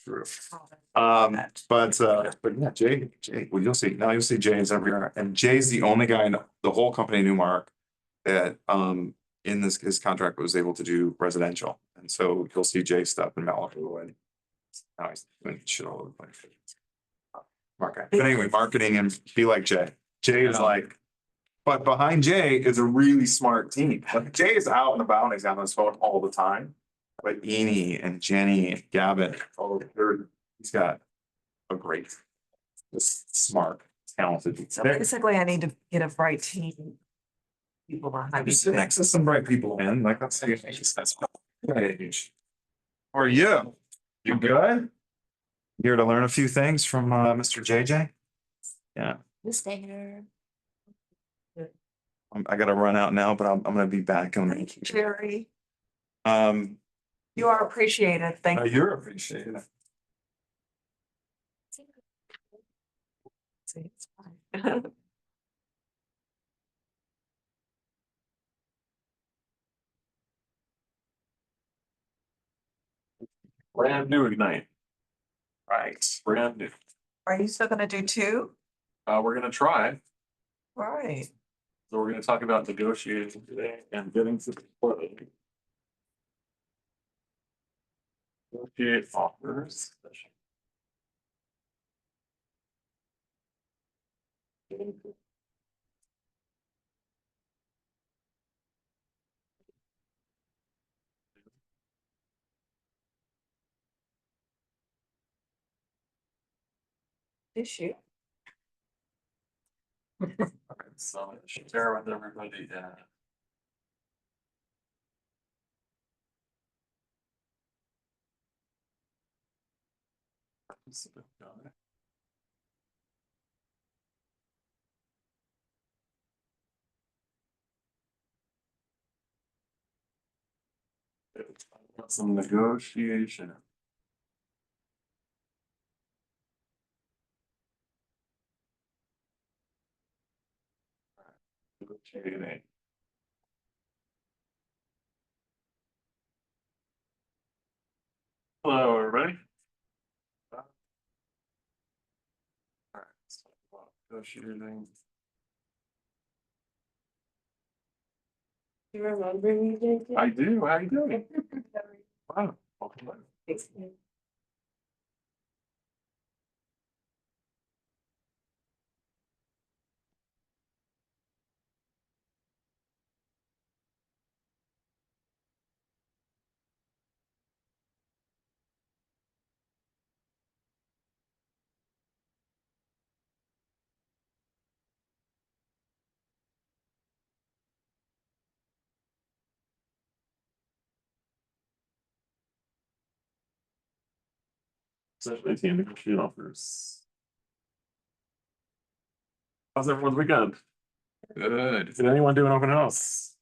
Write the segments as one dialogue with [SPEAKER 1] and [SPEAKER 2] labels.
[SPEAKER 1] through. But yeah, Jay, well, you'll see, now you'll see Jay's everywhere, and Jay's the only guy in the whole company, Newmark, that, in his contract was able to do residential, and so you'll see Jay stuff in Malibu, and now he's doing shit all over the place. But anyway, marketing and be like Jay. Jay is like, but behind Jay is a really smart team. Like Jay is out and about, he's on his phone all the time. But Eni and Jenny and Gavin, he's got a great, just smart, talented.
[SPEAKER 2] So basically, I need to get a bright team. People behind me.
[SPEAKER 1] Just sit next to some bright people, man. Like that's how you think that's age. How are you? You good? Here to learn a few things from Mr. JJ? Yeah.
[SPEAKER 2] This day.
[SPEAKER 1] I gotta run out now, but I'm gonna be back on.
[SPEAKER 2] Thank you, Jerry.
[SPEAKER 1] Um,
[SPEAKER 2] You are appreciated. Thank you.
[SPEAKER 1] you're appreciated.
[SPEAKER 2] See, it's fine.
[SPEAKER 3] Brand new Ignite,
[SPEAKER 1] Right.
[SPEAKER 3] brand new.
[SPEAKER 2] Are you still gonna do two?
[SPEAKER 3] We're gonna try.
[SPEAKER 2] Right.
[SPEAKER 3] So we're gonna talk about negotiating today and getting to the point. Negotiate offers.
[SPEAKER 2] Issue.
[SPEAKER 3] So share with everybody. Some negotiation. Negotiating. Hello, everybody. All right, let's talk about negotiating.
[SPEAKER 2] You remember me, JJ?
[SPEAKER 3] I do. How you doing? Wow. Welcome back. Especially if you negotiate offers. How's everyone's weekend?
[SPEAKER 1] Good.
[SPEAKER 3] Did anyone do an open house?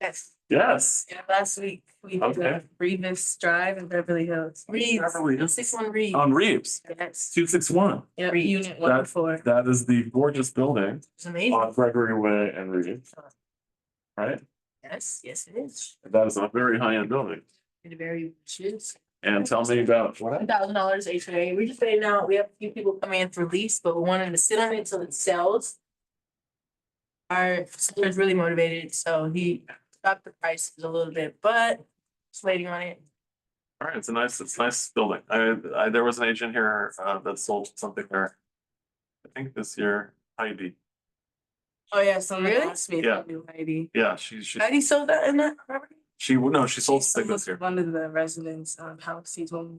[SPEAKER 4] Yes,
[SPEAKER 3] Yes.
[SPEAKER 4] yeah, last week we did
[SPEAKER 3] Okay.
[SPEAKER 4] the Reeves Drive in Beverly Hills. Reeves,
[SPEAKER 3] Beverly Hills.
[SPEAKER 4] 61 Reeves.
[SPEAKER 3] On Reeves,
[SPEAKER 4] Yes,
[SPEAKER 3] 261.
[SPEAKER 4] yeah,
[SPEAKER 2] Reeves.
[SPEAKER 4] unit 104.
[SPEAKER 3] That is the gorgeous building
[SPEAKER 4] It's amazing.
[SPEAKER 3] on Gregory Way and Reeves. Right?
[SPEAKER 4] Yes, yes, it is.
[SPEAKER 3] That is a very high-end building.
[SPEAKER 4] It's very cheap.
[SPEAKER 3] And tell me about what?
[SPEAKER 4] $1,000 HOA. We're just waiting out. We have a few people coming in for lease, but we're wanting to sit on it till it sells. Our seller is really motivated, so he dropped the prices a little bit, but just waiting on it.
[SPEAKER 3] All right, it's a nice building. There was an agent here that sold something there. I think this year, Heidi.
[SPEAKER 4] Oh, yeah, so
[SPEAKER 2] Really?
[SPEAKER 4] asked me if
[SPEAKER 3] Yeah.
[SPEAKER 4] I knew Heidi.
[SPEAKER 3] Yeah, she
[SPEAKER 4] Heidi sold that in that property?
[SPEAKER 3] she sold
[SPEAKER 4] She
[SPEAKER 3] something this
[SPEAKER 4] sold
[SPEAKER 3] year.
[SPEAKER 4] One of the residents' house, he told me.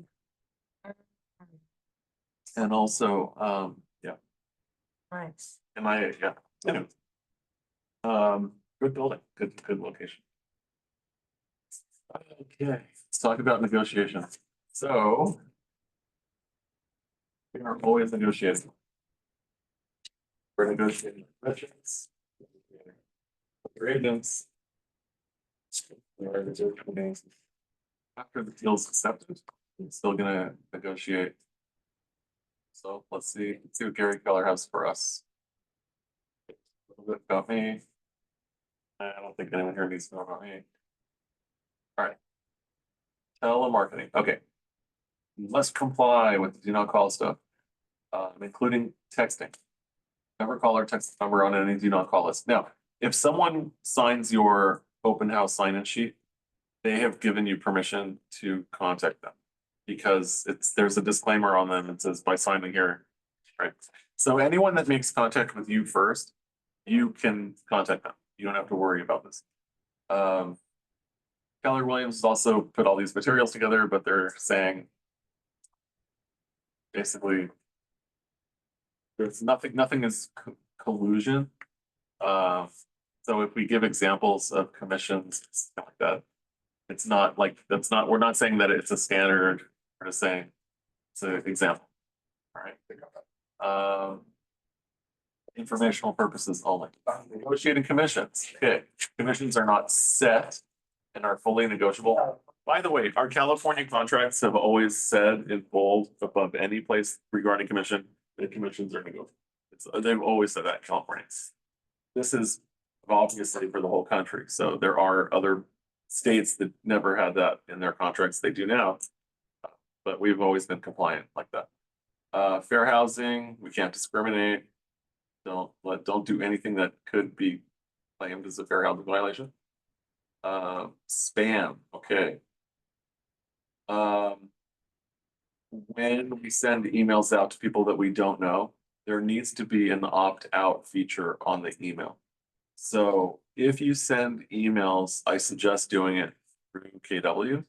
[SPEAKER 3] And also, yeah,
[SPEAKER 4] Nice.
[SPEAKER 3] yeah. Anyway. Good building, good location. Okay, let's talk about negotiation. So. We are always negotiating. We're negotiating budgets. Agents. We are negotiating. After the deal's accepted, I'm still gonna negotiate. So let's see what Gary Keller has for us. A little bit about me. I don't think anyone here needs to know about me. All right. Telemarketing, okay. You must comply with the do not call stuff, including texting. Never call or text number on any do not call list. Now, if someone signs your open house sign-in sheet, they have given you permission to contact them. Because there's a disclaimer on them that says by signing here, right? So anyone that makes contact with you first, you can contact them. You don't have to worry about this. Keller Williams has also put all these materials together, but they're saying basically there's nothing is collusion. So if we give examples of commissions, stuff like that, it's not like, we're not saying that it's a standard, we're just saying it's an example. All right. Informational purposes only. Negotiating commissions. Okay, commissions are not set and are fully negotiable. By the way, our California contracts have always said in bold above any place regarding commission, that commissions are negotiable. They've always said that in California. This is obviously for the whole country. So there are other states that never had that in their contracts. They do now. But we've always been compliant like that. Fair housing, we can't discriminate. Don't do anything that could be claimed as a fair housing violation. Spam, okay. When we send emails out to people that we don't know, there needs to be an opt-out feature on the email. So if you send emails, I suggest doing it through KW.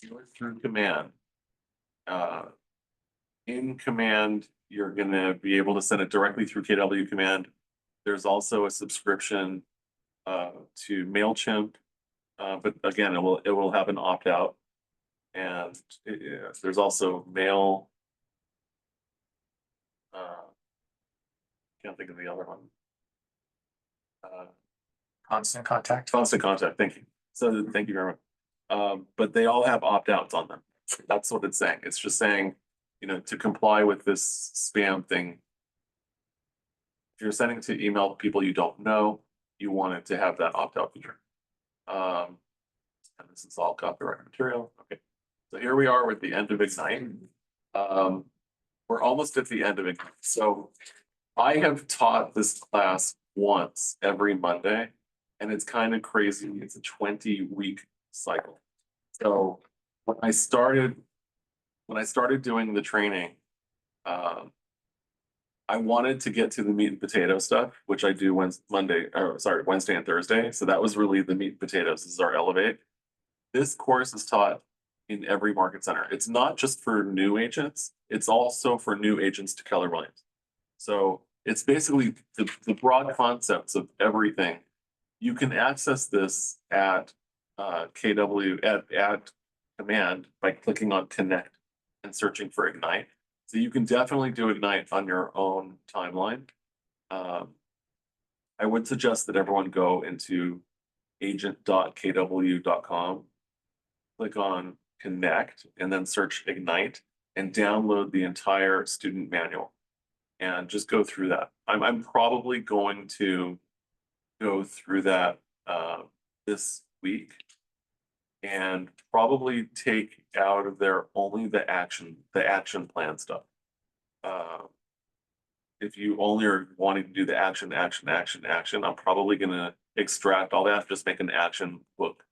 [SPEAKER 3] Do it through command. In command, you're gonna be able to send it directly through KW command. There's also a subscription to MailChimp, but again, it will have an opt-out. And there's also mail. Can't think of the other one.
[SPEAKER 5] Constant contact.
[SPEAKER 3] Constant contact, thank you. So thank you very much. But they all have opt-outs on them. That's what it's saying. It's just saying, you know, to comply with this spam thing. If you're sending to email people you don't know, you want it to have that opt-out feature. And this is all copyright material. Okay. So here we are with the end of Ignite. We're almost at the end of Ignite. So I have taught this class once every Monday, and it's kind of crazy. It's a 20-week cycle. So when I started doing the training, I wanted to get to the meat and potato stuff, which I do Wednesday and Thursday. So that was really the meat and potatoes. This is our Elevate. This course is taught in every market center. It's not just for new agents, it's also for new agents to Keller Williams. So it's basically the broad concepts of everything. You can access this at KW at command by clicking on connect and searching for Ignite. So you can definitely do Ignite on your own timeline. I would suggest that everyone go into agent.kw.com, click on connect, and then search Ignite and download the entire student manual and just go through that. I'm probably going to go through that this week and probably take out of there only the action plan stuff. If you only are wanting to do the action, I'm probably gonna extract all that, just make an action book.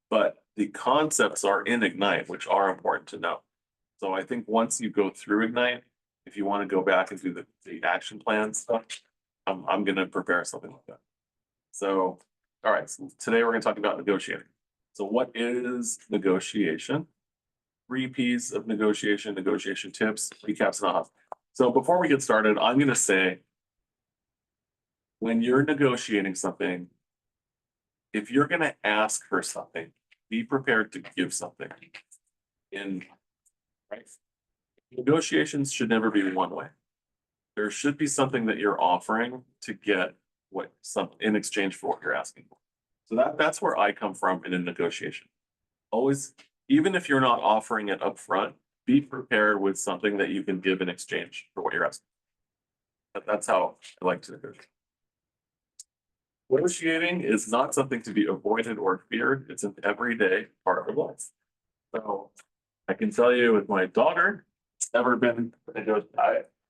[SPEAKER 3] But the concepts are in Ignite, which are important to know. So I think once you go through Ignite, if you want to go back and do the action plan stuff, I'm gonna prepare something like that. So, all right, so today we're gonna talk about negotiating. So what is negotiation? 3 P's of negotiation, negotiation tips, recaps, and off. So before we get started, I'm gonna say, when you're negotiating something, if you're gonna ask for something, be prepared to give something. Right? Negotiations should never be one way. There should be something that you're offering to get in exchange for what you're asking for. So that's where I come from in a negotiation. Always, even if you're not offering it up front, be prepared with something that you can give in exchange for what you're asking. That's how I like to negotiate. Negotiating is not something to be avoided or feared. It's an everyday part of life. So I can tell you with my daughter, it's never been,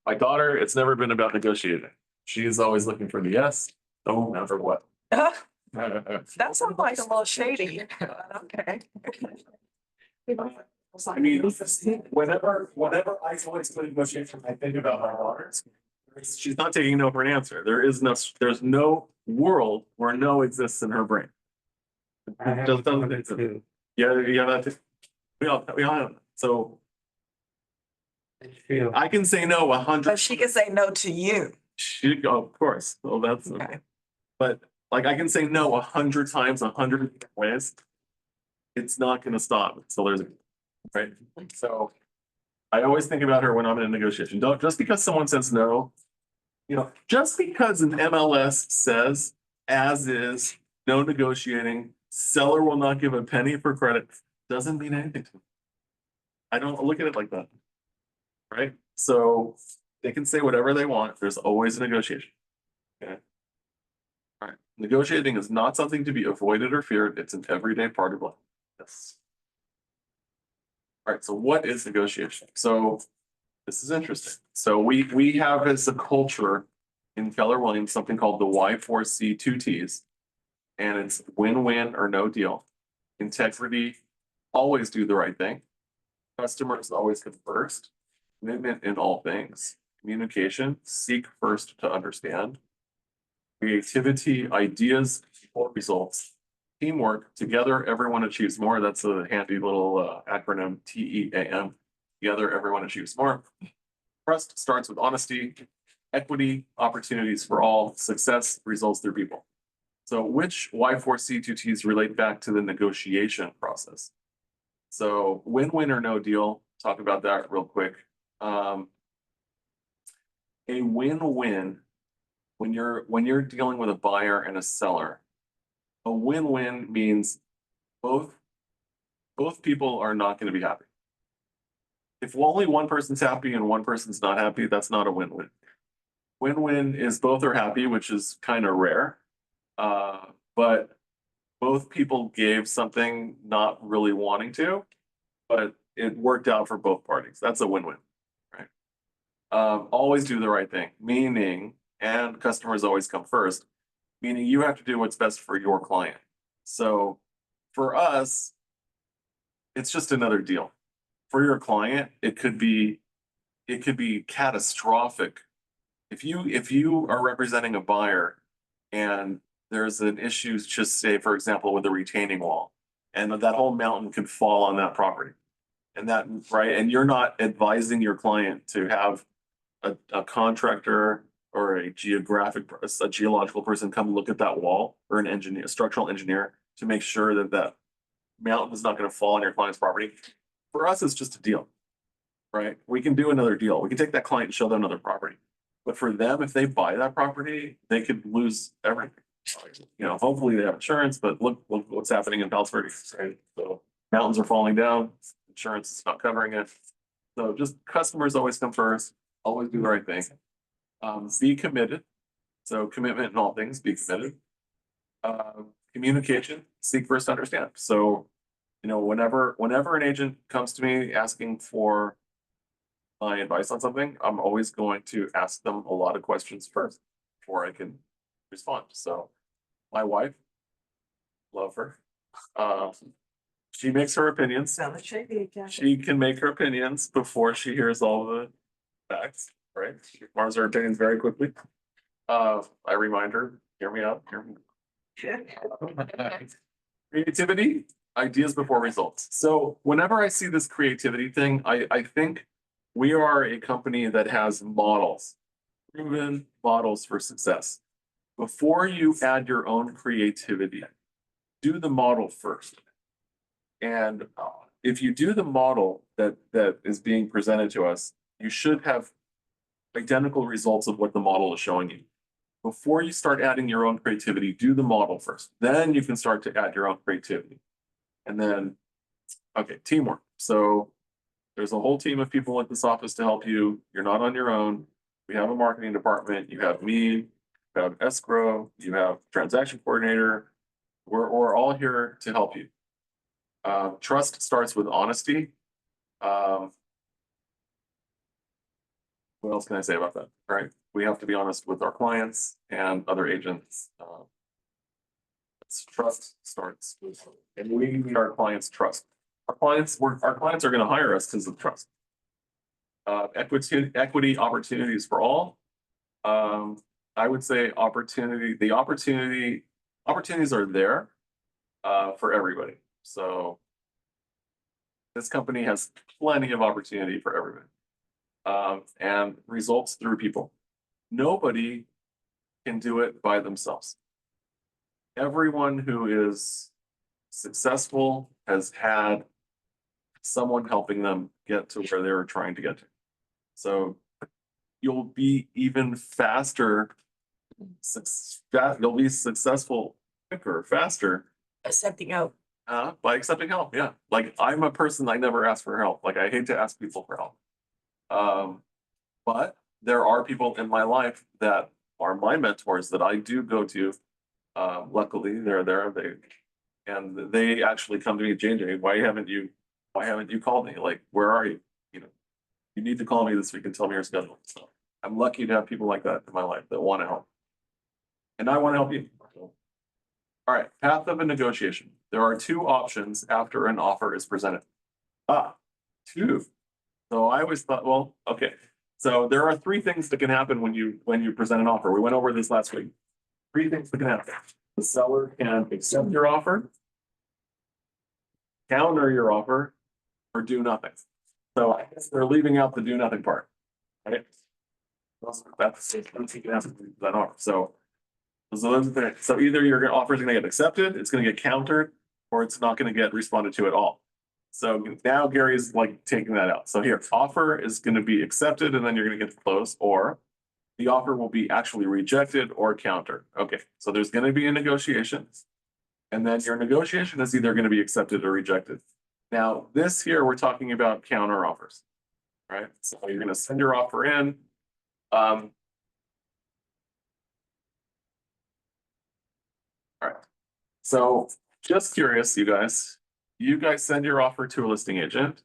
[SPEAKER 3] my daughter, it's never been about negotiating. She's always looking for the yes, no matter what.
[SPEAKER 2] That sounds like a little shady, but okay.
[SPEAKER 3] I mean, whenever I go into a negotiation, I think about my daughter. She's not taking no for an answer. There's no world where no exists in her brain. It just doesn't exist. Yeah, that too. We all have that. So I can say no 100.
[SPEAKER 2] But she can say no to you.
[SPEAKER 3] Of course. Well, that's,
[SPEAKER 2] Okay.
[SPEAKER 3] but like I can say no 100 times, 100 ways. It's not gonna stop until there's, right? So I always think about her when I'm in a negotiation. Don't, just because someone says no, just because an MLS says as is, no negotiating, seller will not give a penny for credit, doesn't mean anything to me. I don't look at it like that. Right? So they can say whatever they want. There's always a negotiation. Okay. All right. Negotiating is not something to be avoided or feared. It's an everyday part of life. Yes. All right. So what is negotiation? So this is interesting. So we have as a culture in Keller Williams something called the Y4C 2Ts, and it's win-win or no deal. Integrity, always do the right thing. Customers always come first. Commitment in all things. Communication, seek first to understand. Creativity, ideas, or results. Teamwork, together everyone achieves more. That's a handy little acronym, TEAM. Together everyone achieves more. Trust starts with honesty, equity, opportunities for all, success results through people. So which Y4C2Ts relate back to the negotiation process? So win-win or no deal, talk about that real quick. A win-win, when you're dealing with a buyer and a seller, a win-win means both people are not going to be happy. If only one person's happy and one person's not happy, that's not a win-win. Win-win is both are happy, which is kind of rare. But both people gave something not really wanting to, but it worked out for both parties. That's a win-win, right? Always do the right thing, meaning, and customers always come first, meaning you have to do what's best for your client. So for us, it's just another deal. For your client, it could be catastrophic. If you are representing a buyer and there's an issue, just say, for example, with a retaining wall, and that whole mountain could fall on that property. And that, right, and you're not advising your client to have a contractor or a geological person come look at that wall, or an engineer, a structural engineer, to make sure that that mountain is not going to fall on your client's property. For us, it's just a deal, right? We can do another deal. We can take that client and show them another property. But for them, if they buy that property, they could lose everything. Hopefully they have insurance, but look what's happening in Palos Verdes, right? So mountains are falling down, insurance is not covering it. So just customers always come first, always do the right thing. Be committed. So commitment in all things, be committed. Communication, seek first to understand. So, whenever an agent comes to me asking for my advice on something, I'm always going to ask them a lot of questions first before I can respond. So my wife, love her. She makes her opinions.
[SPEAKER 2] Sounds shady again.
[SPEAKER 3] She can make her opinions before she hears all the facts, right? She forms her opinions very quickly. I remind her, hear me out, Creativity, ideas before results. So whenever I see this creativity thing, I think we are a company that has models, proven models for success. Before you add your own creativity, do the model first. And if you do the model that is being presented to us, you should have identical results of what the model is showing you. Before you start adding your own creativity, do the model first. Then you can start to add your own creativity. And then, okay, teamwork. So there's a whole team of people at this office to help you. You're not on your own. We have a marketing department. You have me, you have escrow, you have transaction coordinator. We're all here to help you. Trust starts with honesty. What else can I say about that? Right? We have to be honest with our clients and other agents. Trust starts with, and we need our clients' trust. Our clients are going to hire us because of trust. Equity opportunities for all. I would say opportunities are there for everybody. So this company has plenty of opportunity for everybody. And results through people. Nobody can do it by themselves. Everyone who is successful has had someone helping them get to where they were trying to get to. So you'll be even faster. You'll be successful quicker, faster.
[SPEAKER 4] Accepting help.
[SPEAKER 3] By accepting help, yeah. Like I'm a person, I never ask for help. Like I hate to ask people for help. But there are people in my life that are my mentors that I do go to. Luckily, they're there. They actually come to me, JJ, why haven't you called me? Like, where are you? You know, you need to call me this week and tell me your schedule. So I'm lucky to have people like that in my life that want to help. And I want to help you. All right, path of a negotiation. There are two options after an offer is presented. Two. So I always thought, well, okay. So there are three things that can happen when you present an offer. We went over this last week. Three things that can happen. The seller can accept your offer, counter your offer, or do nothing. So I guess they're leaving out the do nothing part, right? That's that offer. So either your offer is going to get accepted, it's going to get countered, or it's not going to get responded to at all. So now Gary's like taking that out. So here, offer is going to be accepted, and then you're going to get to close, or the offer will be actually rejected or countered. Okay, so there's going to be a negotiation, and then your negotiation is either going to be accepted or rejected. Now, this here, we're talking about counter offers, right? So you're going to send your offer in. All right. So just curious, you guys send your offer to a listing agent,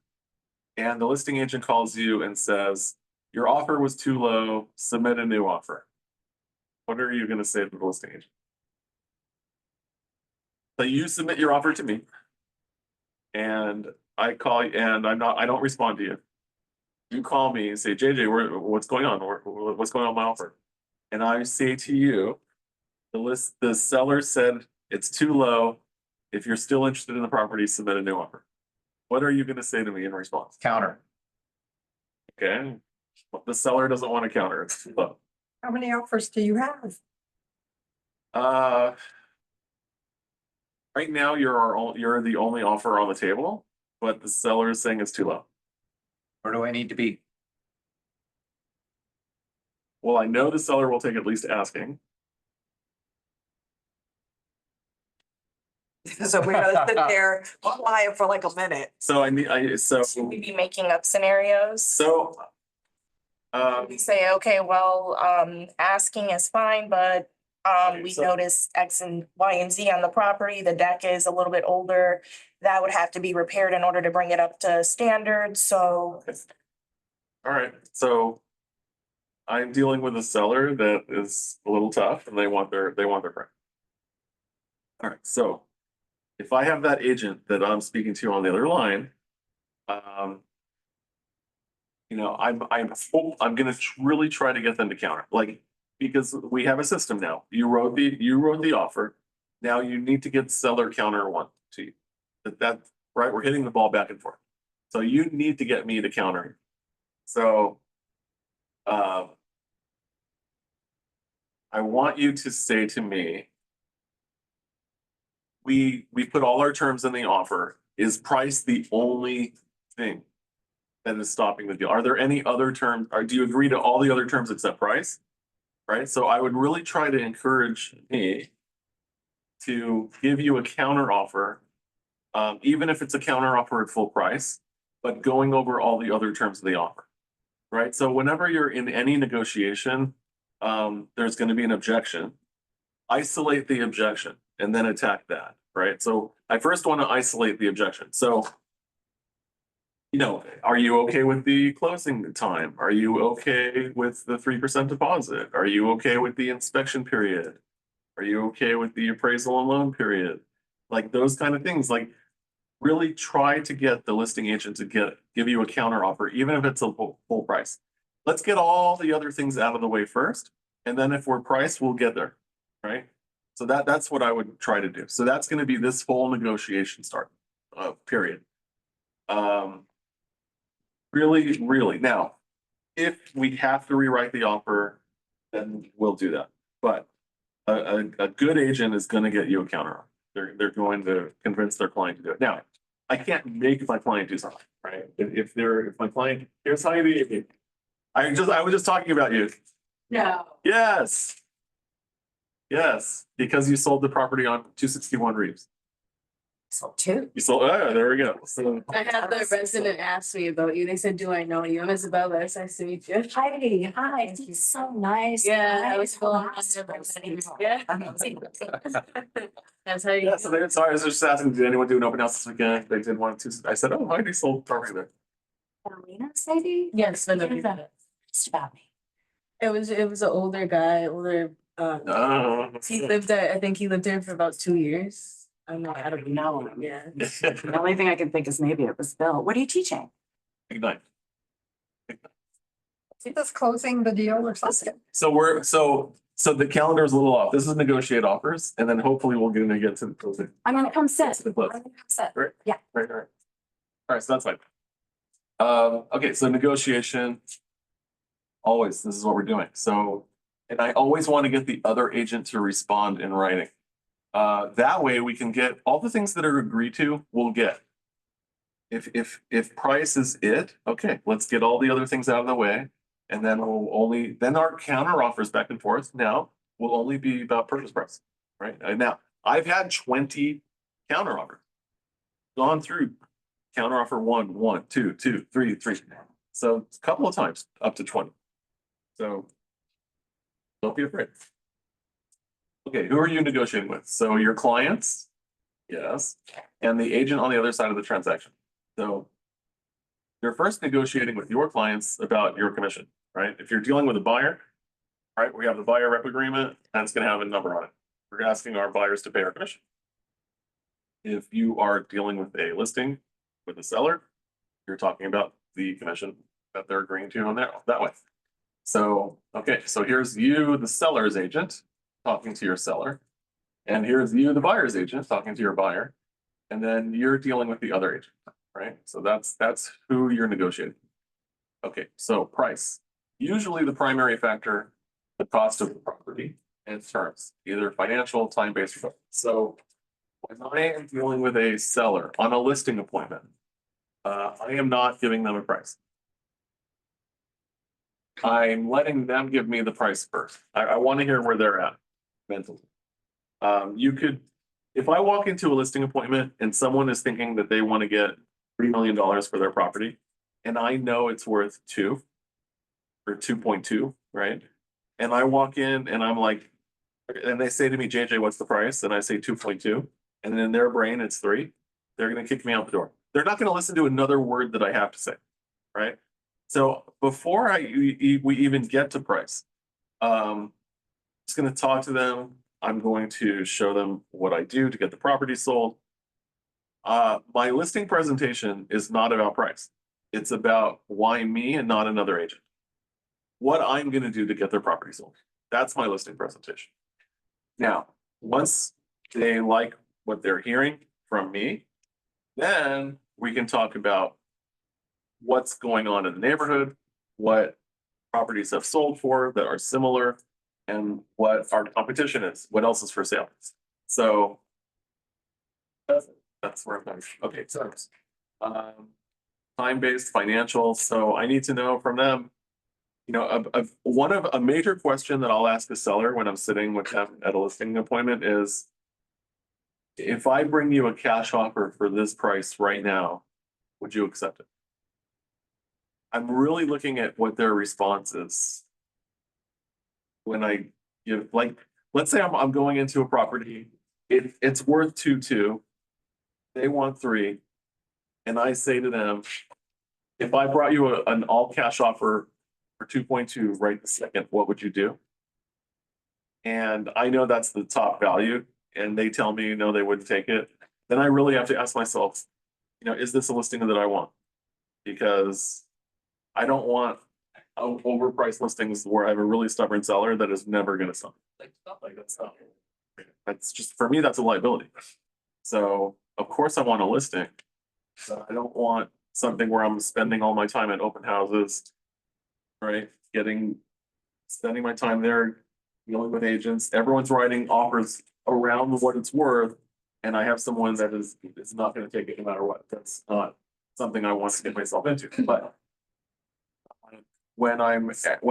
[SPEAKER 3] and the listing agent calls you and says, your offer was too low, submit a new offer. What are you going to say to the listing agent? So you submit your offer to me, and I call you, and I don't respond to you. You call me and say, JJ, what's going on? What's going on with my offer? And I say to you, the seller said it's too low. If you're still interested in the property, submit a new offer. What are you going to say to me in response?
[SPEAKER 5] Counter.
[SPEAKER 3] Okay. The seller doesn't want to counter. It's too low.
[SPEAKER 2] How many offers do you have?
[SPEAKER 3] Right now you're the only offer on the table, but the seller is saying it's too low.
[SPEAKER 5] Where do I need to be?
[SPEAKER 3] Well, I know the seller will take at least asking.
[SPEAKER 2] So we gotta sit there quiet for like a minute.
[SPEAKER 3] So
[SPEAKER 6] Should we be making up scenarios? We say, okay, well, asking is fine, but we
[SPEAKER 3] So-
[SPEAKER 6] noticed X and Y and Z on the property. The deck is a little bit older. That would have to be repaired in order to bring it up to standard, so.
[SPEAKER 3] All right, so I'm dealing with a seller that is a little tough and they want their price. All right, so if I have that agent that I'm speaking to on the other line, you know, I'm gonna really try to get them to counter, like, because we have a system now. You wrote the offer. Now you need to get seller counter one to you. That right, we're hitting the ball back and forth. So you need to get me to counter. So I want you to say to me, we put all our terms in the offer. Is price the only thing that is stopping the deal? Are there any other terms, or do you agree to all the other terms except price? Right, so I would really try to encourage me to give you a counter offer, even if it's a counter offer at full price, but going over all the other terms of the offer. Right, so whenever you're in any negotiation, there's going to be an objection. Isolate the objection and then attack that, right? So I first want to isolate the objection. So, you know, are you okay with the closing time? Are you okay with the 3% deposit? Are you okay with the inspection period? Are you okay with the appraisal and loan period? Like those kind of things, like really try to get the listing agent to give you a counter offer, even if it's a full price. Let's get all the other things out of the way first, and then if we're priced, we'll get there, right? So that's what I would try to do. So that's gonna be this whole negotiation start, period. Really, now, if we have to rewrite the offer, then we'll do that. But a good agent is gonna get you a counter offer. They're going to convince their client to do it. Now, I can't make my client do something, right? If my client, here's Heidi. I was just talking about you.
[SPEAKER 4] No.
[SPEAKER 3] Yes. Yes, because you sold the property on 261 Reeves.
[SPEAKER 2] So two.
[SPEAKER 3] You sold, there we go. So,
[SPEAKER 4] I had the resident ask me about you. They said, do I know you? I'm Isabella. It's nice to meet you.
[SPEAKER 2] Heidi, hi, it's so nice.
[SPEAKER 4] Yeah, I
[SPEAKER 2] Hi.
[SPEAKER 4] was going on Yeah. That's how you.
[SPEAKER 3] yeah, so they, sorry, I was just asking, did anyone do an open house this weekend? They did one, two. I said, oh, Heidi sold property there.
[SPEAKER 2] Carolina, Sadie?
[SPEAKER 4] Yes, I know.
[SPEAKER 2] Just about me.
[SPEAKER 4] It was an older guy,
[SPEAKER 3] No.
[SPEAKER 4] he lived there, I think he lived there for about 2 years. I don't know.
[SPEAKER 2] No.
[SPEAKER 4] Yeah.
[SPEAKER 2] The only thing I can think is maybe it was Bill. What are you teaching?
[SPEAKER 3] Ignite.
[SPEAKER 7] Is this closing the deal or something?
[SPEAKER 3] So so the calendar is a little off. This is negotiate offers, and then hopefully we'll get to the closing.
[SPEAKER 2] I'm gonna come sit.
[SPEAKER 3] The close.
[SPEAKER 2] I'm gonna come sit.
[SPEAKER 3] Right.
[SPEAKER 2] Yeah.
[SPEAKER 3] Right. All right, so that's fine. Okay, so negotiation. Always, this is what we're doing. So, and I always want to get the other agent to respond in writing. That way we can get all the things that are agreed to, we'll get. If price is it, okay, let's get all the other things out of the way. And then then our counter offers back and forth now will only be about purchase price, right? Now, I've had 20 counter offers. Gone through counter offer 1, 2, 2, 3, 3. So a couple of times up to 20. So don't be afraid. Okay, who are you negotiating with? So your clients, yes, and the agent on the other side of the transaction. So you're first negotiating with your clients about your commission, right? If you're dealing with a buyer, right, we have the buyer rep agreement, and it's gonna have a number on it. We're asking our buyers to pay our commission. If you are dealing with a listing with a seller, you're talking about the commission that they're agreeing to on that way. So, okay, so here's you, the seller's agent, talking to your seller. And here's you, the buyer's agent, talking to your buyer. And then you're dealing with the other agent, right? So that's who you're negotiating. Okay, so price. Usually the primary factor, the cost of the property and terms, either financial, time-based. or both. So when I am dealing with a seller on a listing appointment, I am not giving them a price. I'm letting them give me the price first. I want to hear where they're at mentally. You could, if I walk into a listing appointment and someone is thinking that they want to get $3 million for their property, and I know it's worth 2 or 2.2, right? And I walk in and I'm like, and they say to me, JJ, what's the price? And I say 2.2, and in their brain it's 3. They're going to kick me out the door. They're not going to listen to another word that I have to say, right? So before we even get to price, I'm just going to talk to them. I'm going to show them what I do to get the property sold. My listing presentation is not about price. It's about why me and not another agent. What I'm going to do to get their property sold. That's my listing presentation. Now, once they like what they're hearing from me, then we can talk about what's going on in the neighborhood, what properties have sold for that are similar, and what our competition is, what else is for sale. So that's where I'm going. Okay, so time-based financial. So I need to know from them, you know, a major question that I'll ask the seller when I'm sitting with them at a listing appointment is, if I bring you a cash offer for this price right now, would you accept it? I'm really looking at what their response is. When I give, like, let's say I'm going into a property it's worth 2.2. They want 3. And I say to them, if I brought you an all cash offer for 2.2 right this second, what would you do? And I know that's the top value, and they tell me, no, they wouldn't take it. Then I really have to ask myself, is this a listing that I want? Because I don't want overpriced listings where I have a really stubborn seller that is never gonna sell. Like that's just, for me, that's a liability. So of course I want a listing. So I don't want something where I'm spending all my time at open houses. Right, spending my time there, dealing with agents, everyone's writing offers around what it's worth. And I have someone that is not gonna take it no matter what. That's not something I want to get myself into, but. When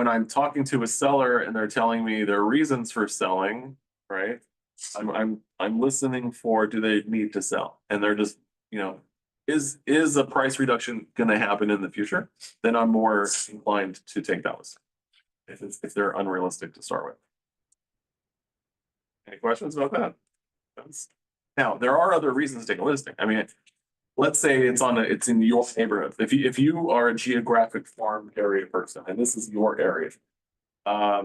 [SPEAKER 3] I'm talking to a seller and they're telling me their reasons for selling, right? I'm listening for, do they need to sell? And they're just, is a price reduction gonna happen in the future? Then I'm more inclined to take those. If they're unrealistic to start with. Any questions about that? Now, there are other reasons to take a listing. I mean, let's say it's in your neighborhood. If you are a geographic farm area person and this is your area,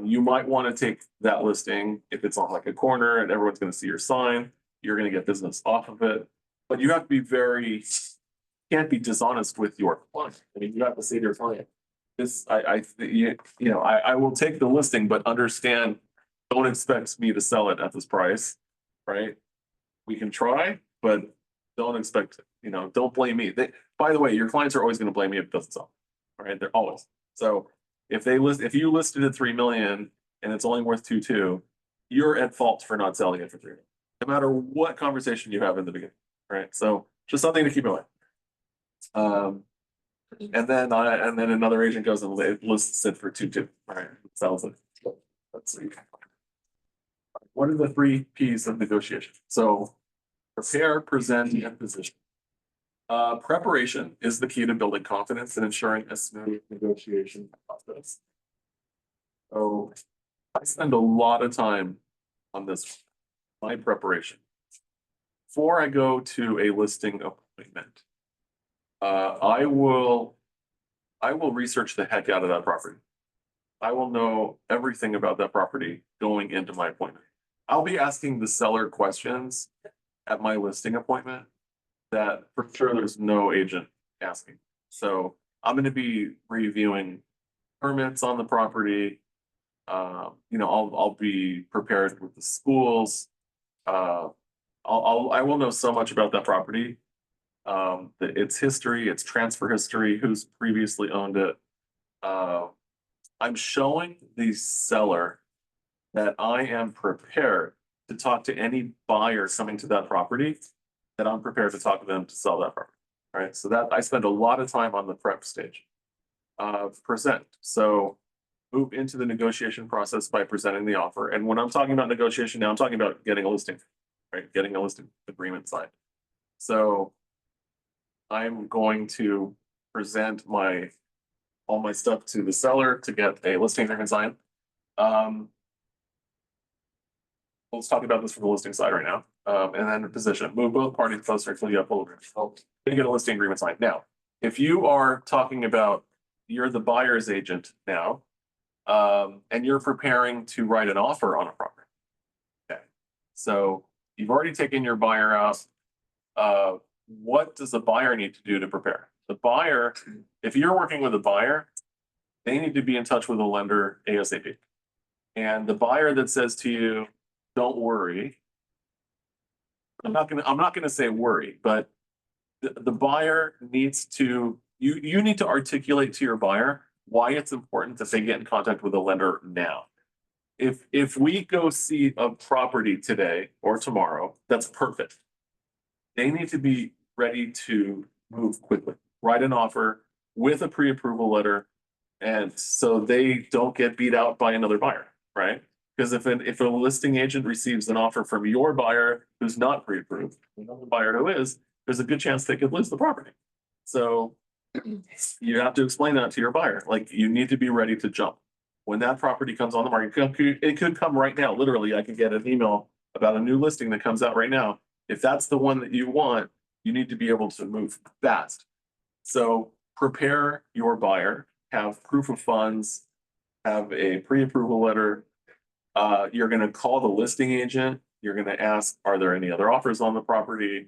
[SPEAKER 3] you might want to take that listing if it's on like a corner and everyone's going to see your sign. You're going to get business off of it, but you have to be can't be dishonest with your client. I mean, you have to say to your client, I will take the listing, but understand, don't expect me to sell it at this price, right? We can try, but don't expect, don't blame me. By the way, your clients are always going to blame me if it doesn't sell. All right, they're always. So if you listed at 3 million and it's only worth 2.2, you're at fault for not selling it for 3 million, no matter what conversation you have in the beginning. Right. So just something to keep in mind. And then another agent goes and lists it for 2.2. All right, sells it. Let's see. What are the 3 P's of negotiation? So prepare, present, and position. Preparation is the key to building confidence and ensuring a smooth negotiation process. So I spend a lot of time on this, my preparation. Before I go to a listing appointment, I will research the heck out of that property. I will know everything about that property going into my appointment. I'll be asking the seller questions at my listing appointment that for sure there's no agent asking. So I'm going to be reviewing permits on the property. I'll be prepared with the schools. I will know so much about that property, its history, its transfer history, who's previously owned it. I'm showing the seller that I am prepared to talk to any buyer coming to that property, that I'm prepared to talk to them to sell that property. All right, so that I spend a lot of time on the prep stage. Present. So move into the negotiation process by presenting the offer. And when I'm talking about negotiation now, I'm talking about getting a listing, right? Getting a listing agreement signed. So I'm going to present all my stuff to the seller to get a listing agreement signed. Let's talk about this from the listing side right now. And then the position, move both parties closer until you have full agreement. So you get a listing agreement signed. Now, if you are talking about, you're the buyer's agent now, and you're preparing to write an offer on a property. Okay. So you've already taken your buyer out. What does the buyer need to do to prepare? The buyer, if you're working with a buyer, they need to be in touch with a lender ASAP. And the buyer that says to you, don't worry. I'm not gonna say worry, but the buyer needs to, you need to articulate to your buyer why it's important that they get in contact with a lender now. If we go see a property today or tomorrow, that's perfect. They need to be ready to move quickly, write an offer with a pre-approval letter, and so they don't get beat out by another buyer, right? Because if a listing agent receives an offer from your buyer who's not pre-approved, another buyer who is, there's a good chance they could lose the property. So you have to explain that to your buyer. Like, you need to be ready to jump. When that property comes on the market, it could come right now. Literally, I could get an email about a new listing that comes out right now. If that's the one that you want, you need to be able to move fast. So prepare your buyer, have proof of funds, have a pre-approval letter. You're gonna call the listing agent. You're gonna ask, are there any other offers on the property?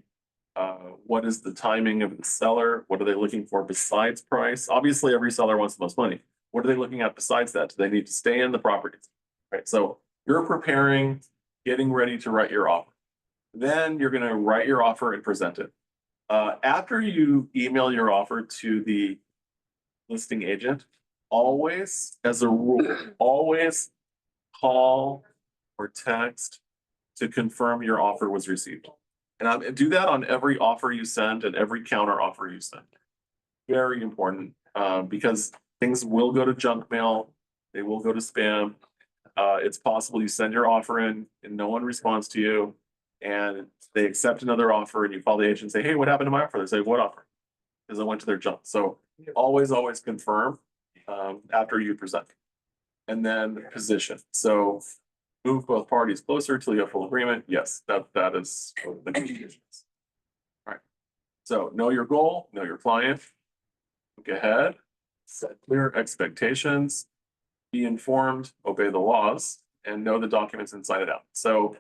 [SPEAKER 3] What is the timing of the seller? What are they looking for besides price? Obviously, every seller wants the most money. What are they looking at besides that? Do they need to stay in the property? Right, so you're preparing, getting ready to write your offer. Then you're gonna write your offer and present it. After you email your offer to the listing agent, always, as a rule, always call or text to confirm your offer was received. And do that on every offer you send and every counter offer you send. Very important, because things will go to junk mail, they will go to spam. It's possible you send your offer in and no one responds to you. And they accept another offer and you call the agent and say, hey, what happened to my offer? They say, what offer? Because it went to their junk. So always confirm after you present. And then position. So move both parties closer till you have full agreement. Yes, that is what negotiations. All right. So know your goal, know your client. Look ahead, set clear expectations, be informed, obey the laws, and know the documents inside and out. So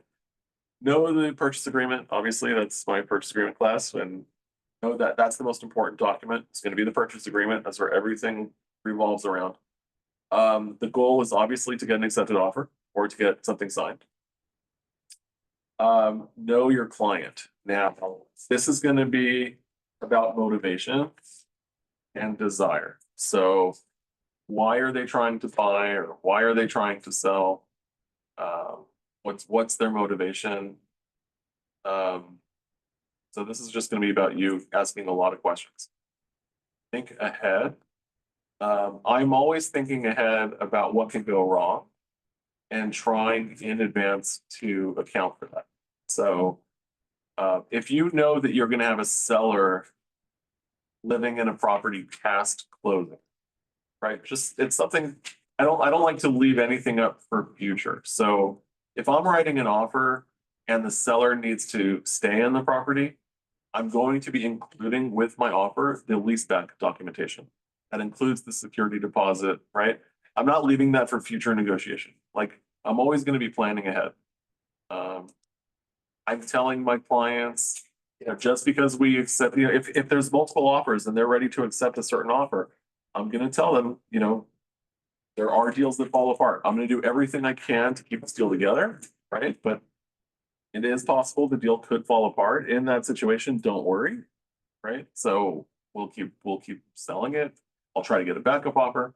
[SPEAKER 3] know the purchase agreement. Obviously, that's my purchase agreement class, and know that that's the most important document. It's going to be the purchase agreement. That's where everything revolves around. The goal is obviously to get an accepted offer or to get something signed. Know your client. Now, this is going to be about motivation and desire. So why are they trying to buy or why are they trying to sell? What's their motivation? So this is just going to be about you asking a lot of questions. Think ahead. I'm always thinking ahead about what can go wrong and trying in advance to account for that. So if you know that you're going to have a seller living in a property past closing, right? Just it's something I don't like to leave anything up for future. So if I'm writing an offer and the seller needs to stay in the property, I'm going to be including with my offer the leaseback documentation. That includes the security deposit, right? I'm not leaving that for future negotiation. Like I'm always going to be planning ahead. I'm telling my clients, just because we accept, if there's multiple offers and they're ready to accept a certain offer, I'm going to tell them, there are deals that fall apart. I'm going to do everything I can to keep this deal together, right? But it is possible the deal could fall apart. In that situation, don't worry, right? So we'll keep selling it. I'll try to get a backup offer.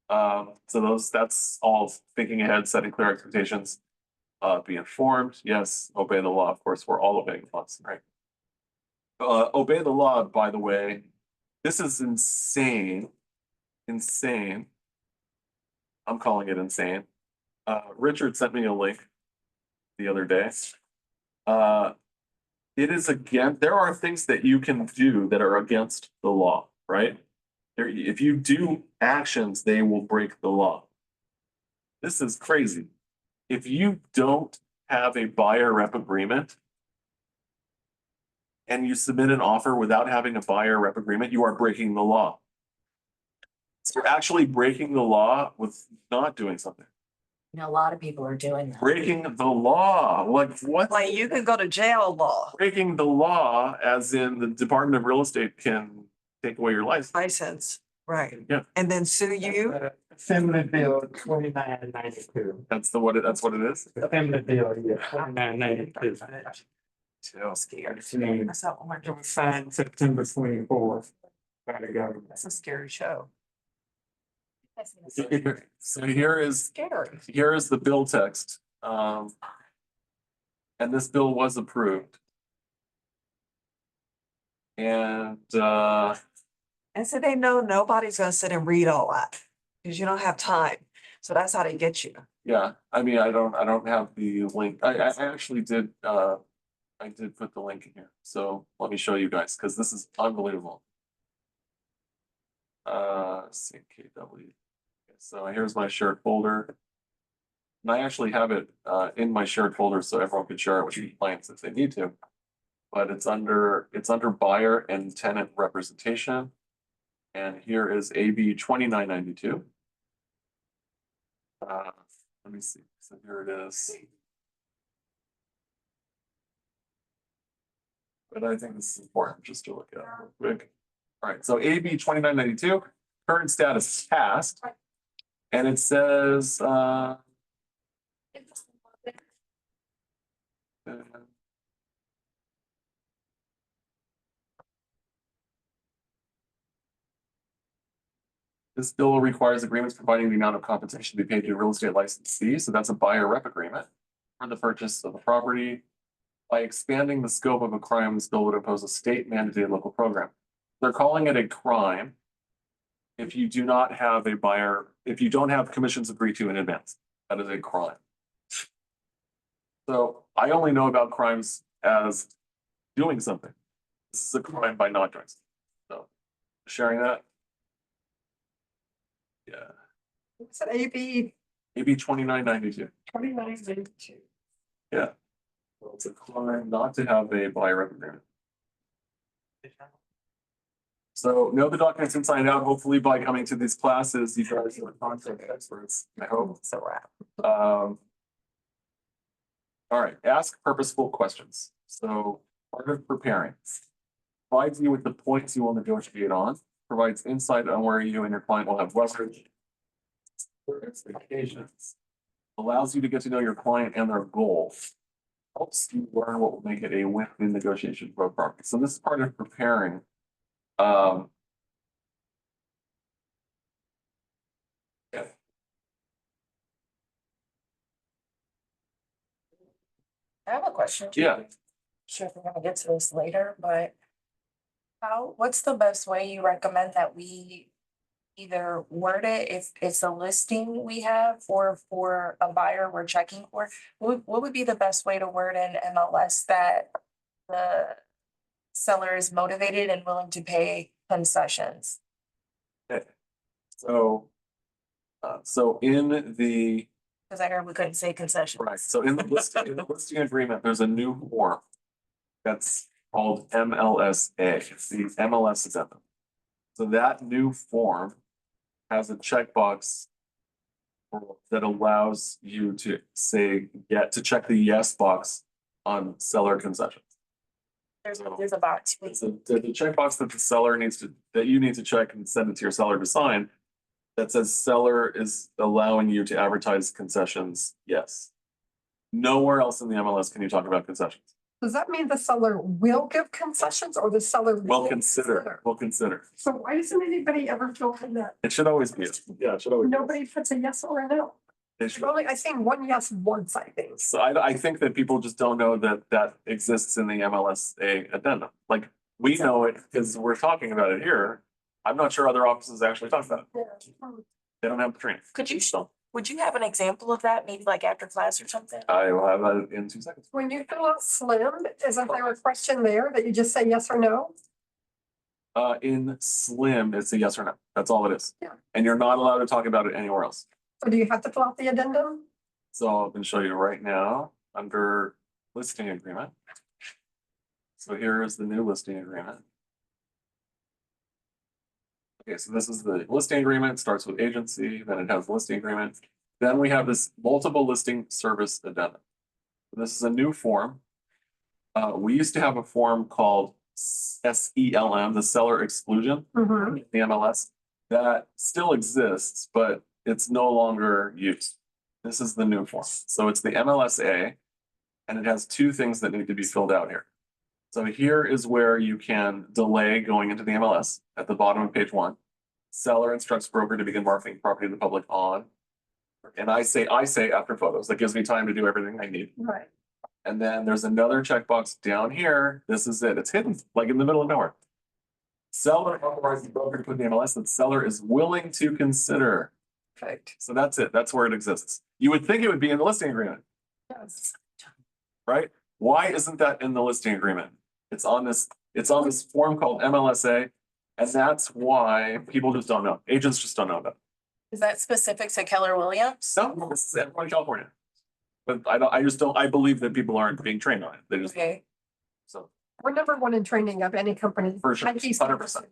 [SPEAKER 3] So that's all thinking ahead, setting clear expectations, be informed. Yes, obey the law. Of course, we're all obeying the laws, right? Obey the law, by the way, this is insane. Insane. I'm calling it insane. Richard sent me a link the other day. It is there are things that you can do that are against the law, right? If you do actions, they will break the law. This is crazy. If you don't have a buyer rep agreement and you submit an offer without having a buyer rep agreement, you are breaking the law. So you're actually breaking the law with not doing something.
[SPEAKER 2] A lot of people are doing that.
[SPEAKER 3] Breaking the law, like what?
[SPEAKER 2] Like you can go to jail law.
[SPEAKER 3] Breaking the law, as in the Department of Real Estate can take away your
[SPEAKER 2] License, right.
[SPEAKER 3] Yeah.
[SPEAKER 2] And then sue you.
[SPEAKER 8] Assembly Bill 2992.
[SPEAKER 3] That's what it is.
[SPEAKER 8] Assembly Bill, yeah, 2992.
[SPEAKER 2] I'm scared.
[SPEAKER 8] It's signed September 24th by the government.
[SPEAKER 2] That's a scary show.
[SPEAKER 3] So here is
[SPEAKER 2] Scary.
[SPEAKER 3] the bill text. And this bill was approved. And
[SPEAKER 2] And so they know nobody's gonna sit and read all that, because you don't have time. So that's how they get you.
[SPEAKER 3] yeah, I mean, I don't have the link. I actually did I did put the link in here. So let me show you guys because this is unbelievable. CKW. So here's my shared folder. And I actually have it in my shared folder so everyone could share it with clients if they need to. But it's under buyer and tenant representation. And here is AB 2992. Let me see. So here it is. But I think this is important just to look at real quick. All right, so AB 2992, current status passed. And it says, this bill requires agreements providing the amount of compensation to be paid to a real estate licensee, so that's a buyer rep agreement for the purchase of a property. By expanding the scope of a crime, this bill would impose a state mandated local program. They're calling it a crime if you do not have a buyer, if you don't have commissions agreed to in advance. That is a crime. So I only know about crimes as doing something. This is a crime by not doing something. So sharing that. Yeah,
[SPEAKER 7] It's an AB
[SPEAKER 3] AB 2992.
[SPEAKER 7] 2992.
[SPEAKER 3] Yeah. Well, it's a crime not to have a buyer rep agreement. So know the documents inside out. Hopefully by coming to these classes, you guys are contract experts, I hope.
[SPEAKER 2] It's a wrap.
[SPEAKER 3] All right, ask purposeful questions. So part of preparing provides you with the points you will negotiate on, provides insight on where you and your client will have leverage, their expectations, allows you to get to know your client and their goals, helps you learn what will make it a win-win negotiation for a property. So this is part of preparing. Yeah.
[SPEAKER 6] I have a question.
[SPEAKER 3] Yeah.
[SPEAKER 6] Sure, if we're gonna get to this later, but what's the best way you recommend that we either word it if it's a listing we have or for a buyer we're checking for? What would be the best way to word in MLS that the seller is motivated and willing to pay concessions?
[SPEAKER 3] So, so in the,
[SPEAKER 6] Cause I heard we couldn't say concessions.
[SPEAKER 3] right, so in the listing agreement, there's a new form that's called MLSA. It's the MLS addendum. So that new form has a checkbox that allows you to say, to check the yes box on seller concessions.
[SPEAKER 6] There's about two.
[SPEAKER 3] It's there's a checkbox that the seller needs to, that you need to check and send it to your seller to sign. That says seller is allowing you to advertise concessions, yes. Nowhere else in the MLS can you talk about concessions.
[SPEAKER 7] Does that mean the seller will give concessions or the seller?
[SPEAKER 3] We'll consider.
[SPEAKER 7] So why doesn't anybody ever fill in that?
[SPEAKER 3] It should always be, yeah, it should always.
[SPEAKER 7] Nobody puts a yes or a no.
[SPEAKER 3] It should.
[SPEAKER 7] I've seen one yes once, I think.
[SPEAKER 3] So I think that people just don't know that that exists in the MLSA addendum. Like, we know it because we're talking about it here. I'm not sure other offices actually talk about it. They don't have the training.
[SPEAKER 6] Would you have an example of that, maybe like after class or something?
[SPEAKER 3] I will have that in 2 seconds.
[SPEAKER 7] When you fill out slim, isn't there a question there that you just say yes or no?
[SPEAKER 3] In slim, it's a yes or no. That's all it is.
[SPEAKER 7] Yeah.
[SPEAKER 3] And you're not allowed to talk about it anywhere else.
[SPEAKER 7] Or do you have to fill out the addendum?
[SPEAKER 3] So I'm gonna show you right now under listing agreement. So here is the new listing agreement. Okay, so this is the listing agreement, starts with agency, then it has listing agreement. Then we have this multiple listing service addendum. This is a new form. We used to have a form called SELM, the seller exclusion,
[SPEAKER 7] Mhm.
[SPEAKER 3] the MLS. That still exists, but it's no longer used. This is the new form. So it's the MLSA, and it has 2 things that need to be filled out here. So here is where you can delay going into the MLS at the bottom of page 1. Seller instructs broker to begin marketing property to the public on. And I say after photos. That gives me time to do everything I need.
[SPEAKER 7] Right.
[SPEAKER 3] And then there's another checkbox down here. This is it. It's hidden, like in the middle of nowhere. Seller authorizes the broker to put in the MLS that seller is willing to consider.
[SPEAKER 7] Perfect.
[SPEAKER 3] So that's it. That's where it exists. You would think it would be in the listing agreement,
[SPEAKER 7] Yes.
[SPEAKER 3] right? Why isn't that in the listing agreement? It's on this form called MLSA. And that's why people just don't know. Agents just don't know about it.
[SPEAKER 6] Is that specific to Keller Williams?
[SPEAKER 3] No, this is everyone in California. But I just don't, I believe that people aren't being trained on it. They just,
[SPEAKER 6] Okay,
[SPEAKER 3] so,
[SPEAKER 7] We're number one in training of any company.
[SPEAKER 3] for sure,
[SPEAKER 7] IT
[SPEAKER 3] 100%.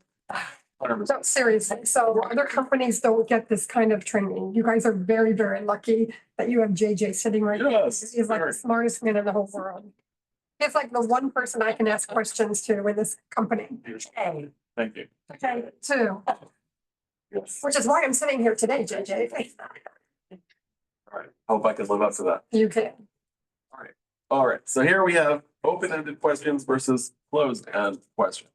[SPEAKER 3] 100%.
[SPEAKER 7] So seriously, so other companies don't get this kind of training. You guys are very, very lucky that you have JJ sitting right there.
[SPEAKER 3] Yes,
[SPEAKER 7] He's like
[SPEAKER 3] very.
[SPEAKER 7] the smartest man in the whole world. He's like the one person I can ask questions to in this company.
[SPEAKER 6] hey,
[SPEAKER 3] Thank you.
[SPEAKER 7] Okay, too,
[SPEAKER 3] Yes.
[SPEAKER 7] which is why I'm sitting here today, JJ.
[SPEAKER 3] All right. Hope I can live up to that.
[SPEAKER 7] You can.
[SPEAKER 3] All right. So here we have open-ended questions versus closed-end questions.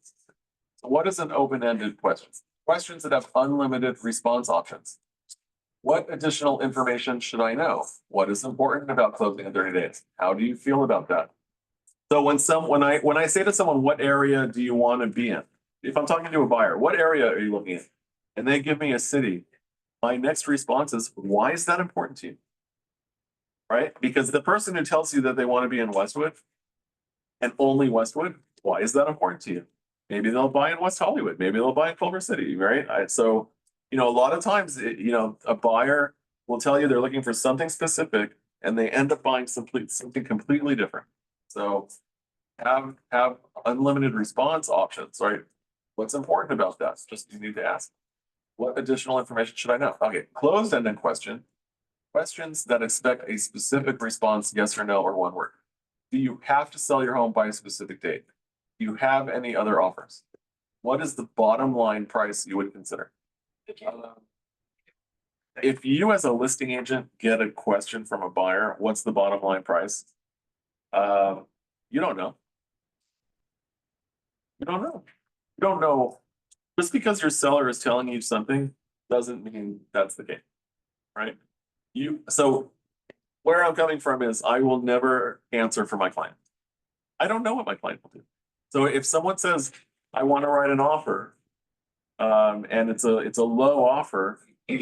[SPEAKER 3] So what is an open-ended question? Questions that have unlimited response options. What additional information should I know? What is important about closing in 30 days? How do you feel about that? So when I say to someone, what area do you want to be in? If I'm talking to a buyer, what area are you looking at? And they give me a city. My next response is, why is that important to you? Right? Because the person who tells you that they want to be in Westwood and only Westwood, why is that important to you? Maybe they'll buy in West Hollywood. Maybe they'll buy in Culver City, right? So, a lot of times, a buyer will tell you they're looking for something specific and they end up buying something completely different. So have unlimited response options, right? What's important about that? Just you need to ask. What additional information should I know? Okay, closed-ended question. Questions that expect a specific response, yes or no, or one word. Do you have to sell your home by a specific date? Do you have any other offers? What is the bottom line price you would consider? If you as a listing agent get a question from a buyer, what's the bottom line price? You don't know. You don't know. You don't know. Just because your seller is telling you something doesn't mean that's the case, right? So where I'm coming from is I will never answer for my client. I don't know what my client will do. So if someone says, I want to write an offer, and it's a low offer,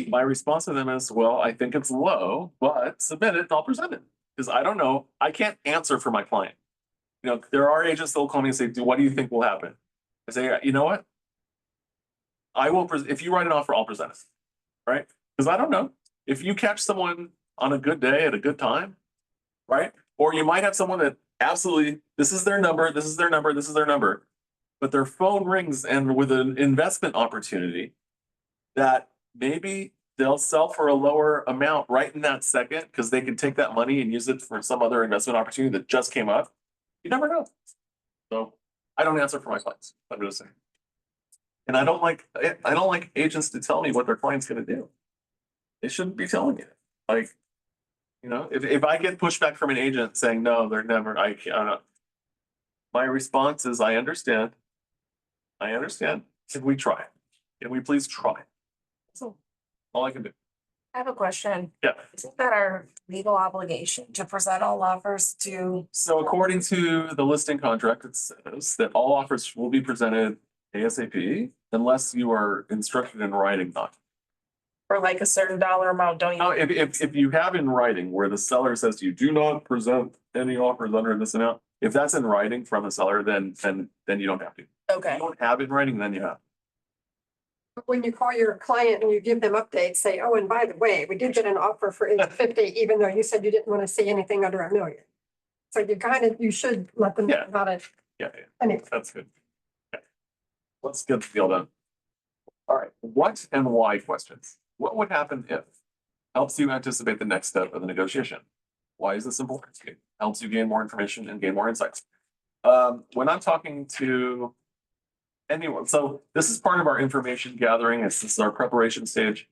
[SPEAKER 3] my response to them is, well, I think it's low, but submit it and I'll present it. Because I don't know, I can't answer for my client. There are agents that will call me and say, what do you think will happen? I say, you know what? If you write an offer, I'll present it, right? Because I don't know. If you catch someone on a good day at a good time, right? Or you might have someone that absolutely, this is their number, this is their number, this is their number, but their phone rings and with an investment opportunity that maybe they'll sell for a lower amount right in that second because they can take that money and use it for some other investment opportunity that just came up. You never know. So I don't answer for my clients. I'm just saying. And I don't like agents to tell me what their client's going to do. They shouldn't be telling me that. If I get pushback from an agent saying, no, they're never, I can't, my response is, I understand. Can we try? Can we please try? So all I can do.
[SPEAKER 6] I have a question.
[SPEAKER 3] Yeah.
[SPEAKER 6] Isn't that our legal obligation to present all offers to?
[SPEAKER 3] So according to the listing contract, it says that all offers will be presented ASAP unless you are instructed in writing not.
[SPEAKER 6] For like a certain dollar amount, don't
[SPEAKER 3] Now,
[SPEAKER 6] you?
[SPEAKER 3] if you have in writing where the seller says to you, do not present any offers under this amount, if that's in writing from the seller, then you don't have to. If
[SPEAKER 6] Okay,
[SPEAKER 3] you don't have it in writing, then you have.
[SPEAKER 7] When you call your client and you give them updates, say, oh, and by the way, we did get an offer for 850, even though you said you didn't want to say anything under $1 million. So you should let them know
[SPEAKER 3] Yeah.
[SPEAKER 7] about it.
[SPEAKER 3] Yeah,
[SPEAKER 7] Anyway,
[SPEAKER 3] that's good. Okay. Let's get the deal done. All right, what and why questions? What would happen if? Helps you anticipate the next step of the negotiation. Why is this important? It helps you gain more information and gain more insights. When I'm talking to anyone, so this is part of our information gathering. This is our preparation stage.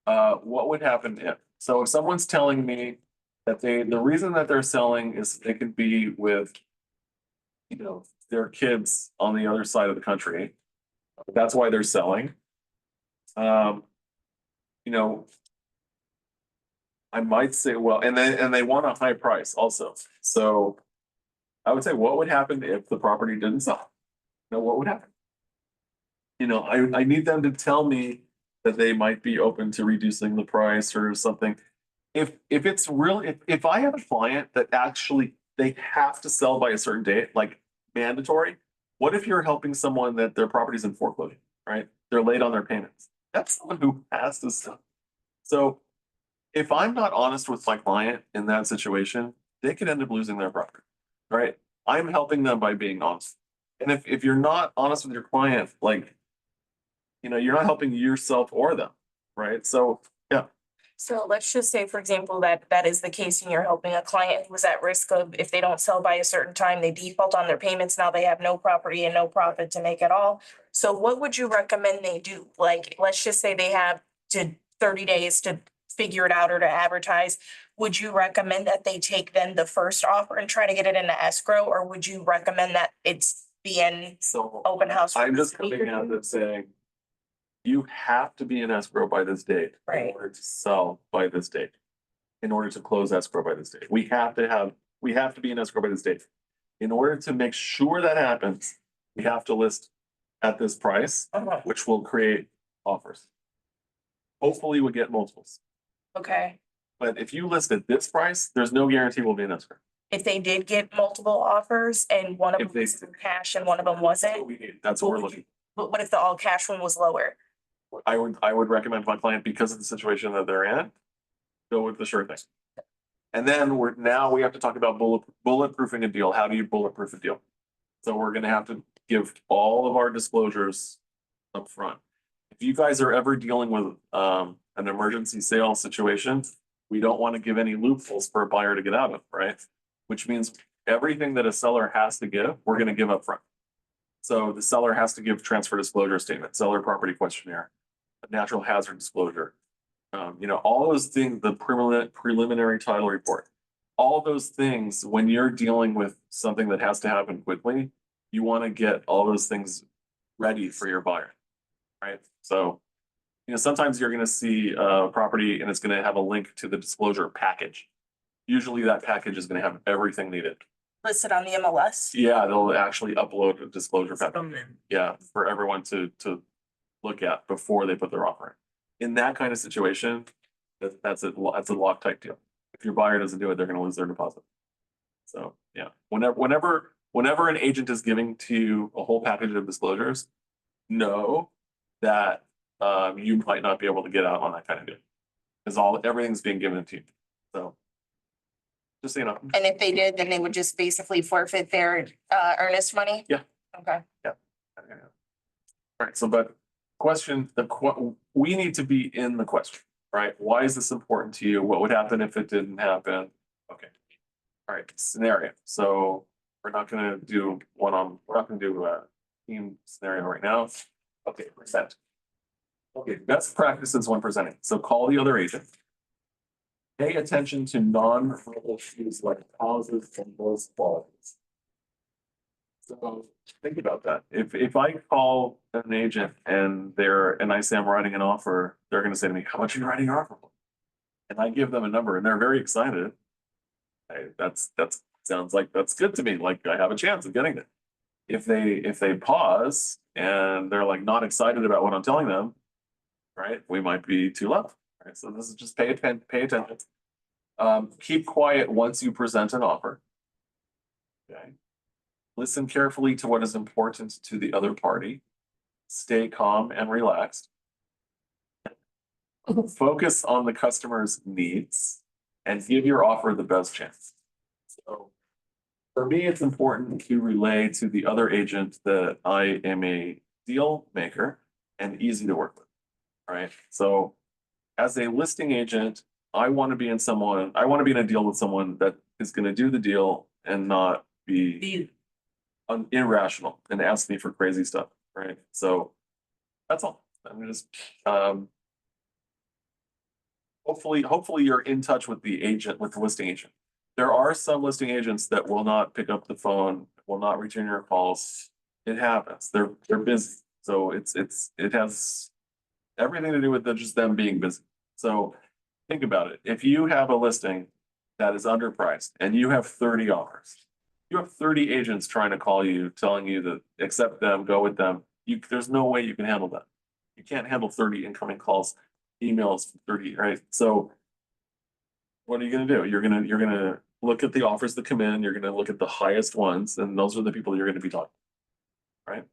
[SPEAKER 3] What would happen if? So if someone's telling me that the reason that they're selling is they could be with, their kids on the other side of the country. That's why they're selling. I might say, well, and they want a high price also. So I would say, what would happen if the property didn't sell? What would happen? I need them to tell me that they might be open to reducing the price or something. If it's really, if I have a client that actually they have to sell by a certain date, like mandatory, what if you're helping someone that their property's in foreclosure, right? They're late on their payments. That's someone who has to sell. So if I'm not honest with my client in that situation, they could end up losing their property, right? I'm helping them by being honest. And if you're not honest with your client, like, you're not helping yourself or them, right? So, yeah,
[SPEAKER 6] So let's just say, for example, that that is the case and you're helping a client who's at risk of, if they don't sell by a certain time, they default on their payments, now they have no property and no profit to make at all. So what would you recommend they do? Like, let's just say they have to 30 days to figure it out or to advertise. Would you recommend that they take then the first offer and try to get it into escrow, or would you recommend that it's be in
[SPEAKER 3] so
[SPEAKER 6] open house? for
[SPEAKER 3] I'm just
[SPEAKER 6] a week or
[SPEAKER 3] coming at
[SPEAKER 6] two?
[SPEAKER 3] it saying, you have to be in escrow by this date.
[SPEAKER 6] Right.
[SPEAKER 3] In order to sell by this date. In order to close escrow by this date. We have to be in escrow by this date. In order to make sure that happens, we have to list at this price,
[SPEAKER 6] Uh-huh.
[SPEAKER 3] which will create offers. Hopefully we get multiples,
[SPEAKER 6] Okay.
[SPEAKER 3] but if you list at this price, there's no guarantee we'll be in escrow.
[SPEAKER 6] If they did get multiple offers and one of
[SPEAKER 3] If
[SPEAKER 6] them
[SPEAKER 3] they-
[SPEAKER 6] was for cash and one of them
[SPEAKER 3] That's what
[SPEAKER 6] wasn't,
[SPEAKER 3] we need. That's what we're looking.
[SPEAKER 6] but what if the all cash one was lower?
[SPEAKER 3] I would recommend my client, because of the situation that they're in, go with the sure thing. And then we have to talk about bulletproofing a deal. How do you bulletproof a deal? So we're gonna have to give all of our disclosures up front. If you guys are ever dealing with an emergency sale situation, we don't want to give any loopholes for a buyer to get out of, right? Which means everything that a seller has to give, we're gonna give up front. So the seller has to give transfer disclosure statement, seller property questionnaire, a natural hazard disclosure. All those things, the preliminary title report. All those things, when you're dealing with something that has to happen quickly, you want to get all those things ready for your buyer, right? So, sometimes you're gonna see a property and it's gonna have a link to the disclosure package. Usually that package is gonna have everything needed.
[SPEAKER 6] Listed on the MLS?
[SPEAKER 3] Yeah, they'll actually upload a disclosure package.
[SPEAKER 4] From them.
[SPEAKER 3] Yeah, for everyone to look at before they put their offer in. In that kind of situation, that's a Loctite deal. If your buyer doesn't do it, they're gonna lose their deposit. So, yeah, whenever an agent is giving to you a whole package of disclosures, know that you might not be able to get out on that kind of deal. Because everything's being given to you. So just so you know.
[SPEAKER 6] And if they did, then they would just basically forfeit their earnest money?
[SPEAKER 3] Yeah.
[SPEAKER 6] Okay.
[SPEAKER 3] All right, so but we need to be in the question, right? Why is this important to you? What would happen if it didn't happen? Okay. All right, scenario. So we're not gonna do a team scenario right now. Okay, present. Okay, best practices when presenting. So call the other agent. Pay attention to non-verbal cues like pauses and voice qualities. So think about that. If I call an agent and I say I'm writing an offer, they're gonna say to me, how much are you writing your offer for? And I give them a number and they're very excited. Hey, that's sounds like that's good to me, like I have a chance of getting it. If they pause and they're like not excited about what I'm telling them, right, we might be too low. Right, so this is just pay attention. Keep quiet once you present an offer. Okay. Listen carefully to what is important to the other party. Stay calm and relaxed. Focus on the customer's needs and give your offer the best chance. So for me, it's important to relay to the other agent that I am a deal maker and easy to work with, right? So as a listing agent, I want to be in a deal with someone that is going to do the deal and not be irrational and ask me for crazy stuff, right? So that's all. I'm just hopefully you're in touch with the listing agent. There are some listing agents that will not pick up the phone, will not return your calls. It happens. They're busy. So it has everything to do with just them being busy. So think about it. If you have a listing that is underpriced and you have 30 offers, you have 30 agents trying to call you, telling you to accept them, go with them. There's no way you can handle that. You can't handle 30 incoming calls, emails, 30, right? So what are you gonna do? You're gonna look at the offers that come in, you're gonna look at the highest ones, and those are the people you're gonna be talking to, right?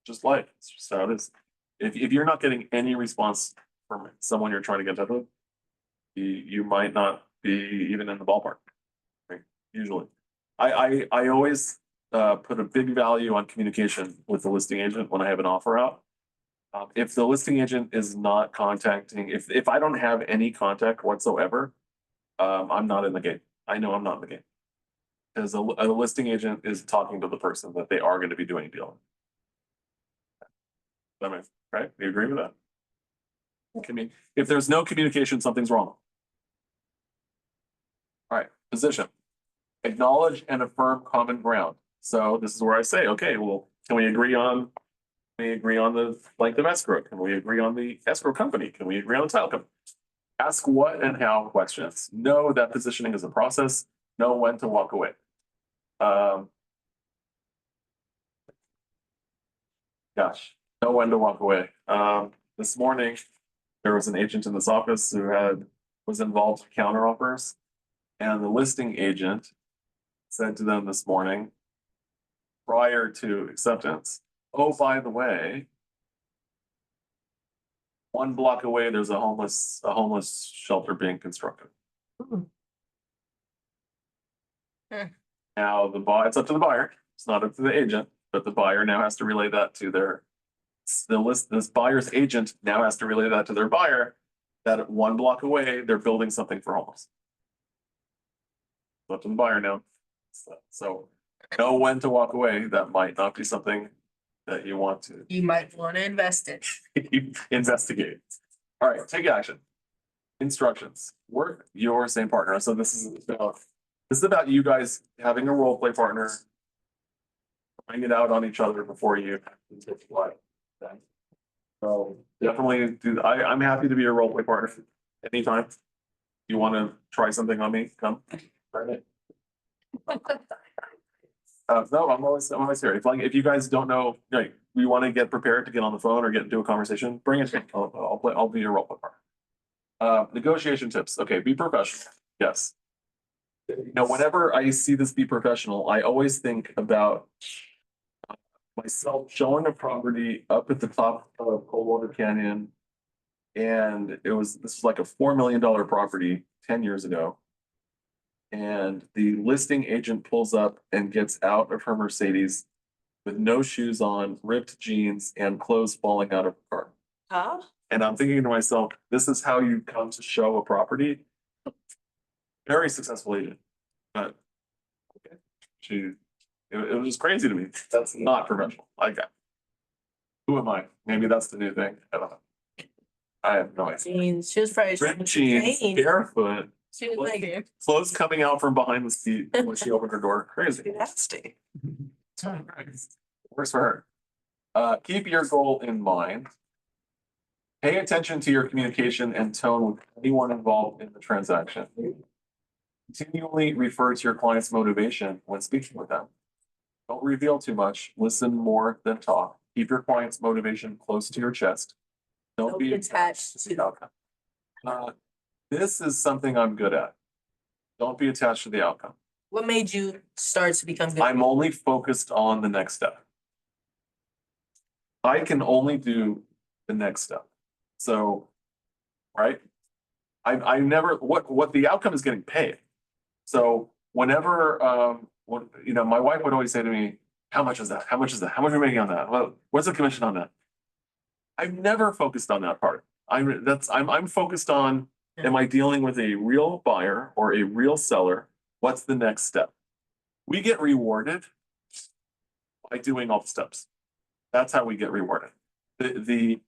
[SPEAKER 3] Just life, it's just how it is. If you're not getting any response from someone you're trying to get in touch with, you might not be even in the ballpark. Right? Usually. I always put a big value on communication with the listing agent when I have an offer out. If the listing agent is not contacting, if I don't have any contact whatsoever, I'm not in the game. I know I'm not in the game. Because a listing agent is talking to the person that they are going to be doing a deal. That makes, right? Do you agree with that? If there's no communication, something's wrong. All right, position. Acknowledge and affirm common ground. So this is where I say, okay, well, can we agree on the length of escrow? Can we agree on the escrow company? Can we agree on the title company? Ask what and how questions. Know that positioning is a process. Know when to walk away. Gosh, know when to walk away. This morning, there was an agent in this office who was involved with counter offers. And the listing agent said to them this morning, prior to acceptance, oh, by the way, 1 block away, there's a homeless shelter being constructed. Now it's up to the buyer. It's not up to the agent, but the buyer now has to relay that to this buyer's agent now has to relay that to their buyer that at 1 block away, they're building something for homeless. It's up to the buyer now. So know when to walk away. That might not be something that you want to
[SPEAKER 4] You might want to invest it.
[SPEAKER 3] investigate. All right, take action. Instructions. Work your same partner. So this is about you guys having a role play partner, trying it out on each other before you apply. So definitely I'm happy to be your role play partner anytime. You want to try something on me, come. Try it. No, I'm always here. If you guys don't know, like, we want to get prepared to get on the phone or get into a conversation, bring it to me. I'll be your role play partner. Negotiation tips. Okay, be professional. Yes. Whenever I see this be professional, I always think about myself showing a property up at the top of Coldwater Canyon. And this was like a $4 million property 10 years ago. And the listing agent pulls up and gets out of her Mercedes with no shoes on, ripped jeans, and clothes falling out of her car.
[SPEAKER 2] Huh?
[SPEAKER 3] And I'm thinking to myself, this is how you come to show a property. Very successful agent. But okay. It was just crazy to me. That's not professional. Who am I? Maybe that's the new thing. I don't know. I have no idea.
[SPEAKER 4] Jeans, she was probably.
[SPEAKER 3] Ripped jeans, barefoot,
[SPEAKER 4] She was like,
[SPEAKER 3] clothes coming out from behind the seat when she opened her door. Crazy.
[SPEAKER 2] Nasty.
[SPEAKER 3] Works for her. Keep your goal in mind. Pay attention to your communication and tone with anyone involved in the transaction. Continually refer to your client's motivation when speaking with them. Don't reveal too much. Listen more than talk. Keep your client's motivation close to your chest. Don't be attached to the outcome. This is something I'm good at. Don't be attached to the outcome.
[SPEAKER 4] what made you start to become good?
[SPEAKER 3] I'm only focused on the next step. I can only do the next step. So, right? I never, what the outcome is getting paid. So whenever, my wife would always say to me, how much is that? How much is that? How much are we making on that? Well, what's the commission on that? I've never focused on that part. I'm focused on, am I dealing with a real buyer or a real seller? What's the next step? We get rewarded by doing all the steps. That's how we get rewarded. The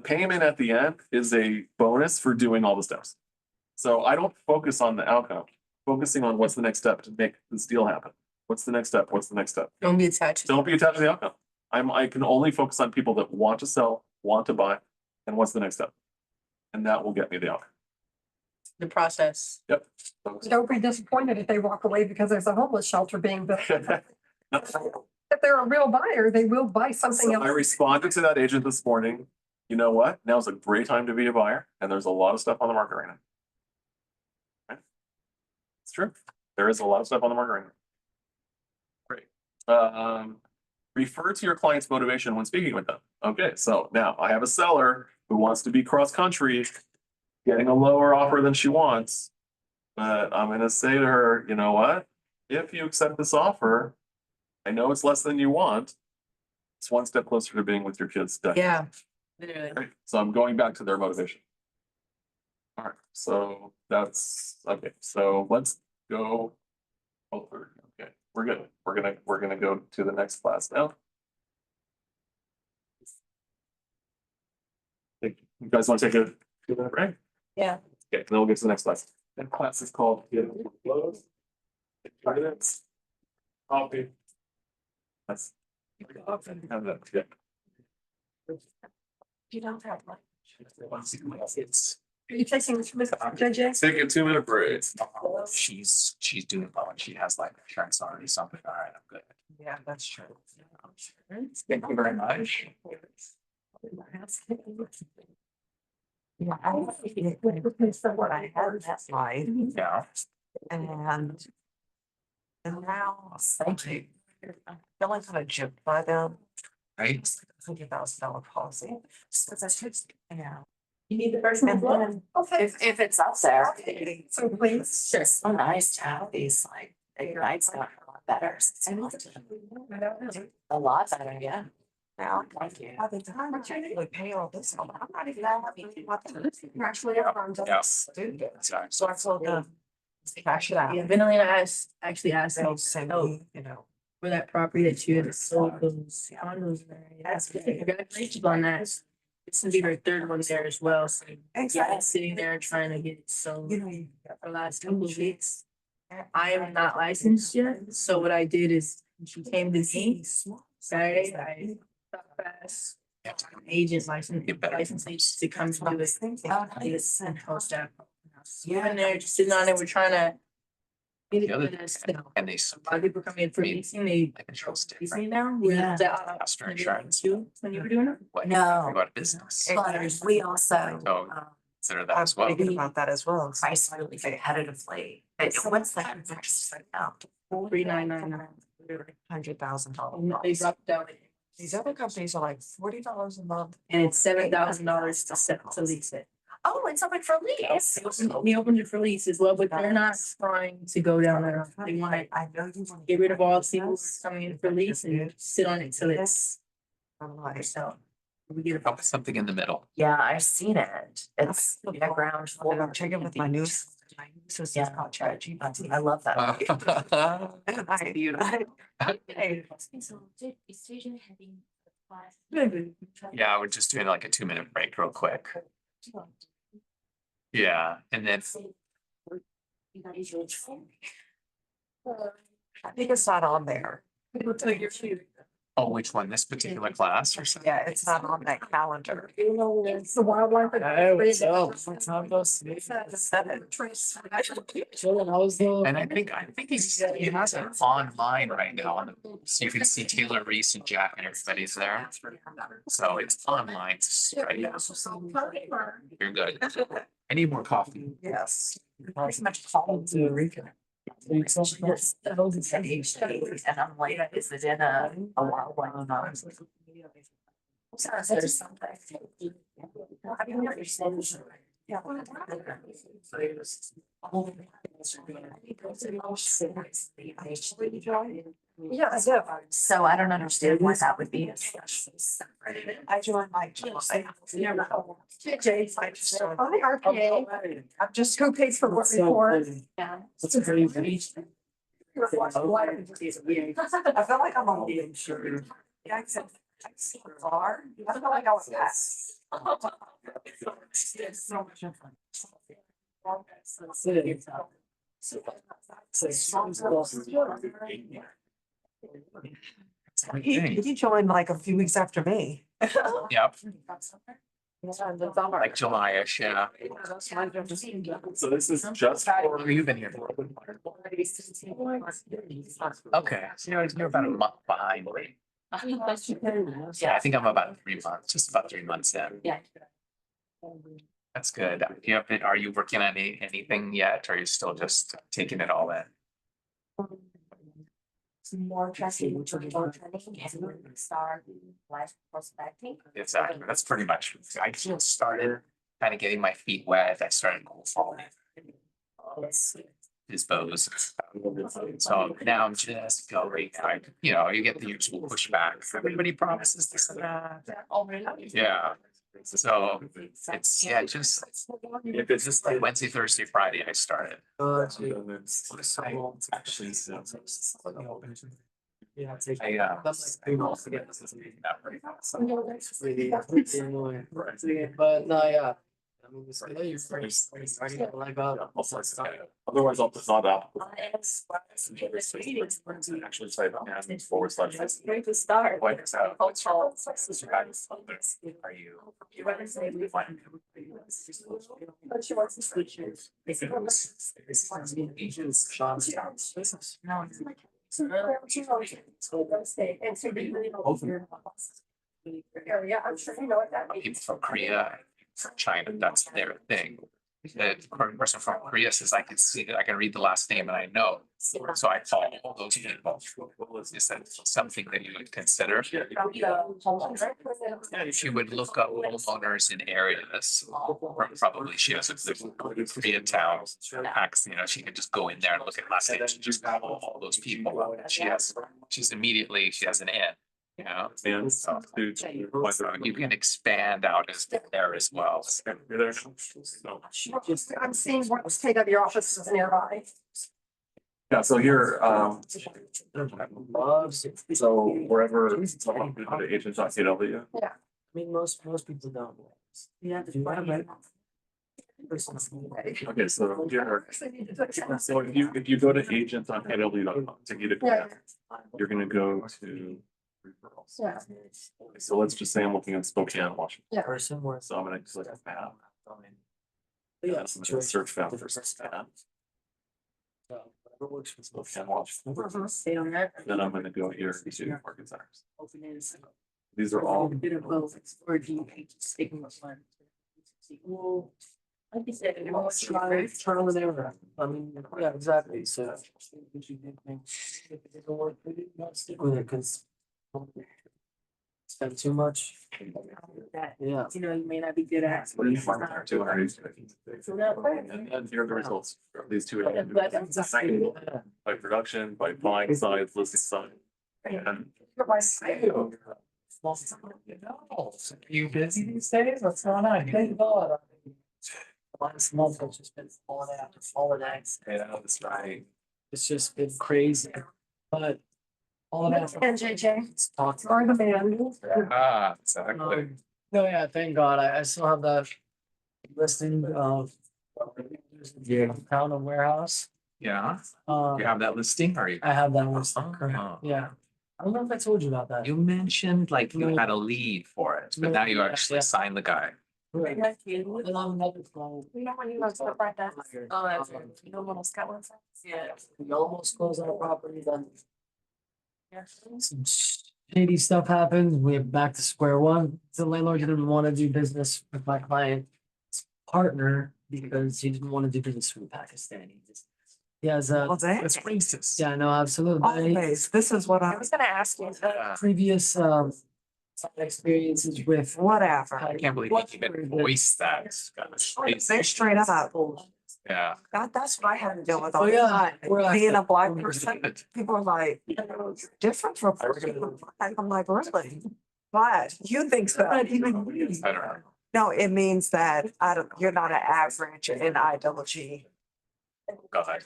[SPEAKER 3] payment at the end is a bonus for doing all the steps. So I don't focus on the outcome, focusing on what's the next step to make this deal happen. What's the next step? What's the next step?
[SPEAKER 4] Don't be attached.
[SPEAKER 3] Don't be attached to the outcome. I can only focus on people that want to sell, want to buy, and what's the next step? And that will get me the outcome.
[SPEAKER 4] The process.
[SPEAKER 3] Yep.
[SPEAKER 7] Don't be disappointed if they walk away because there's a homeless shelter being built. If they're a real buyer, they will buy something
[SPEAKER 3] So
[SPEAKER 7] else.
[SPEAKER 3] I responded to that agent this morning. You know what? Now's a great time to be a buyer, and there's a lot of stuff on the market right now. Okay. It's true. There is a lot of stuff on the market right now. Great. Refer to your client's motivation when speaking with them. Okay, so now I have a seller who wants to be cross-country getting a lower offer than she wants. But I'm gonna say to her, you know what? If you accept this offer, I know it's less than you want. It's one step closer to being with your kids. Done.
[SPEAKER 4] Yeah, literally.
[SPEAKER 3] Right, so I'm going back to their motivation. All right, so that's, okay, so let's go. Over, okay, we're good. We're gonna go to the next class now. You guys want to take a 2-minute break?
[SPEAKER 2] Yeah.
[SPEAKER 3] Okay, then we'll get to the next class. That class is called Get Close. 2 minutes. Coffee. That's. Have that, yeah.
[SPEAKER 2] You don't have like.
[SPEAKER 3] It's.
[SPEAKER 7] Are you taking this with JJ?
[SPEAKER 3] Take a 2-minute break.
[SPEAKER 5] She's doing well and she has life insurance already, so I'm like, all right, I'm good.
[SPEAKER 2] Yeah, that's true.
[SPEAKER 5] Thank you very much.
[SPEAKER 2] Yeah, I what I had that life
[SPEAKER 5] Yeah.
[SPEAKER 2] and. And now, thank you. I'm feeling kind of gypped by them.
[SPEAKER 5] Right?
[SPEAKER 2] $100,000 policy. So that's just, yeah.
[SPEAKER 4] You need the person as
[SPEAKER 2] And
[SPEAKER 4] well?
[SPEAKER 2] then
[SPEAKER 6] If it's up there.
[SPEAKER 7] So please.
[SPEAKER 6] Sure. So nice to have these like, your nights got a lot better. A lot better, yeah.
[SPEAKER 2] now,
[SPEAKER 6] Thank you.
[SPEAKER 2] by the time I actually pay all this, I'm not even happy what the.
[SPEAKER 7] You're actually up on
[SPEAKER 5] Yeah.
[SPEAKER 2] Student.
[SPEAKER 5] Sorry.
[SPEAKER 2] So I told them, cash it out.
[SPEAKER 4] Yeah, Vanelina actually asked me
[SPEAKER 2] They'll send me, you know.
[SPEAKER 4] for that property that you had sold those condos there. That's good. Congratulations on that. It's gonna be her third one there as well. So yeah, I'm sitting there trying to get it sold
[SPEAKER 2] You know, you got
[SPEAKER 4] for the last couple of weeks. I am not licensed yet, so what I did is she came to me Saturday. I stopped fast. Agent license, license agents to come to do this. This and host that. So we're in there, just sitting on it, we're trying to. Get
[SPEAKER 5] The other
[SPEAKER 4] it,
[SPEAKER 5] thing, and they
[SPEAKER 4] a lot of people coming in for leasing, they
[SPEAKER 5] like controls
[SPEAKER 4] you see
[SPEAKER 5] different.
[SPEAKER 4] now, where
[SPEAKER 6] Yeah.
[SPEAKER 4] the,
[SPEAKER 5] Customer insurance.
[SPEAKER 4] you, when you were doing it?
[SPEAKER 5] What?
[SPEAKER 6] No.
[SPEAKER 5] Go out of business.
[SPEAKER 6] But we also,
[SPEAKER 5] So consider that
[SPEAKER 2] I'm
[SPEAKER 5] as well.
[SPEAKER 2] thinking about that as well.
[SPEAKER 6] price really competitively. But what's the conversion right now?
[SPEAKER 4] 3999.
[SPEAKER 2] $100,000.
[SPEAKER 4] They dropped down
[SPEAKER 2] These other companies are like $40 a month.
[SPEAKER 4] and it's $7,000 to set to lease it.
[SPEAKER 6] Oh, it's open for lease.
[SPEAKER 4] He opened it for lease as well, but they're not trying to go down there. They want to
[SPEAKER 2] I know you want to
[SPEAKER 4] get rid of all people coming in for lease and sit on it till it's
[SPEAKER 2] I'm like,
[SPEAKER 4] so. We get
[SPEAKER 5] Help something in the middle.
[SPEAKER 6] Yeah, I've seen it. It's
[SPEAKER 2] yeah,
[SPEAKER 6] ground
[SPEAKER 2] I'm
[SPEAKER 6] floor.
[SPEAKER 2] checking with my news. My new system's
[SPEAKER 6] Yeah.
[SPEAKER 2] called ChatGPT.
[SPEAKER 6] I love that.
[SPEAKER 2] And I-
[SPEAKER 5] Yeah, we're just doing like a 2-minute break real quick. Yeah, and then
[SPEAKER 2] I think it's not on there.
[SPEAKER 5] oh, which one? This particular class or something?
[SPEAKER 2] Yeah, it's not on that calendar.
[SPEAKER 7] It's the wildlife.
[SPEAKER 2] Set it.
[SPEAKER 5] And I think he has it online right now on the, so you can see Taylor Reese and Jack and everybody's there. So it's online right now. You're good. I need more coffee.
[SPEAKER 2] Yes.
[SPEAKER 6] Pretty much called to reconnect. Just the whole age, and I'm like, is it in a wildlife? There's something. I don't understand. Yeah.
[SPEAKER 7] Yeah, I do.
[SPEAKER 6] So I don't understand why that would be.
[SPEAKER 2] I joined my July.
[SPEAKER 7] JJ,
[SPEAKER 2] I just,
[SPEAKER 7] on the RPA,
[SPEAKER 2] I'm just.
[SPEAKER 7] who pays for what report?
[SPEAKER 6] Yeah.
[SPEAKER 2] I feel like I'm on. Yeah, I said, I see a car. I feel like I was past. It's so much different. He joined like a few weeks after me.
[SPEAKER 5] Yep,
[SPEAKER 2] Yeah, that's all right.
[SPEAKER 5] like July-ish, yeah.
[SPEAKER 3] So this is just for.
[SPEAKER 5] You've been here for. Okay, so you're about a month behind me. Yeah, I think I'm about 3 months, just about 3 months in.
[SPEAKER 6] Yeah.
[SPEAKER 5] That's good. Are you working on anything yet? Or are you still just taking it all in?
[SPEAKER 6] More training, more training, and start life prospecting.
[SPEAKER 5] Exactly. That's pretty much, I just started kind of getting my feet wet. I started cold falling. His bows. So now I'm just going, like, you know, you get the usual pushback. Everybody promises this and that. Yeah. So it's, yeah, just, if it's just like Wednesday, Thursday, Friday, I started.
[SPEAKER 3] Actually, so.
[SPEAKER 8] Yeah, it's
[SPEAKER 3] I,
[SPEAKER 8] But no, yeah. I mean, it's good. You're starting to leg up.
[SPEAKER 3] Otherwise, I'll just not up. Actually type and forward slash.
[SPEAKER 2] That's great to start.
[SPEAKER 3] Wipe this out.
[SPEAKER 2] Are
[SPEAKER 3] you?
[SPEAKER 2] But she wants to switch it. And so they really don't hear about
[SPEAKER 7] Yeah, I'm sure you know what that means.
[SPEAKER 5] People from Korea, from China, that's their thing. The current person from Korea says, I can see that, I can read the last name and I know. So I call all those people. Is that something that you would consider? She would look up homeowners in areas, probably she has a Korean town, you know, she could just go in there and look at last names and just call all those people. She has an in. You know,
[SPEAKER 3] And
[SPEAKER 5] so
[SPEAKER 3] to.
[SPEAKER 5] you can expand out as there as well.
[SPEAKER 3] You're there. So,
[SPEAKER 7] I'm seeing what state of your office is nearby.
[SPEAKER 3] yeah, so here, so wherever, someone who go to agents.kw.
[SPEAKER 8] I mean, most people don't.
[SPEAKER 2] Yeah.
[SPEAKER 8] Do you have it?
[SPEAKER 3] Okay, so here, so if you go to agents.kw.com to get it,
[SPEAKER 7] Yeah.
[SPEAKER 3] you're gonna go to referrals.
[SPEAKER 7] Yeah.
[SPEAKER 3] So let's just say I'm looking at Spokane, Washington.
[SPEAKER 8] Person where.
[SPEAKER 3] So I'm gonna click map.
[SPEAKER 8] Yeah.
[SPEAKER 3] I'm gonna search map for Spokane,
[SPEAKER 8] Whatever works for
[SPEAKER 3] Spokane, Washington.
[SPEAKER 4] Stay on that.
[SPEAKER 3] Then I'm gonna go here to market centers.
[SPEAKER 4] Open is.
[SPEAKER 3] These are all,
[SPEAKER 4] A bit of both, or do you take one? Well, like you said, it was
[SPEAKER 8] Trial and error. I mean, yeah, exactly, so. If it doesn't work, not stick with it, cause. Spend too much,
[SPEAKER 4] that,
[SPEAKER 8] yeah.
[SPEAKER 4] you know, you may not be good at.
[SPEAKER 3] what are you marking there, 200?
[SPEAKER 4] So that way.
[SPEAKER 3] And here are the results, these two.
[SPEAKER 4] But exactly.
[SPEAKER 3] By production, by buying size, listing size. And
[SPEAKER 8] You busy these days? What's going on? Thank God. Last month has just been falling out, falling out.
[SPEAKER 3] yeah, that's right.
[SPEAKER 8] It's just been crazy, but. All that.
[SPEAKER 7] And JJ,
[SPEAKER 8] Talk.
[SPEAKER 7] are the man.
[SPEAKER 5] Ah, exactly.
[SPEAKER 8] No, yeah, thank God. I still have that listing of. Yeah, town and warehouse.
[SPEAKER 5] Yeah,
[SPEAKER 8] Uh,
[SPEAKER 5] you have that listing, or you?
[SPEAKER 8] I have that listing,
[SPEAKER 5] Oh.
[SPEAKER 8] correct, yeah. I don't know if I told you about that.
[SPEAKER 5] You mentioned like you had a lead for it, but now you
[SPEAKER 8] Yeah,
[SPEAKER 5] actually
[SPEAKER 8] yeah.
[SPEAKER 5] signed the guy.
[SPEAKER 8] Correct. And I'm another client.
[SPEAKER 2] You know when you go to the front desk?
[SPEAKER 4] Oh, that's.
[SPEAKER 2] You know when it's got one.
[SPEAKER 4] Yeah.
[SPEAKER 8] We almost closed on a property, then. Some shady stuff happened, we're back to square one. The landlord didn't want to do business with my client's partner because he didn't want to do business with Pakistani. He has a,
[SPEAKER 5] That's racist.
[SPEAKER 8] yeah, no, absolutely.
[SPEAKER 2] Always, this is what I was gonna ask you,
[SPEAKER 8] Previous experiences with.
[SPEAKER 2] whatever.
[SPEAKER 5] I can't believe you even voiced that.
[SPEAKER 2] They're straight up.
[SPEAKER 5] Yeah.
[SPEAKER 2] God, that's what I had to deal with
[SPEAKER 8] Oh,
[SPEAKER 2] all the
[SPEAKER 8] yeah.
[SPEAKER 2] time.
[SPEAKER 8] We're
[SPEAKER 2] Being a black
[SPEAKER 8] actually-
[SPEAKER 2] person, people are like, different from. I'm like, really? But you think so?
[SPEAKER 5] I don't know.
[SPEAKER 2] No, it means that you're not an average in IWG.
[SPEAKER 5] God.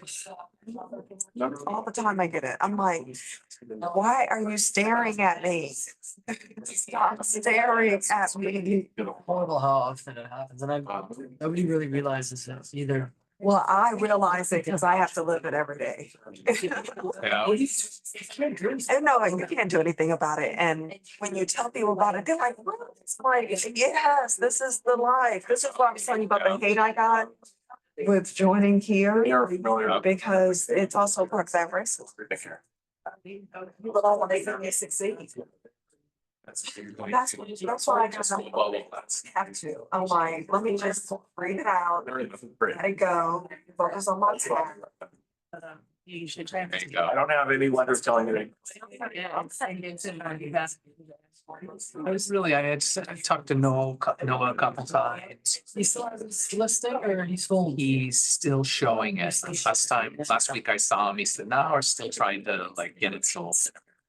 [SPEAKER 2] All the time I get it. I'm like, why are you staring at me? Stop staring at me.
[SPEAKER 8] Horrible how often it happens, and nobody really realizes it either.
[SPEAKER 2] Well, I realize it because I have to live it every day.
[SPEAKER 5] Yeah.
[SPEAKER 2] And no, you can't do anything about it. And when you tell people about it, they're like, what? It's like, yes, this is the life. This is what I was telling you about the hate I got with joining here.
[SPEAKER 3] You're familiar.
[SPEAKER 2] Because it's also part of that racism. People don't want to see me succeed. That's why I just have to. I'm like, let me just breathe it out, let it go, focus on my time.
[SPEAKER 4] You should try.
[SPEAKER 5] There you go.
[SPEAKER 3] I don't have any letters telling me.
[SPEAKER 4] Yeah, I'm saying it's in my best.
[SPEAKER 5] I was really, I talked to Noah a couple times.
[SPEAKER 8] He still has his listing or he's full?
[SPEAKER 5] He's still showing it. Last week I saw him, he said, no, we're still trying to like get it sold.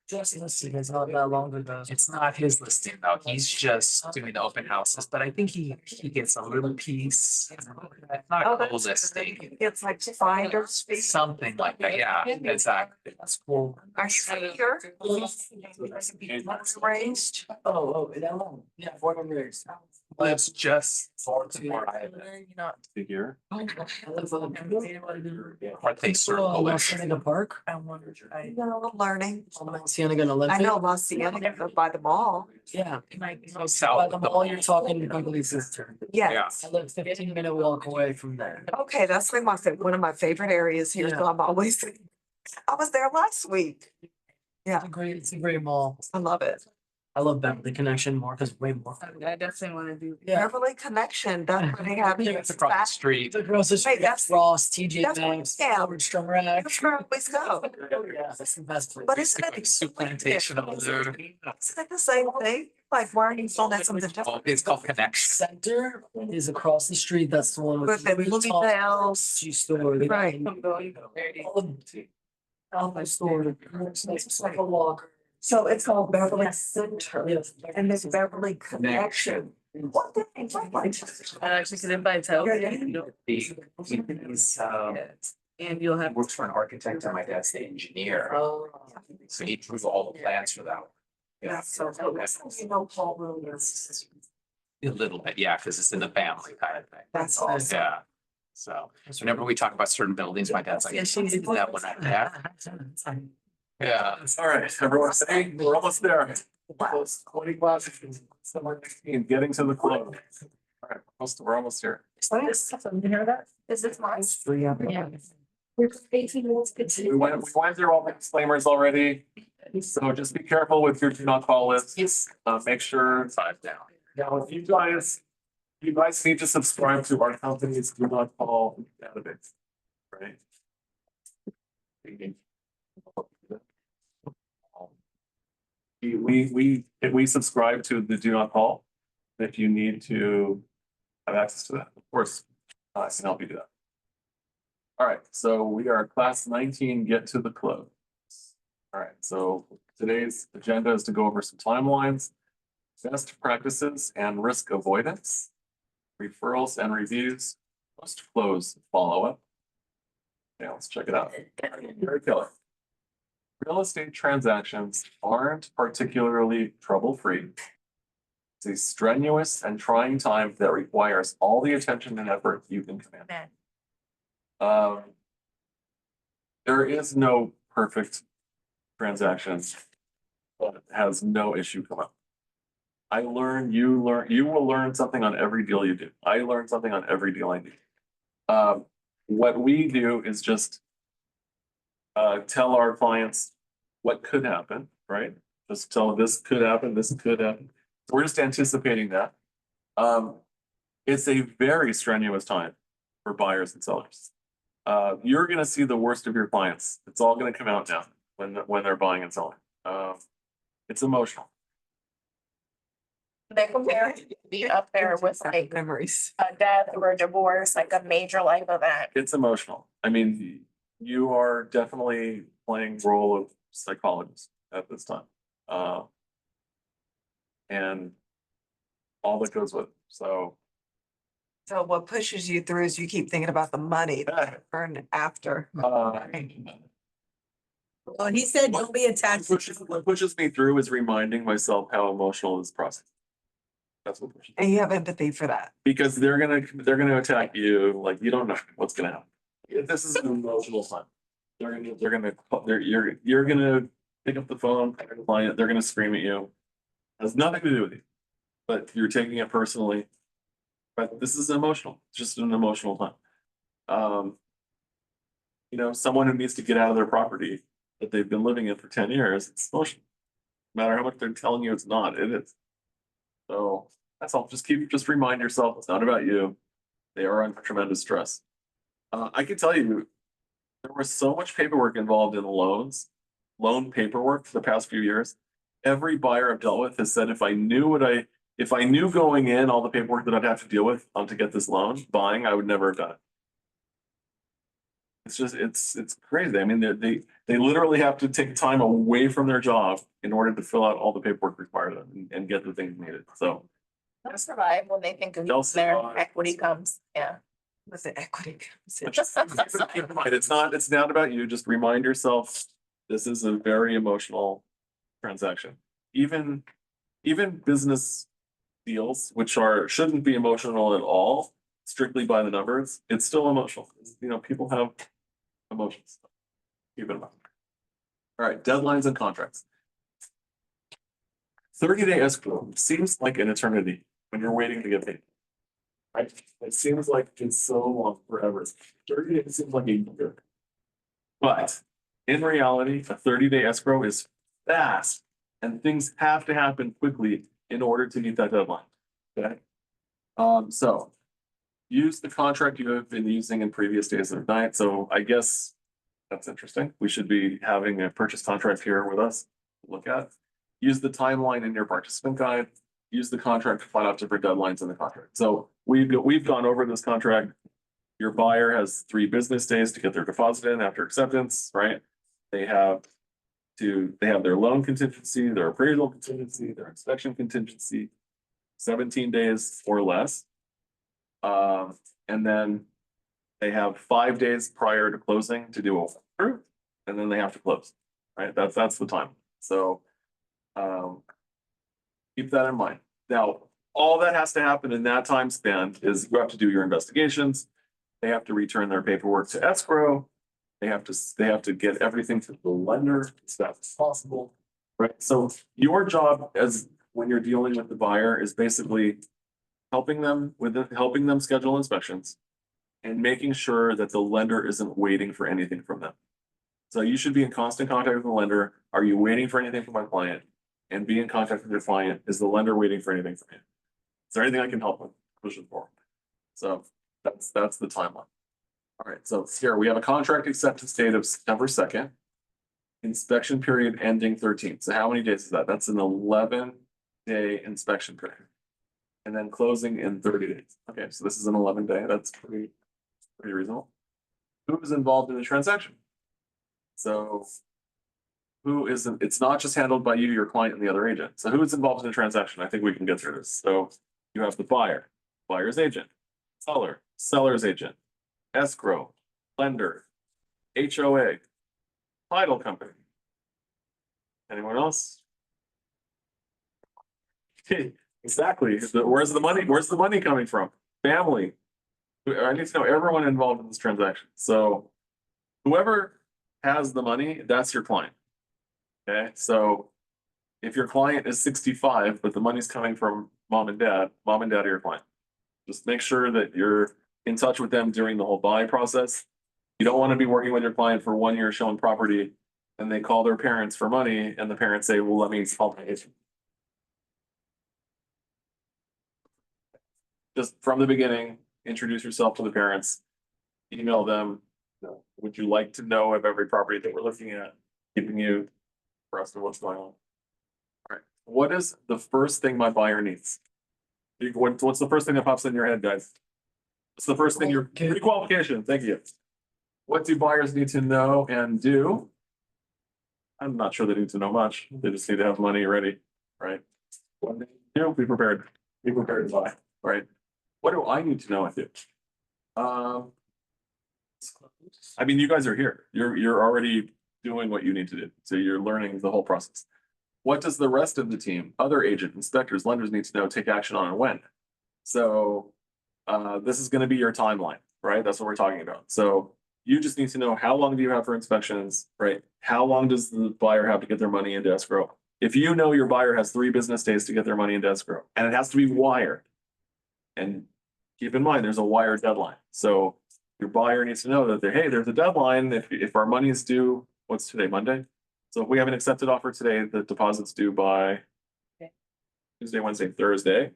[SPEAKER 8] Just listing is not that long ago.
[SPEAKER 5] It's not his listing though. He's just doing the open houses, but I think he gets a little piece. Not
[SPEAKER 2] Oh,
[SPEAKER 5] a
[SPEAKER 2] that's
[SPEAKER 5] whole
[SPEAKER 2] good.
[SPEAKER 5] listing,
[SPEAKER 2] It's like finder's fee.
[SPEAKER 5] something like that. Yeah, exactly.
[SPEAKER 8] That's cool.
[SPEAKER 2] Are you here? Raised?
[SPEAKER 8] Oh, that long. Yeah, 400 years.
[SPEAKER 5] Lives just north of
[SPEAKER 4] You're
[SPEAKER 5] where I live.
[SPEAKER 4] not.
[SPEAKER 3] Figure.
[SPEAKER 8] I live on.
[SPEAKER 5] Or they circle
[SPEAKER 8] Oh,
[SPEAKER 5] it.
[SPEAKER 8] Cienega Park.
[SPEAKER 4] I wonder,
[SPEAKER 2] You know, learning.
[SPEAKER 8] Cienega and
[SPEAKER 2] I
[SPEAKER 8] Olympic.
[SPEAKER 2] know La Cienega by the mall.
[SPEAKER 8] Yeah.
[SPEAKER 4] like,
[SPEAKER 5] Go south
[SPEAKER 8] By
[SPEAKER 5] of
[SPEAKER 8] the
[SPEAKER 5] the
[SPEAKER 8] mall, you're talking Ugly Sister.
[SPEAKER 2] Yes.
[SPEAKER 8] I live 15-minute walk away from there.
[SPEAKER 2] Okay, that's like one of my favorite areas here, so
[SPEAKER 8] Yeah.
[SPEAKER 2] I'm always, I was there last week.
[SPEAKER 8] It's a great mall.
[SPEAKER 2] I love it.
[SPEAKER 8] I love Beverly Connection more because way more.
[SPEAKER 4] I definitely wanna do.
[SPEAKER 8] Yeah.
[SPEAKER 2] Beverly Connection, that's where they have.
[SPEAKER 8] Yeah,
[SPEAKER 5] It's across the street.
[SPEAKER 8] The grocery
[SPEAKER 2] Wait,
[SPEAKER 8] store,
[SPEAKER 2] that's-
[SPEAKER 8] Ross, TJ
[SPEAKER 2] that's what
[SPEAKER 8] Maxx,
[SPEAKER 2] I am.
[SPEAKER 8] Nordstrom Rack.
[SPEAKER 2] That's where I always go.
[SPEAKER 8] Yeah, that's the best place.
[SPEAKER 2] But isn't
[SPEAKER 5] Like
[SPEAKER 2] it,
[SPEAKER 5] soup plantation over there.
[SPEAKER 2] isn't it the same thing? Like, why are you selling that something different?
[SPEAKER 5] It's called Connection.
[SPEAKER 8] Center is across the street. That's the one with.
[SPEAKER 2] With the movie bells.
[SPEAKER 8] Store. They got
[SPEAKER 2] Right.
[SPEAKER 8] all the Alpha store. It's like a walk.
[SPEAKER 2] So it's called Beverly Center
[SPEAKER 8] Yes.
[SPEAKER 2] and there's Beverly Connection. What the heck?
[SPEAKER 4] I actually could invite help.
[SPEAKER 5] He's,
[SPEAKER 4] And you'll have.
[SPEAKER 5] works for an architect and my dad's the engineer.
[SPEAKER 8] Oh.
[SPEAKER 5] So he drew all the plans for that. Yeah,
[SPEAKER 2] So, you know, Paul Williams.
[SPEAKER 5] a little bit, yeah, because it's in the family kind of thing.
[SPEAKER 2] That's awesome.
[SPEAKER 5] Yeah. So whenever we talk about certain buildings, my dad's like,
[SPEAKER 4] Yeah, she
[SPEAKER 5] "Is that one at that?" Yeah.
[SPEAKER 3] All right, everyone, stay, we're almost there. Close 20 classes, summer 19, getting to the club. All right, we're almost here.
[SPEAKER 6] You hear that? Is this mine?
[SPEAKER 4] Yeah.
[SPEAKER 6] We're 18 minutes.
[SPEAKER 3] We went through all the disclaimers already. So just be careful with your do not call list. Make sure.
[SPEAKER 5] Five down.
[SPEAKER 3] Now, if you guys need to subscribe to our company's do not call database, right? If we subscribe to the do not call, if you need to have access to that, of course, I can help you do that. All right, so we are class 19, get to the close. All right, so today's agenda is to go over some timelines, best practices and risk avoidance, referrals and reviews, post-close follow-up. Yeah, let's check it out. Gary Keller. Real estate transactions aren't particularly trouble-free. It's a strenuous and trying time that requires all the attention and effort you can command. There is no perfect transaction that has no issue come up. You will learn something on every deal you do. I learn something on every deal I do. What we do is just tell our clients what could happen, right? Just tell this could happen, this could happen. We're just anticipating that. It's a very strenuous time for buyers and sellers. You're gonna see the worst of your clients. It's all gonna come out now when they're buying and selling. It's emotional.
[SPEAKER 6] They compare it to be up there with like
[SPEAKER 2] Memories.
[SPEAKER 6] a death or a divorce, like a major life event.
[SPEAKER 3] It's emotional. I mean, you are definitely playing the role of psychologist at this time. And all that goes with it. So
[SPEAKER 2] So what pushes you through is you keep thinking about the money that earned after.
[SPEAKER 4] Well, he said don't be attached.
[SPEAKER 3] What pushes me through is reminding myself how emotional this process. That's what pushes.
[SPEAKER 2] And you have empathy for that.
[SPEAKER 3] Because they're gonna attack you, like you don't know what's gonna happen. This is an emotional time. You're gonna pick up the phone, client, they're gonna scream at you. Has nothing to do with you. But you're taking it personally. But this is emotional, it's just an emotional time. Someone who needs to get out of their property that they've been living in for 10 years, it's emotional. No matter how much they're telling you it's not, it is. So that's all. Just remind yourself, it's not about you. They are under tremendous stress. I can tell you, there was so much paperwork involved in loan paperwork for the past few years. every buyer I've dealt with has said, if I knew going in, all the paperwork that I'd have to deal with to get this loan, buying, I would never have done it. It's just, it's crazy. I mean, they literally have to take time away from their job in order to fill out all the paperwork required of them and get the things needed. So
[SPEAKER 6] They'll survive when they think of
[SPEAKER 3] They'll
[SPEAKER 6] their
[SPEAKER 3] survive.
[SPEAKER 6] equity comes, yeah.
[SPEAKER 2] With the equity.
[SPEAKER 3] keep in mind, it's not about you. Just remind yourself, this is a very emotional transaction. Even business deals, which shouldn't be emotional at all, strictly by the numbers, it's still emotional. You know, people have emotions. Keep it in mind. All right, deadlines and contracts. 30-day escrow seems like an eternity when you're waiting to get paid. Right? It seems like it's so long, forever. 30 days seems like a year. But in reality, a 30-day escrow is fast and things have to happen quickly in order to meet that deadline. Okay? So use the contract you have been using in previous days of the night. So I guess that's interesting. We should be having a purchase contract here with us to look at. Use the timeline in your participant guide. Use the contract to find out different deadlines in the contract. So we've gone over this contract. Your buyer has 3 business days to get their deposit in after acceptance, right? They have their loan contingency, their appraisal contingency, their inspection contingency, 17 days or less. And then they have 5 days prior to closing to do a walkthrough, and then they have to close, right? That's the time. So keep that in mind. Now, all that has to happen in that time span is you have to do your investigations. They have to return their paperwork to escrow. They have to get everything to the lender as fast as possible, right? So your job when you're dealing with the buyer is basically helping them schedule inspections and making sure that the lender isn't waiting for anything from them. So you should be in constant contact with the lender. Are you waiting for anything from my client? And be in contact with your client. Is the lender waiting for anything from you? Is there anything I can help with? Pushing forward. So that's the timeline. All right, so here we have a contract acceptance date of September 2nd. Inspection period ending 13th. So how many days is that? That's an 11-day inspection period. And then closing in 30 days. Okay, so this is an 11-day. That's pretty reasonable. Who is involved in the transaction? So it's not just handled by you, your client, and the other agent. So who is involved in the transaction? I think we can get through this. So you have the buyer, buyer's agent, seller, seller's agent, escrow, lender, HOA, title company. Anyone else? Exactly. Where's the money? Where's the money coming from? Family. I need to know everyone involved in this transaction. So whoever has the money, that's your client. Okay, so if your client is 65, but the money's coming from mom and dad are your client. Just make sure that you're in touch with them during the whole buy process. You don't want to be working with your client for 1 year showing property and they call their parents for money and the parents say, well, let me call my agent. Just from the beginning, introduce yourself to the parents, email them. Would you like to know of every property that we're looking at, keeping you abreast of what's going on? All right, what is the first thing my buyer needs? What's the first thing that pops in your head, guys? What's the first thing? Your pre-qualification. Thank you. What do buyers need to know and do? I'm not sure they need to know much. They just need to have money ready, right? What they do, be prepared. Be prepared to buy, right? What do I need to know and do? I mean, you guys are here. You're already doing what you need to do. So you're learning the whole process. What does the rest of the team, other agent, inspectors, lenders need to know, take action on, and when? So this is going to be your timeline, right? That's what we're talking about. So you just need to know, how long do you have for inspections, right? How long does the buyer have to get their money into escrow? If you know your buyer has 3 business days to get their money into escrow, and it has to be wired, and keep in mind, there's a wire deadline. So your buyer needs to know that hey, there's a deadline. If our money is due, what's today, Monday? So if we have an accepted offer today, the deposit's due by Tuesday, Wednesday, Thursday.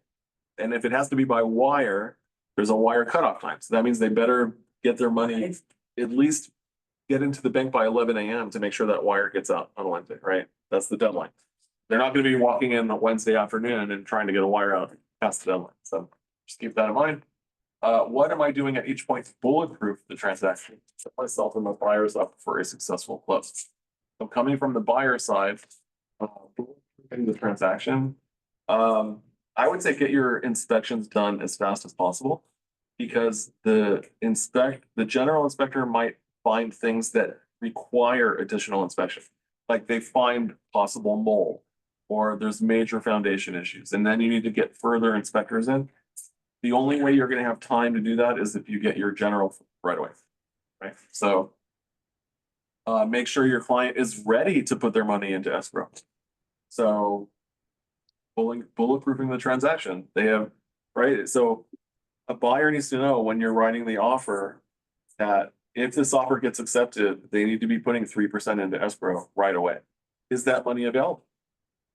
[SPEAKER 3] And if it has to be by wire, there's a wire cutoff time. So that means they better get their money, at least get into the bank by 11 a.m. to make sure that wire gets out on Wednesday, right? That's the deadline. they're not gonna be walking in on Wednesday afternoon and trying to get a wire out past the deadline, so just keep that in mind. What am I doing at each point to bulletproof the transaction? Set myself and my buyers up for a successful close. So coming from the buyer side, bulletproofing the transaction, I would say get your inspections done as fast as possible. Because the general inspector might find things that require additional inspection. Like they find possible mold, or there's major foundation issues, and then you need to get further inspectors in. The only way you're gonna have time to do that is if you get your general right away, right? So make sure your client is ready to put their money into escrow. So bulletproofing the transaction, they have, right? So a buyer needs to know when you're writing the offer that if this offer gets accepted, they need to be putting 3% into escrow right away. Is that money available?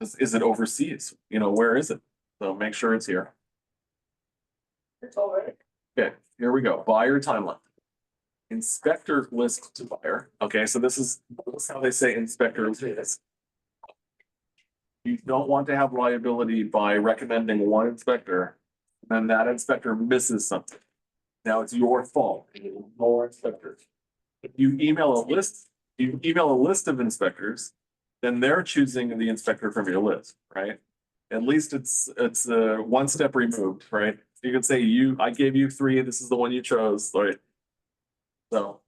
[SPEAKER 3] Is it overseas? You know, where is it? So make sure it's here.
[SPEAKER 4] It's all right.
[SPEAKER 3] Okay, here we go. Buyer timeline. Inspector list to buyer. Okay, so this is how they say inspector list. You don't want to have liability by recommending one inspector, then that inspector misses something. Now it's your fault, more inspectors. If you email a list, of inspectors, then they're choosing the inspector from your list, right? At least it's one step removed, right? You can say I gave you 3, this is the one you chose, right? So,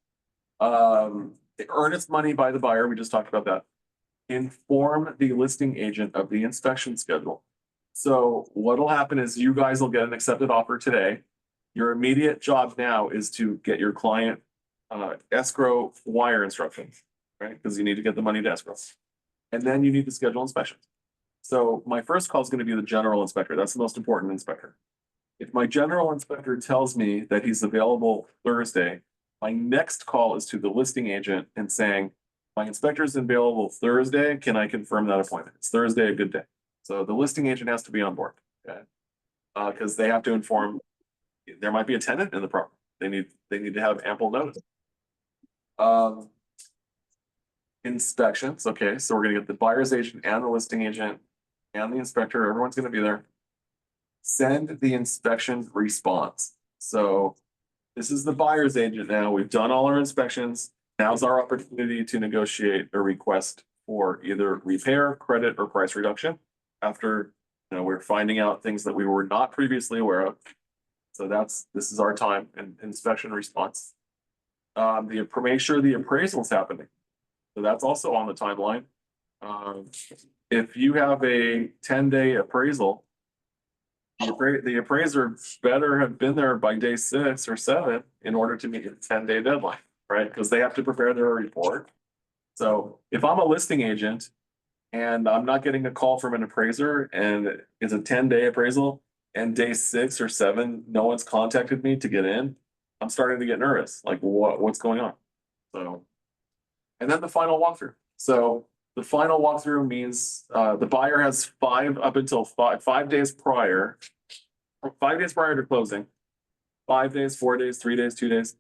[SPEAKER 3] the earnest money by the buyer, we just talked about that. Inform the listing agent of the inspection schedule. So what'll happen is you guys will get an accepted offer today. Your immediate job now is to get your client escrow wire instructions, right? Because you need to get the money to escrow. And then you need to schedule inspections. So my first call is going to be the general inspector. That's the most important inspector. If my general inspector tells me that he's available Thursday, my next call is to the listing agent and saying, my inspector is available Thursday. Can I confirm that appointment? Is Thursday a good day? So the listing agent has to be on board, okay? Because they have to inform, there might be a tenant in the property. They need to have ample notice. Inspections, okay, so we're gonna get the buyer's agent and the listing agent and the inspector, everyone's gonna be there. Send the inspection response. So this is the buyer's agent now. We've done all our inspections. Now's our opportunity to negotiate a request for either repair, credit, or price reduction after, we're finding out things that we were not previously aware of. So this is our time and inspection response. Make sure the appraisal is happening. So that's also on the timeline. If you have a 10-day appraisal, the appraiser better have been there by day 6 or 7 in order to meet the 10-day deadline, right? Because they have to prepare their report. So if I'm a listing agent and I'm not getting a call from an appraiser and it's a 10-day appraisal and day 6 or 7, no one's contacted me to get in, I'm starting to get nervous. Like what's going on? So, and then the final walkthrough. So the final walkthrough means the buyer has 5 days prior, 5 days prior to closing, 5 days, 4 days, 3 days, 2 days.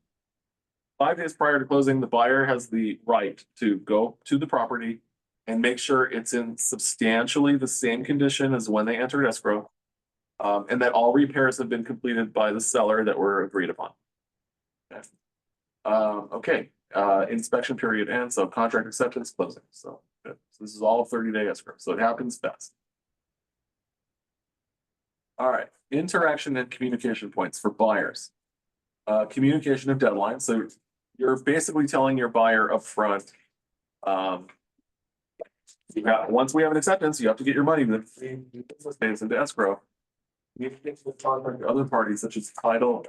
[SPEAKER 3] 5 days prior to closing, the buyer has the right to go to the property and make sure it's in substantially the same condition as when they entered escrow, and that all repairs have been completed by the seller that were agreed upon. Okay. Inspection period ends, so contract acceptance, closing. So this is all 30-day escrow, so it happens fast. All right, interaction and communication points for buyers. Communication of deadlines. So you're basically telling your buyer upfront, once we have an acceptance, you have to get your money within 3 business days into escrow. Communicate with other parties such as title.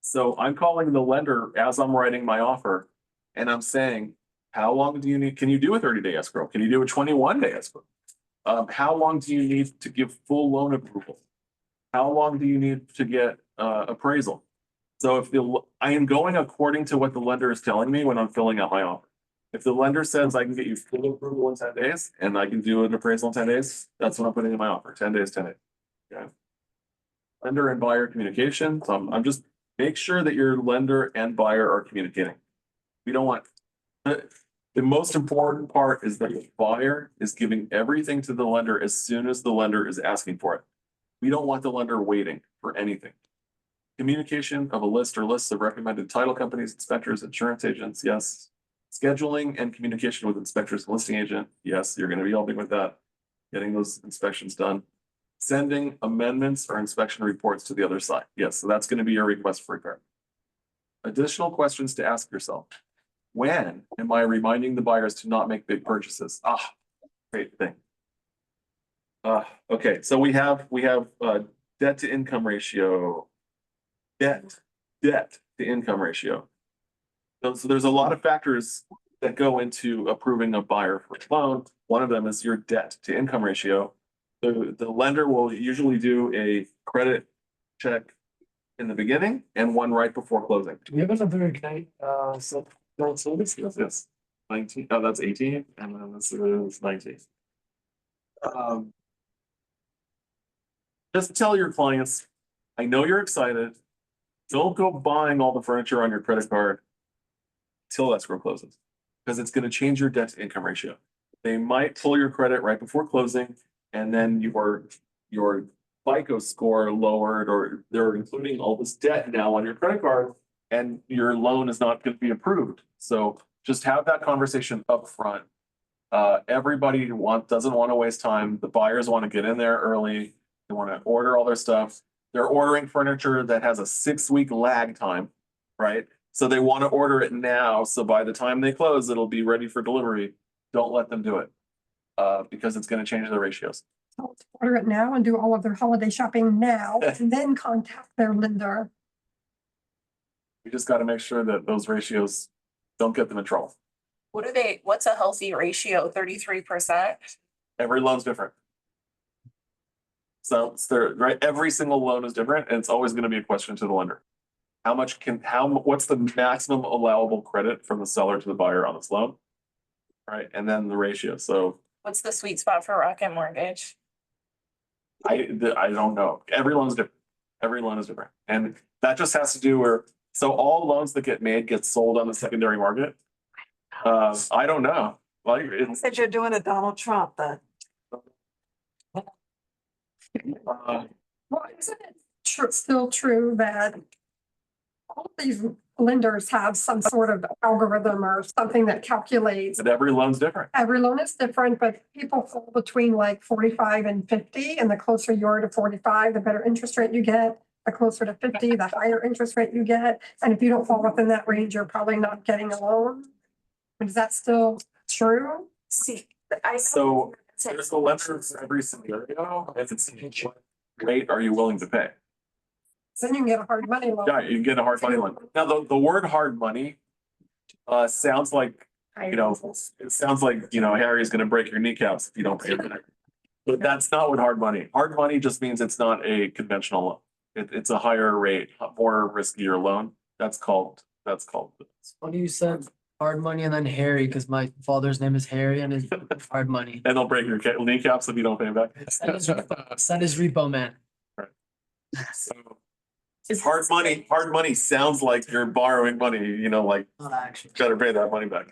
[SPEAKER 3] So I'm calling the lender as I'm writing my offer, and I'm saying, how long do you need? Can you do a 30-day escrow? Can you do a 21-day escrow? How long do you need to give full loan approval? How long do you need to get appraisal? So if I am going according to what the lender is telling me when I'm filling out my offer. If the lender says I can get you full approval in 10 days and I can do an appraisal in 10 days, that's what I'm putting in my offer. 10 days, 10 days. Okay. Lender and buyer communication. So I'm just make sure that your lender and buyer are communicating. We don't want The most important part is that the buyer is giving everything to the lender as soon as the lender is asking for it. We don't want the lender waiting for anything. Communication of a list or lists of recommended title companies, inspectors, insurance agents, yes. Scheduling and communication with inspectors and listing agent, yes, you're gonna be helping with that. Getting those inspections done. Sending amendments or inspection reports to the other side, yes, so that's gonna be your request for repair. Additional questions to ask yourself. When am I reminding the buyers to not make big purchases? Great thing. Okay, so we have debt to income ratio. Debt to income ratio. So there's a lot of factors that go into approving a buyer for a loan. One of them is your debt to income ratio. The lender will usually do a credit check in the beginning and one right before closing.
[SPEAKER 8] Do we have another Ignite,
[SPEAKER 3] Yes, 19, oh, that's 18, and then this is 19. Just tell your clients, I know you're excited. Don't go buying all the furniture on your credit card till escrow closes, because it's gonna change your debt to income ratio. They might pull your credit right before closing, and then your FICO score lowered, or they're including all this debt now on your credit card, and your loan is not gonna be approved. So just have that conversation up front. Everybody doesn't want to waste time. The buyers want to get in there early. They want to order all their stuff. They're ordering furniture that has a 6-week lag time, right? So they want to order it now. So by the time they close, it'll be ready for delivery. Don't let them do it. Because it's going to change the ratios.
[SPEAKER 7] Order it now and do all of their holiday shopping now, and then contact their lender.
[SPEAKER 3] We just got to make sure that those ratios don't get them in trouble.
[SPEAKER 6] What's a healthy ratio? 33%?
[SPEAKER 3] Every loan's different. So right, every single loan is different, and it's always going to be a question to the lender. What's the maximum allowable credit from the seller to the buyer on this loan? Right, and then the ratio. So
[SPEAKER 6] What's the sweet spot for Rocket Mortgage?
[SPEAKER 3] I don't know. Every loan is different. Every loan is different. And that just has to do so all loans that get made get sold on the secondary market. I don't know. Like
[SPEAKER 2] You said you're doing a Donald Trump, the
[SPEAKER 7] Well, isn't it still true that all of these lenders have some sort of algorithm or something that calculates?
[SPEAKER 3] but every loan's different.
[SPEAKER 7] Every loan is different, but people fall between like 45 and 50, and the closer you are to 45, the better interest rate you get. The closer to 50, the higher interest rate you get. And if you don't fall within that range, you're probably not getting a loan. Is that still true?
[SPEAKER 2] see, I.
[SPEAKER 3] So there's a lender for every scenario. If it's what rate are you willing to pay?
[SPEAKER 7] Then you can get a hard money loan.
[SPEAKER 3] Yeah, you can get a hard money loan. Now, the word hard money sounds like, it sounds like, Harry's gonna break your kneecaps if you don't pay it. But that's not what hard money. Hard money just means it's not a conventional loan. It's a higher rate, more riskier loan. That's called.
[SPEAKER 8] When you said hard money and then Harry, because my father's name is Harry and his hard money.
[SPEAKER 3] And they'll break your kneecaps if you don't pay them back.
[SPEAKER 8] Son is repo man.
[SPEAKER 3] So hard money sounds like you're borrowing money, like
[SPEAKER 8] Not actually.
[SPEAKER 3] gotta pay that money back.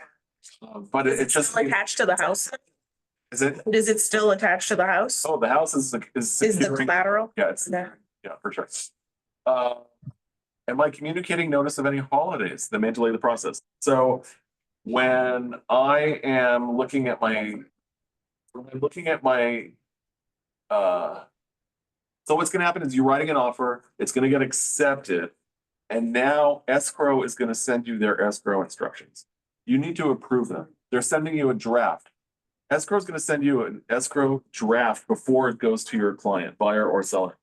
[SPEAKER 3] But it's just.
[SPEAKER 9] Attached to the house?
[SPEAKER 3] Is it?
[SPEAKER 9] Is it still attached to the house?
[SPEAKER 3] Oh, the house is
[SPEAKER 9] Is the
[SPEAKER 3] securing-
[SPEAKER 9] collateral?
[SPEAKER 3] Yeah, it's,
[SPEAKER 9] Yeah.
[SPEAKER 3] yeah, for sure. Am I communicating notice of any holidays that may delay the process? So when I am looking at my, so what's gonna happen is you're writing an offer, it's gonna get accepted. And now escrow is gonna send you their escrow instructions. You need to approve them. They're sending you a draft. Escrow is gonna send you an escrow draft before it goes to your client, buyer or seller.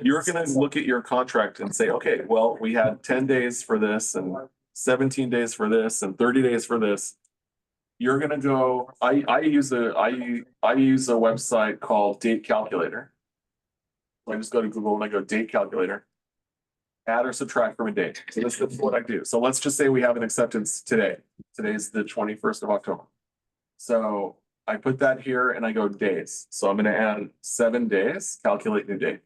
[SPEAKER 3] You're gonna look at your contract and say, okay, well, we had 10 days for this and 17 days for this and 30 days for this. You're gonna go, I use a website called Date Calculator. I just go to Google and I go date calculator. Add or subtract from a date. So this is what I do. So let's just say we have an acceptance today. Today's the 21st of October. So I put that here and I go days. So I'm gonna add 7 days, calculate new date.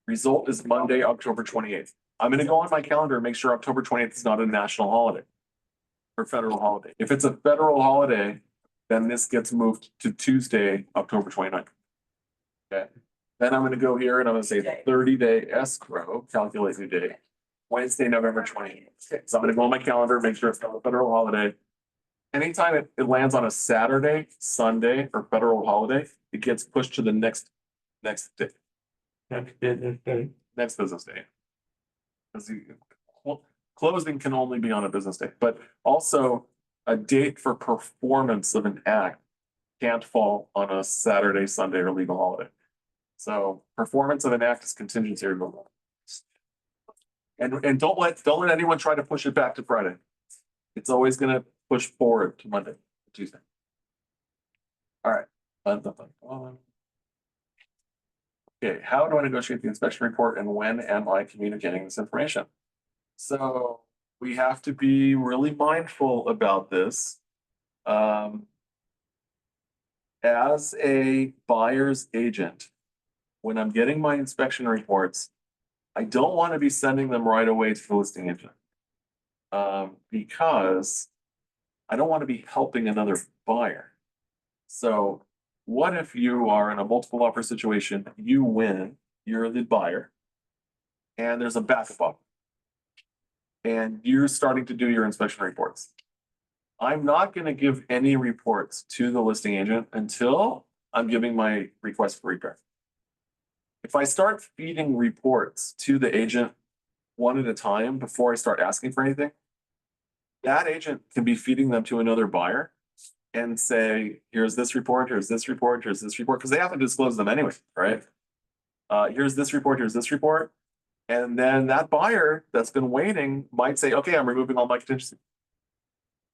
[SPEAKER 3] Result is Monday, October 28th. I'm gonna go on my calendar and make sure October 28th is not a national holiday. for federal holiday. If it's a federal holiday, then this gets moved to Tuesday, October 29th. Okay, then I'm gonna go here and I'm gonna say 30-day escrow, calculate new date, Wednesday, November 20th. So I'm gonna go on my calendar, make sure it's not a federal holiday. Anytime it lands on a Saturday, Sunday, or federal holiday, it gets pushed to the next day. Next business day. Because closing can only be on a business day, but also a date for performance of an act can't fall on a Saturday, Sunday, or legal holiday. So performance of an act is contingency removal. And don't let anyone try to push it back to Friday. It's always gonna push forward to Monday, Tuesday. All right. Okay, how do I negotiate the inspection report and when am I communicating this information? So we have to be really mindful about this. As a buyer's agent, when I'm getting my inspection reports, I don't want to be sending them right away to the listing agent. Because I don't want to be helping another buyer. So what if you are in a multiple offer situation, you win, you're the buyer, and there's a backup offer, and you're starting to do your inspection reports. I'm not going to give any reports to the listing agent until I'm giving my request for repair. If I start feeding reports to the agent one at a time before I start asking for anything, that agent can be feeding them to another buyer and say, here's this report, here's this report, here's this report, because they have to disclose them anyway, right? Here's this report, here's this report. And then that buyer that's been waiting might say, okay, I'm removing all my contingency.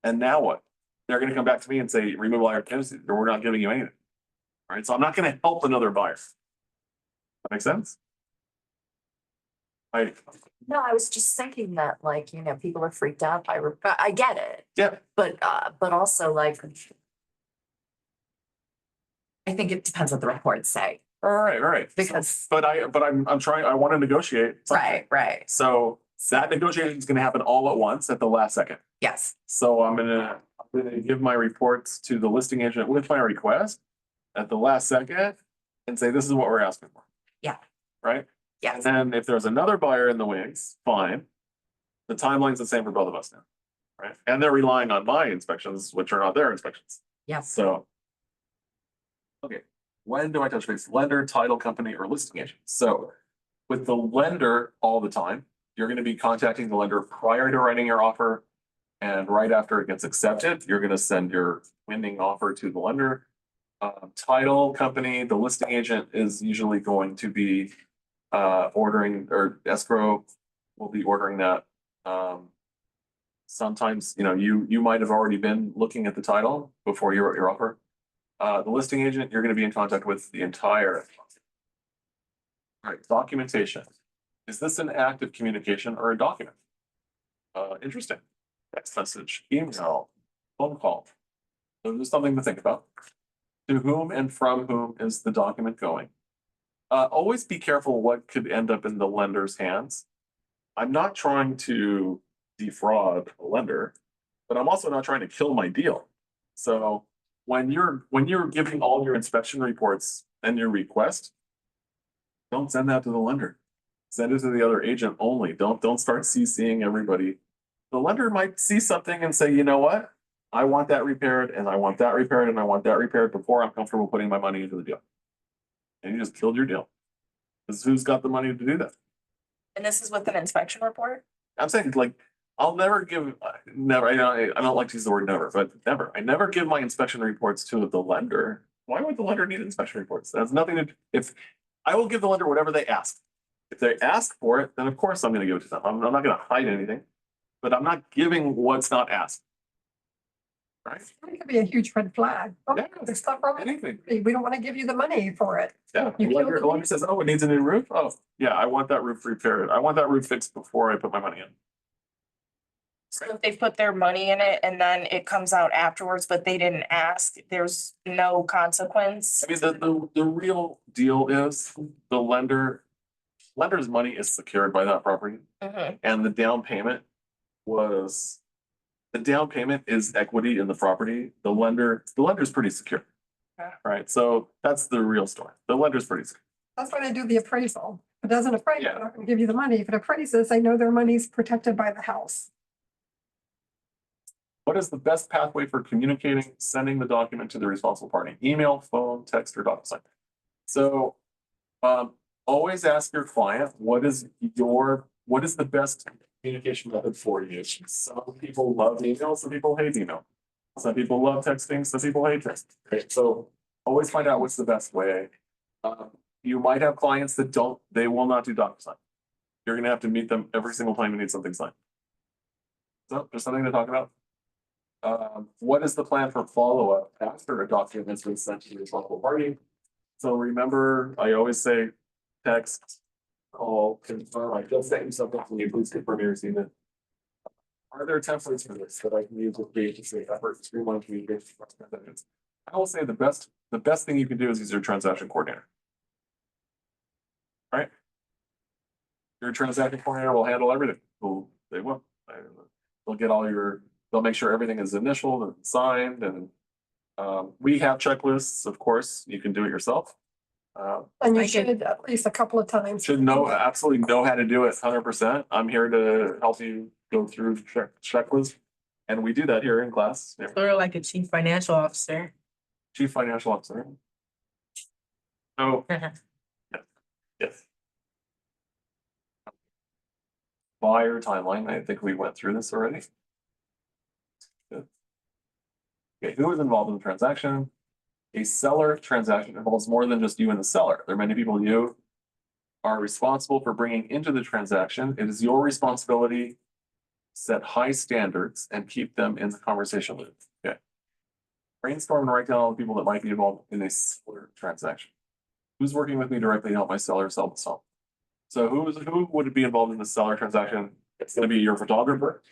[SPEAKER 3] And now what? They're going to come back to me and say, remove all your contingency, or we're not giving you anything. All right, so I'm not going to help another buyer. That makes sense?
[SPEAKER 6] No, I was just thinking that, like, you know, people are freaked out by, I get it,
[SPEAKER 3] Yeah,
[SPEAKER 6] but also like. I think it depends what the reports say.
[SPEAKER 3] all right.
[SPEAKER 6] Because-
[SPEAKER 3] But I'm trying, I want to negotiate. something.
[SPEAKER 6] Right,
[SPEAKER 3] So that negotiation is going to happen all at once at the last second.
[SPEAKER 6] yes,
[SPEAKER 3] So I'm gonna give my reports to the listing agent with my request at the last second and say, this is what we're asking for.
[SPEAKER 6] Yeah.
[SPEAKER 3] Right?
[SPEAKER 6] yes,
[SPEAKER 3] And then if there's another buyer in the wings, fine. The timeline's the same for both of us now, right? And they're relying on my inspections, which are not their inspections.
[SPEAKER 6] yes,
[SPEAKER 3] So. Okay, when do I touch base? Lender, title company, or listing agent? So with the lender all the time, you're gonna be contacting the lender prior to writing your offer. And right after it gets accepted, you're gonna send your winning offer to the lender. Title company, the listing agent is usually going to be ordering, or escrow will be ordering that. Sometimes, you know, you might have already been looking at the title before you wrote your offer. The listing agent, you're gonna be in contact with the entire. All right, documentation. Is this an act of communication or a document? Interesting. Text message, email, phone call. So there's something to think about. To whom and from whom is the document going? Always be careful what could end up in the lender's hands. I'm not trying to defraud a lender, but I'm also not trying to kill my deal. So when you're giving all your inspection reports and your request, don't send that to the lender. Send it to the other agent only. Don't start CCing everybody. The lender might see something and say, you know what? I want that repaired, and I want that repaired, and I want that repaired before I'm comfortable putting my money into the deal. And you just killed your deal. Because who's got the money to do that?
[SPEAKER 9] And this is with an inspection report?
[SPEAKER 3] I'm saying, like, I'll never give, never, I don't like to use the word never, but never. I never give my inspection reports to the lender. Why would the lender need inspection reports? That has nothing to, if, I will give the lender whatever they ask. If they ask for it, then of course I'm gonna give it to them. I'm not gonna hide anything, but I'm not giving what's not asked. Right?
[SPEAKER 7] It could be a huge red flag. Oh,
[SPEAKER 3] Yeah.
[SPEAKER 7] there's stuff wrong.
[SPEAKER 3] Anything.
[SPEAKER 7] We don't want to give you the money for it.
[SPEAKER 3] Yeah,
[SPEAKER 7] You
[SPEAKER 3] the lender says, oh, it needs a new roof. Oh, yeah, I want that roof repaired. I want that roof fixed before I put my money in.
[SPEAKER 9] So if they put their money in it and then it comes out afterwards, but they didn't ask, there's no consequence?
[SPEAKER 3] I mean, the real deal is the lender's money is secured by that property,
[SPEAKER 9] Mhm.
[SPEAKER 3] and the down payment was the down payment is equity in the property. The lender's pretty secure.
[SPEAKER 7] Okay.
[SPEAKER 3] Right, so that's the real story. The lender's pretty secure.
[SPEAKER 7] That's why they do the appraisal. If it doesn't appraise,
[SPEAKER 3] Yeah.
[SPEAKER 7] they're not gonna give you the money. If it appraises, they know their money's protected by the house.
[SPEAKER 3] What is the best pathway for communicating, sending the document to the responsible party? Email, phone, text, or DocuSign? So, always ask your client, what is the best communication method for you? Some people love email, some people hate email. Some people love texting, some people hate texting, right? So always find out what's the best way. You might have clients that they will not do DocuSign. You're gonna have to meet them every single time you need something signed. So there's something to talk about. What is the plan for follow-up after a document has been sent to the responsible party? So remember, I always say text, call, confirm, I just sent you something, can you please confirm you received it? Are there templates for this that I can use with the agency effort to streamline communication? I will say the best thing you can do is use your transaction coordinator. Right? Your transaction coordinator will handle everything. They will. They'll get they'll make sure everything is initialed and signed and we have checklists, of course, you can do it yourself.
[SPEAKER 7] And you
[SPEAKER 4] I can-
[SPEAKER 7] should at least a couple of times.
[SPEAKER 3] Absolutely know how to do it 100%. I'm here to help you go through checklists. And we do that here in class. Yeah.
[SPEAKER 4] Sort of like a chief financial officer.
[SPEAKER 3] Chief Financial Officer. Oh, yes. Buyer timeline, I think we went through this already. Good. Okay, who is involved in the transaction? A seller transaction involves more than just you and the seller. There are many people you are responsible for bringing into the transaction. It is your responsibility to set high standards and keep them in the conversation loop. Okay. Brainstorm and write down all the people that might be involved in a seller transaction. Who's working with me directly to help my seller sell the home? So who would be involved in the seller transaction? It's going to be your photographer.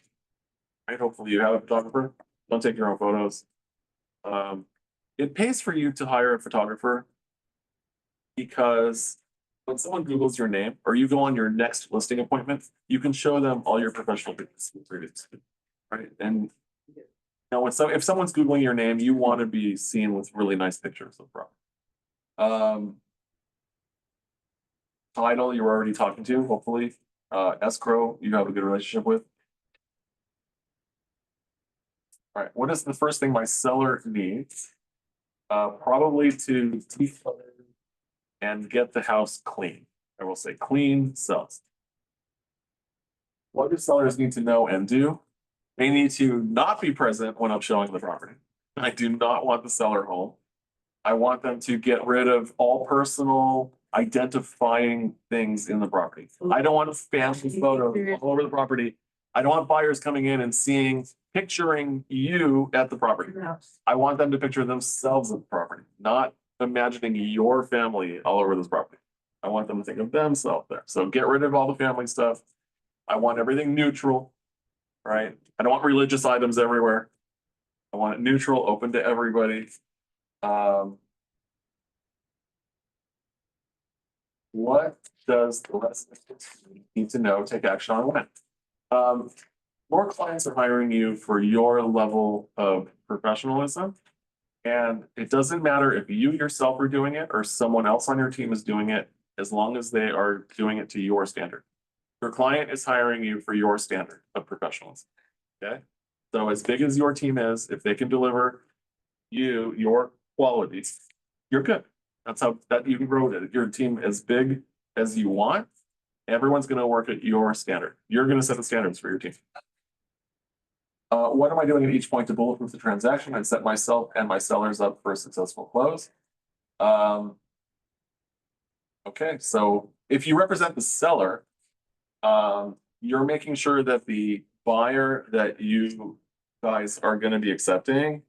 [SPEAKER 3] Right? Hopefully you have a photographer. Don't take your own photos. It pays for you to hire a photographer because when someone Googles your name or you go on your next listing appointment, you can show them all your professional pictures previously, right? And you know, if someone's Googling your name, you want to be seen with really nice pictures of property. Title you're already talking to, hopefully. Escrow you have a good relationship with. All right, what is the first thing my seller needs? Probably to declutter and get the house clean. I will say clean sells. What do sellers need to know and do? They need to not be present when I'm showing the property. I do not want the seller home. I want them to get rid of all personal identifying things in the property. I don't want family photos all over the property. I don't want buyers coming in and picturing you at the property. I want them to picture themselves at the property, not imagining your family all over this property. I want them to think of themselves there. So get rid of all the family stuff. I want everything neutral, right? I don't want religious items everywhere. I want it neutral, open to everybody. What does the rest of the team need to know, take action on when? More clients are hiring you for your level of professionalism. And it doesn't matter if you yourself are doing it or someone else on your team is doing it, as long as they are doing it to your standard. Your client is hiring you for your standard of professionalism. Okay. So as big as your team is, if they can deliver your qualities, you're good. That's how you can grow it. Your team as big as you want. Everyone's going to work at your standard. You're going to set the standards for your team. What am I doing at each point to bulletproof the transaction and set myself and my sellers up for a successful close? Okay, so if you represent the seller, you're making sure that the buyer that you guys are going to be accepting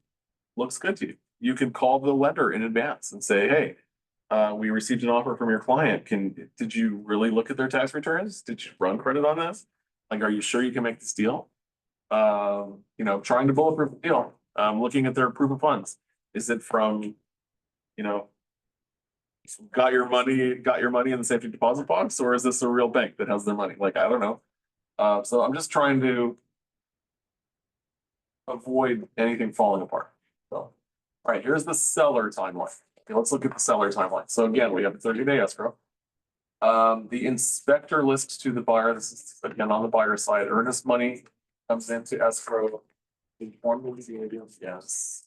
[SPEAKER 3] looks good to you. You can call the lender in advance and say, hey, we received an offer from your client. Did you really look at their tax returns? Did you run credit on this? Like, are you sure you can make this deal? You know, trying to bulletproof the deal, looking at their proof of funds. Is it from, you know, got your money in the safety deposit box, or is this a real bank that has their money? Like, I don't know. So I'm just trying to avoid anything falling apart. So, all right, here's the seller timeline. Okay, let's look at the seller timeline. So again, we have a 30-day escrow. The inspector lists to the buyer, this is again on the buyer side, earnest money comes into escrow. Inform the leasing agent, yes.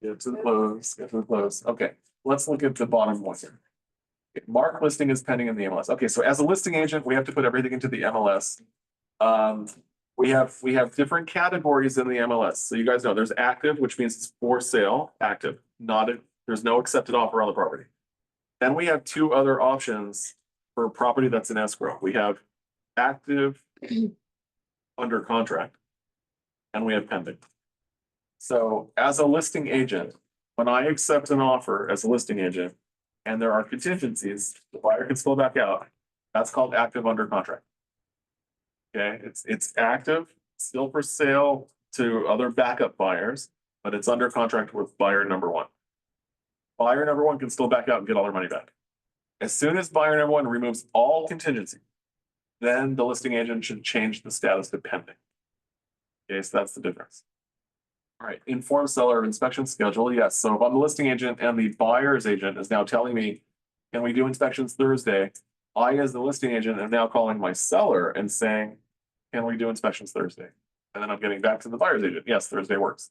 [SPEAKER 3] Get to the close, get to the close. Okay, let's look at the bottom one here. Okay, mark listing is pending in the MLS. Okay, so as a listing agent, we have to put everything into the MLS. We have different categories in the MLS. So you guys know there's active, which means it's for sale, active, there's no accepted offer on the property. Then we have two other options for property that's in escrow. We have active, under contract, and we have pending. So as a listing agent, when I accept an offer as a listing agent and there are contingencies, the buyer can still back out. That's called active under contract. Okay, it's active, still for sale to other backup buyers, but it's under contract with buyer number one. Buyer number one can still back out and get all their money back. As soon as buyer number one removes all contingency, then the listing agent should change the status to pending. Okay, so that's the difference. All right, inform seller of inspection schedule. Yes, so if I'm the listing agent and the buyer's agent is now telling me, can we do inspections Thursday? I, as the listing agent, am now calling my seller and saying, can we do inspections Thursday? And then I'm getting back to the buyer's agent. Yes, Thursday works.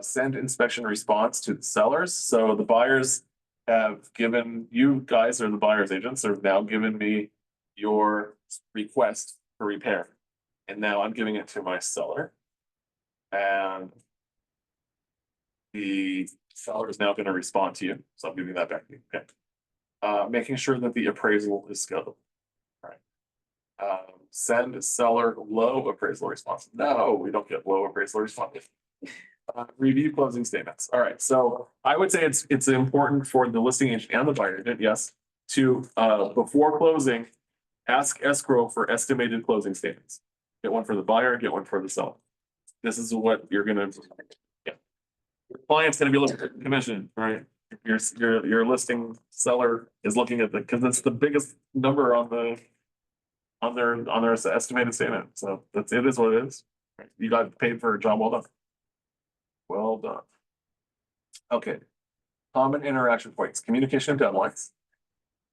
[SPEAKER 3] Send inspection response to the sellers. So the buyers have given, you guys are the buyer's agents, have now given me your request for repair. And now I'm giving it to my seller. And the seller is now going to respond to you. So I'm giving that back to you. Okay. Making sure that the appraisal is scheduled. All right. Send seller low appraisal response. No, we don't get low appraisal response. Review closing statements. All right. So I would say it's important for the listing agent and the buyer agent, yes, to before closing, ask escrow for estimated closing statements. Get one for the buyer, get one for the seller. This is what you're gonna, yeah. Your client's gonna be looking at the commission, right? Your listing seller is looking at because it's the biggest number on their estimated statement. So it is what it is. You got paid for a job well done. Well done. Okay. Common interaction points, communication deadlines.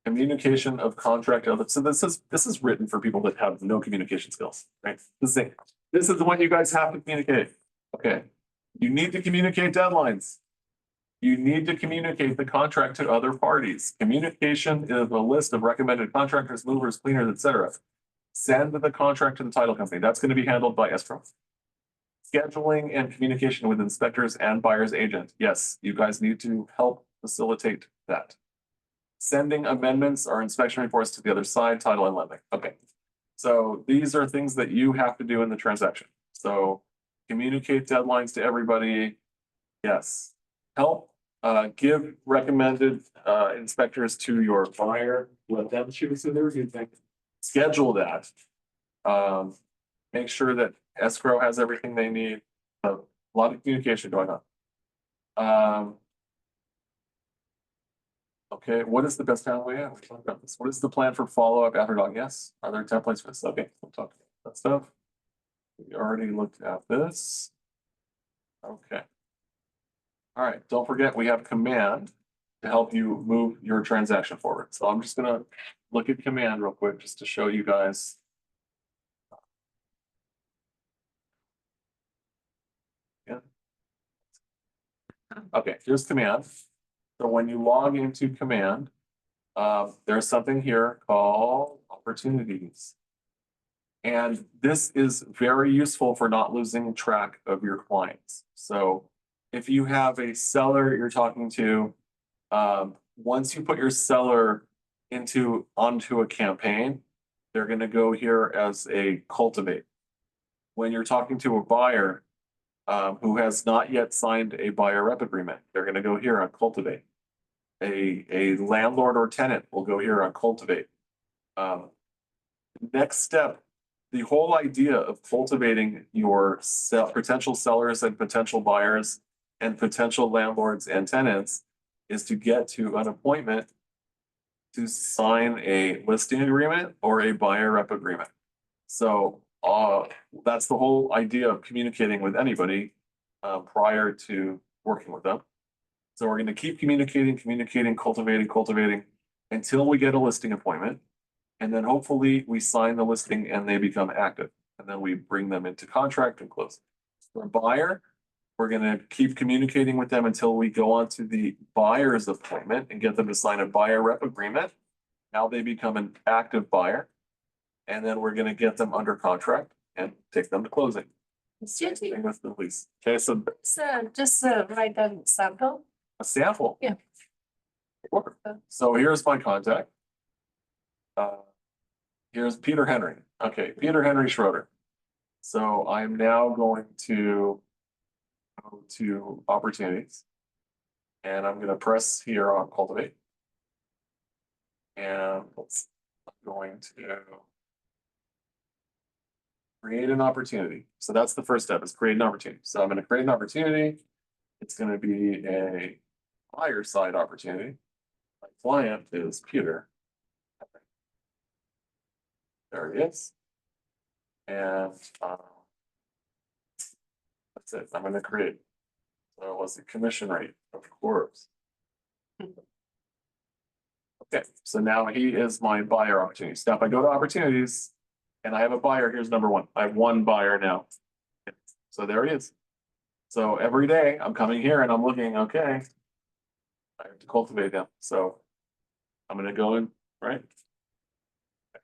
[SPEAKER 3] Communication of contract. So this is written for people that have no communication skills, right? This is the one you guys have to communicate. Okay. You need to communicate deadlines. You need to communicate the contract to other parties. Communication is a list of recommended contractors, movers, cleaners, etc. Send the contract to the title company. That's going to be handled by escrow. Scheduling and communication with inspectors and buyer's agent. Yes, you guys need to help facilitate that. Sending amendments or inspection reports to the other side, title and lending. Okay. So these are things that you have to do in the transaction. So communicate deadlines to everybody. Yes. Help give recommended inspectors to your buyer. Let them choose who they're using. Schedule that. Make sure that escrow has everything they need. A lot of communication going on. Okay, what is the best pathway? Yeah, we talked about this. What is the plan for follow-up after dog? Yes. Are there templates for this? Okay, we'll talk about that stuff. We already looked at this. Okay. All right, don't forget we have command to help you move your transaction forward. So I'm just gonna look at command real quick just to show you guys. Yeah. Okay, here's command. So when you log into command, there's something here called opportunities. And this is very useful for not losing track of your clients. So if you have a seller you're talking to, once you put your seller onto a campaign, they're going to go here as a cultivate. When you're talking to a buyer who has not yet signed a buyer rep agreement, they're going to go here on cultivate. A landlord or tenant will go here on cultivate. Next step, the whole idea of cultivating your potential sellers and potential buyers and potential landlords and tenants is to get to an appointment to sign a listing agreement or a buyer rep agreement. So That's the whole idea of communicating with anybody prior to working with them. So we're gonna keep communicating, cultivating until we get a listing appointment. And then hopefully we sign the listing and they become active. And then we bring them into contract and close. For a buyer, we're gonna keep communicating with them until we go on to the buyer's appointment and get them to sign a buyer rep agreement. Now they become an active buyer. And then we're gonna get them under contract and take them to closing. Same thing with the lease. Okay, so
[SPEAKER 6] Just write down sample.
[SPEAKER 3] a sample.
[SPEAKER 6] Yeah.
[SPEAKER 3] Sure. So here's my contact. Here's Peter Henry. Okay, Peter Henry Schroeder. So I'm now going to go to opportunities. And I'm gonna press here on cultivate. And I'm going to create an opportunity. So that's the first step, is create an opportunity. So I'm gonna create an opportunity. It's gonna be a buyer side opportunity. My client is Peter. There he is. And that's it. I'm gonna create. So what's the commission rate? Of course. Okay, so now he is my buyer opportunities. Now, if I go to opportunities and I have a buyer, here's number one. I have one buyer now. So there he is. So every day I'm coming here and I'm looking, okay. I have to cultivate him. So I'm gonna go in, right?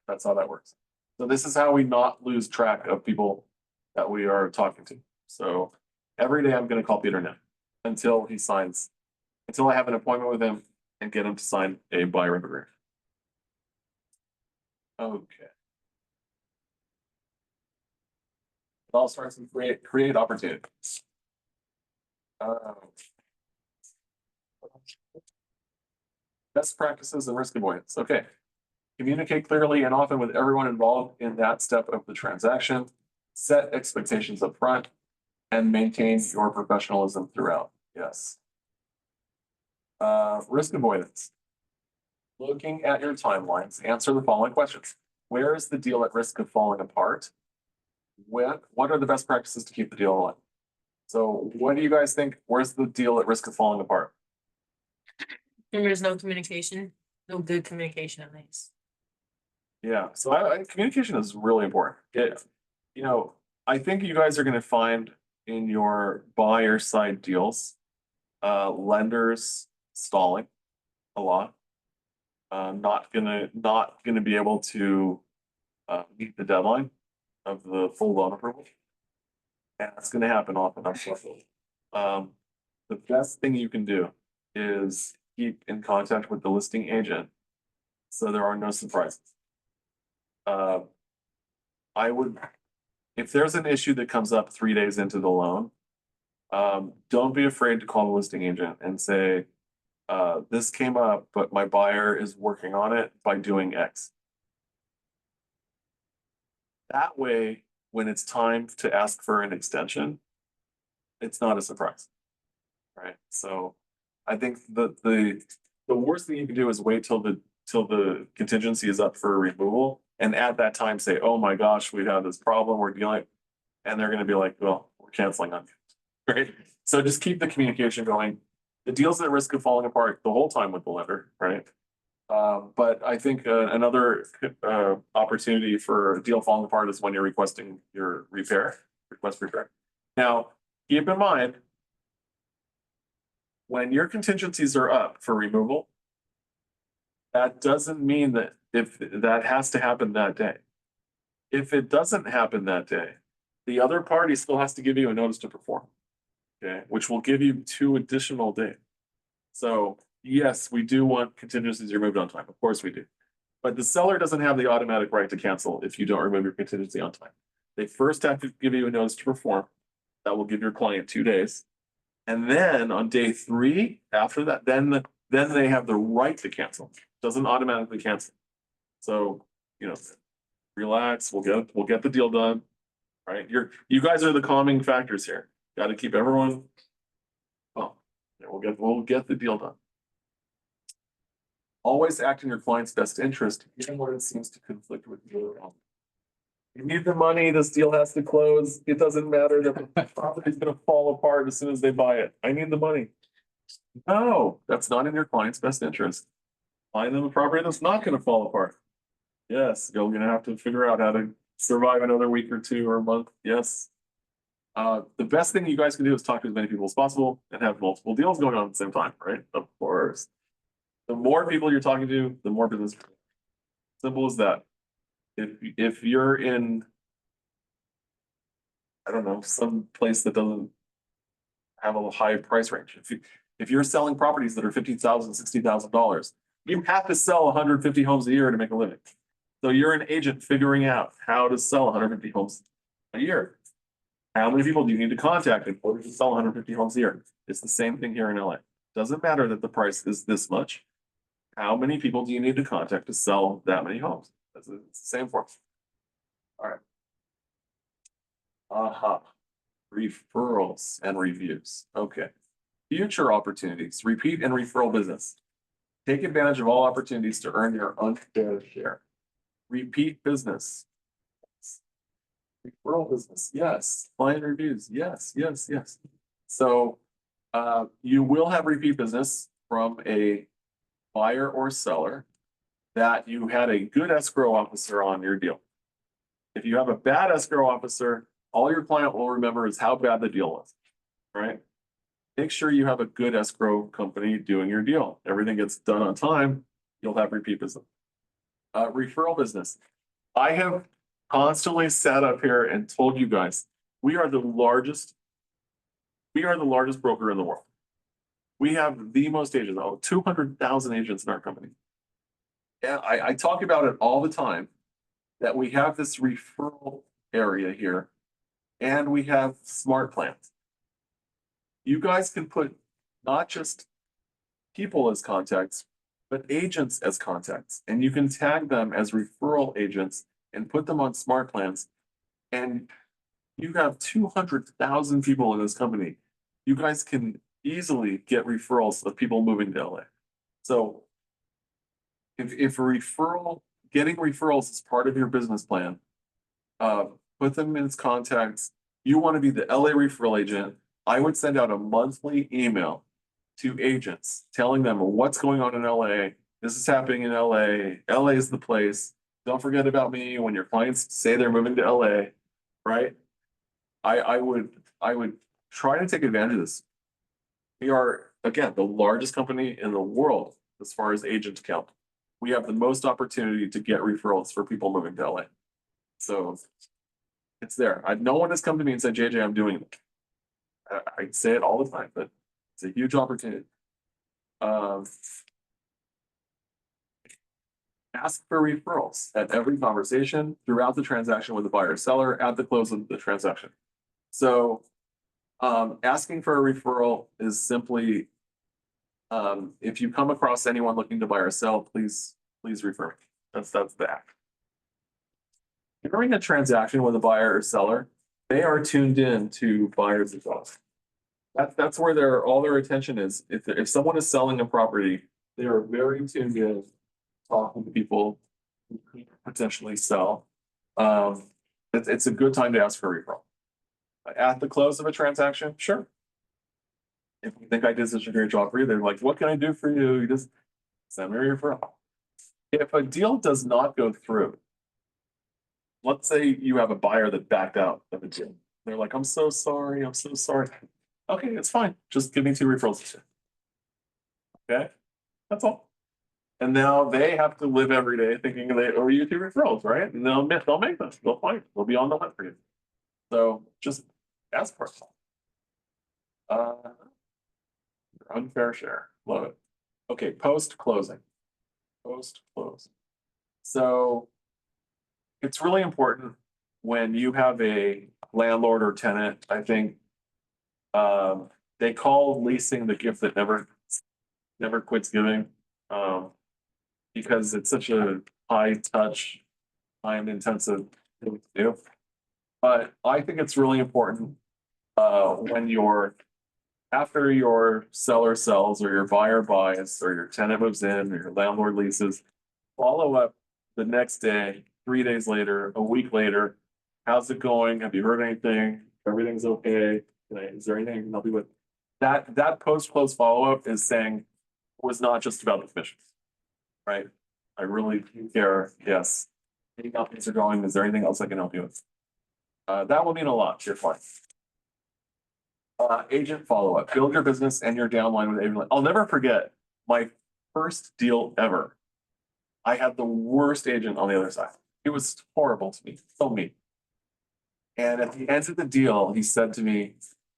[SPEAKER 3] That's how that works. So this is how we not lose track of people that we are talking to. So every day I'm gonna call Peter now until he signs, until I have an appointment with him and get him to sign a buyer agreement. Okay. It all starts with create opportunities. Best practices and risk avoidance. Okay. Communicate clearly and often with everyone involved in that step of the transaction. Set expectations up front and maintain your professionalism throughout. Yes. Risk avoidance. Looking at your timelines, answer the following questions. Where is the deal at risk of falling apart? What are the best practices to keep the deal alive? So what do you guys think? Where's the deal at risk of falling apart?
[SPEAKER 4] There's no communication, no good communication at least.
[SPEAKER 3] Yeah, so communication is really important. I think you guys are gonna find in your buyer side deals, lenders stalling a lot. Not gonna be able to meet the deadline of the full loan approval. And that's gonna happen often, unfortunately. The best thing you can do is keep in contact with the listing agent, so there are no surprises. I would, if there's an issue that comes up 3 days into the loan, don't be afraid to call the listing agent and say, this came up, but my buyer is working on it by doing X. That way, when it's time to ask for an extension, it's not a surprise. Right? So I think the worst thing you can do is wait till the contingency is up for removal. And at that time say, oh my gosh, we have this problem we're dealing, and they're gonna be like, well, we're canceling on you. Right? So just keep the communication going. The deal's at risk of falling apart the whole time with the lender, right? But I think another opportunity for a deal falling apart is when you're requesting your request repair. Now, keep in mind, when your contingencies are up for removal, that doesn't mean that if that has to happen that day. If it doesn't happen that day, the other party still has to give you a notice to perform. Okay, which will give you 2 additional days. So yes, we do want contingencies removed on time. Of course we do. But the seller doesn't have the automatic right to cancel if you don't remove your contingency on time. They first have to give you a notice to perform. That will give your client 2 days. And then on day 3, after that, then they have the right to cancel. Doesn't automatically cancel. So, relax, we'll get the deal done. Right? You guys are the calming factors here. Got to keep everyone. Oh, yeah, we'll get the deal done. Always act in your client's best interest, even when it seems to conflict with your own. You need the money, this deal has to close. It doesn't matter that the property's gonna fall apart as soon as they buy it. I need the money. No, that's not in your client's best interest. Find them a property that's not gonna fall apart. Yes, you're gonna have to figure out how to survive another week or two or a month. Yes. The best thing you guys can do is talk to as many people as possible and have multiple deals going on at the same time, right? Of course. The more people you're talking to, the more business. Simple as that. If you're in, I don't know, some place that doesn't have a high price range, if you're selling properties that are $50,000, $60,000, you have to sell 150 homes a year to make a living. So you're an agent figuring out how to sell 150 homes a year. How many people do you need to contact in order to sell 150 homes a year? It's the same thing here in LA. Doesn't matter that the price is this much. How many people do you need to contact to sell that many homes? It's the same for. All right. Referrals and reviews. Okay. Future opportunities, repeat and referral business. Take advantage of all opportunities to earn your unfair share. Repeat business. Referral business, yes. Client reviews, yes. So you will have repeat business from a buyer or seller that you had a good escrow officer on your deal. If you have a bad escrow officer, all your client will remember is how bad the deal was, right? Make sure you have a good escrow company doing your deal. Everything gets done on time, you'll have repeat business. Referral business. I have constantly sat up here and told you guys, we are the largest broker in the world. We have the most agents, 200,000 agents in our company. Yeah, I talk about it all the time that we have this referral area here and we have smart plans. You guys can put not just people as contacts, but agents as contacts, and you can tag them as referral agents and put them on smart plans. And you have 200,000 people in this company. You guys can easily get referrals of people moving to LA. So if getting referrals is part of your business plan, put them in as contacts. You want to be the LA referral agent. I would send out a monthly email to agents telling them what's going on in LA. This is happening in LA. LA is the place. Don't forget about me when your clients say they're moving to LA, right? I would try to take advantage of this. We are, again, the largest company in the world as far as agent count. We have the most opportunity to get referrals for people moving to LA. So it's there. No one has come to me and said, JJ, I'm doing it. I say it all the time, but it's a huge opportunity. Ask for referrals at every conversation, throughout the transaction with the buyer or seller, at the close of the transaction. So asking for a referral is simply, if you come across anyone looking to buy or sell, please refer me. That's the act. During a transaction with a buyer or seller, they are tuned in to buyers as well. That's where all their attention is. If someone is selling a property, they are very tuned in, talking to people who could potentially sell. It's a good time to ask for a referral. At the close of a transaction, sure. If you think I did such a great job for you, they're like, what can I do for you? You just send me a referral. If a deal does not go through, let's say you have a buyer that backed out of a deal. They're like, I'm so sorry. Okay, it's fine. Just give me 2 referrals. Okay, that's all. And now they have to live every day thinking they owe you 2 referrals, right? And they'll make them. They'll find. They'll be on the hunt for you. So just ask for it. Unfair share. Love it. Okay, post-closing. Post-close. So it's really important when you have a landlord or tenant, I think they call leasing the gift that never quits giving, because it's such a high touch, time intensive thing to do. But I think it's really important when after your seller sells or your buyer buys or your tenant moves in or your landlord leases, follow up the next day, 3 days later, a week later, how's it going? Have you heard anything? Everything's okay? Is there anything I can help you with? That post-close follow-up is saying, was not just about the commissions. Right? I really do care, yes. Any how things are going, is there anything else I can help you with? That will mean a lot to your client. Agent follow-up, build your business and your downline with agent. I'll never forget my first deal ever. I had the worst agent on the other side. It was horrible to me, so mean. And at the end of the deal, he said to me,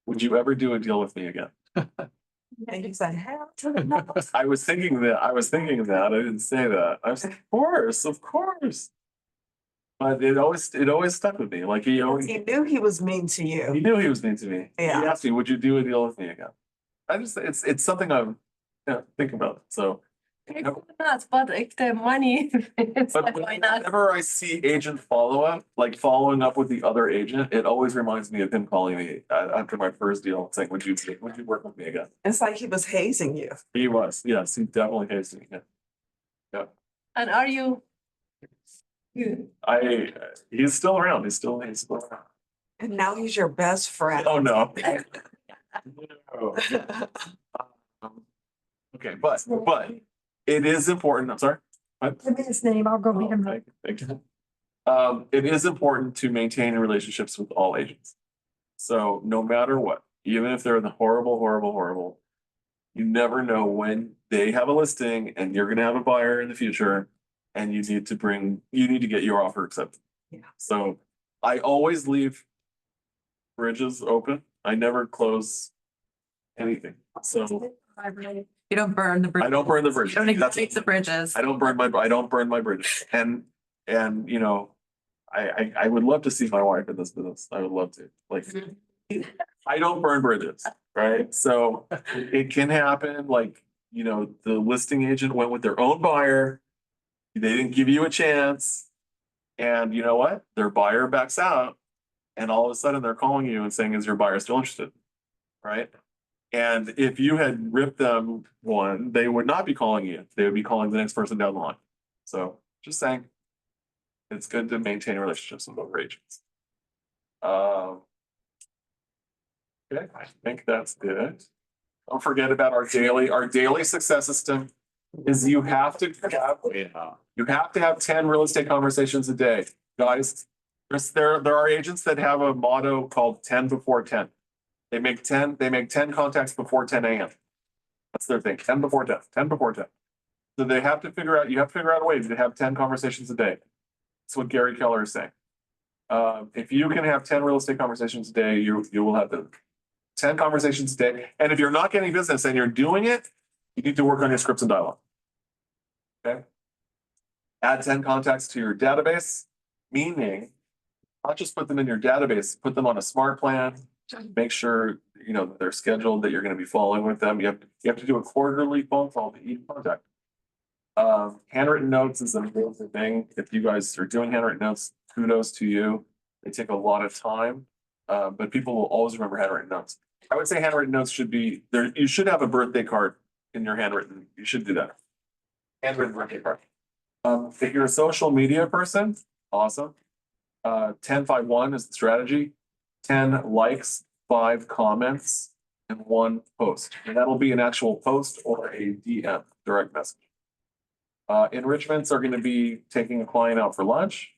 [SPEAKER 3] would you ever do a deal with me again?
[SPEAKER 2] And you said, hell to the no.
[SPEAKER 3] I was thinking that, I didn't say that. I was like, of course. But it always stuck with me, like he
[SPEAKER 2] Knew he was mean to you.
[SPEAKER 3] knew he was mean to me. He
[SPEAKER 2] Yeah.
[SPEAKER 3] asked me, would you do a deal with me again? It's something I'm, thinking about, so.
[SPEAKER 6] Not, but if the money, it's
[SPEAKER 3] But
[SPEAKER 6] like, why not?
[SPEAKER 3] whenever I see agent follow-up, like following up with the other agent, it always reminds me of him calling me after my first deal, saying, would you work with me again?
[SPEAKER 2] It's like he was hazing you.
[SPEAKER 3] He was, yes, he definitely hates me, yeah.
[SPEAKER 6] And are you?
[SPEAKER 3] He's still around, he's still around.
[SPEAKER 2] And now he's your best friend.
[SPEAKER 3] Oh, no. Okay, but it is important, I'm sorry.
[SPEAKER 7] Give me his name, I'll go meet him.
[SPEAKER 3] Thank you. It is important to maintain relationships with all agents. So no matter what, even if they're the horrible, you never know when they have a listing and you're gonna have a buyer in the future and you need to get your offer accepted.
[SPEAKER 2] Yeah.
[SPEAKER 3] So I always leave bridges open. I never close anything. So
[SPEAKER 6] You don't burn the bridge.
[SPEAKER 3] I don't burn the bridges.
[SPEAKER 6] Don't
[SPEAKER 3] That's-
[SPEAKER 6] extinguish the bridges.
[SPEAKER 3] I don't burn my bridges. And you know, I would love to see my wife in this business. I would love to. Like, I don't burn bridges, right? So it can happen, like, you know, the listing agent went with their own buyer. They didn't give you a chance. And you know what? Their buyer backs out. And all of a sudden they're calling you and saying, is your buyer still interested? Right? And if you had ripped them one, they would not be calling you. They would be calling the next person down the line. So just saying, it's good to maintain relationships with other agents. Okay, I think that's good. Don't forget about our daily success system is you have to have 10 real estate conversations a day. Guys, there are agents that have a motto called 10 before 10. They make 10 contacts before 10 a.m. That's their thing, 10 before 10. So you have to figure out a way to have 10 conversations a day. That's what Gary Keller is saying. If you can have 10 real estate conversations a day, you will have 10 conversations a day. And if you're not getting business and you're doing it, you need to work on your scripts and dialogue. Okay. Add 10 contacts to your database, meaning not just put them in your database, put them on a smart plan. Make sure, you know, that they're scheduled, that you're going to be following with them. You have to do a quarterly phone call to each contact. Handwritten notes is an amazing thing. If you guys are doing handwritten notes, kudos to you. They take a lot of time, but people will always remember handwritten notes. I would say handwritten notes should be there. You should have a birthday card in your handwritten. You should do that. Handwritten birthday card. If you're a social media person, awesome. 10-5-1 is the strategy. 10 likes, 5 comments, and 1 post. And that'll be an actual post or a DM, direct message. Enrichments are going to be taking a client out for lunch.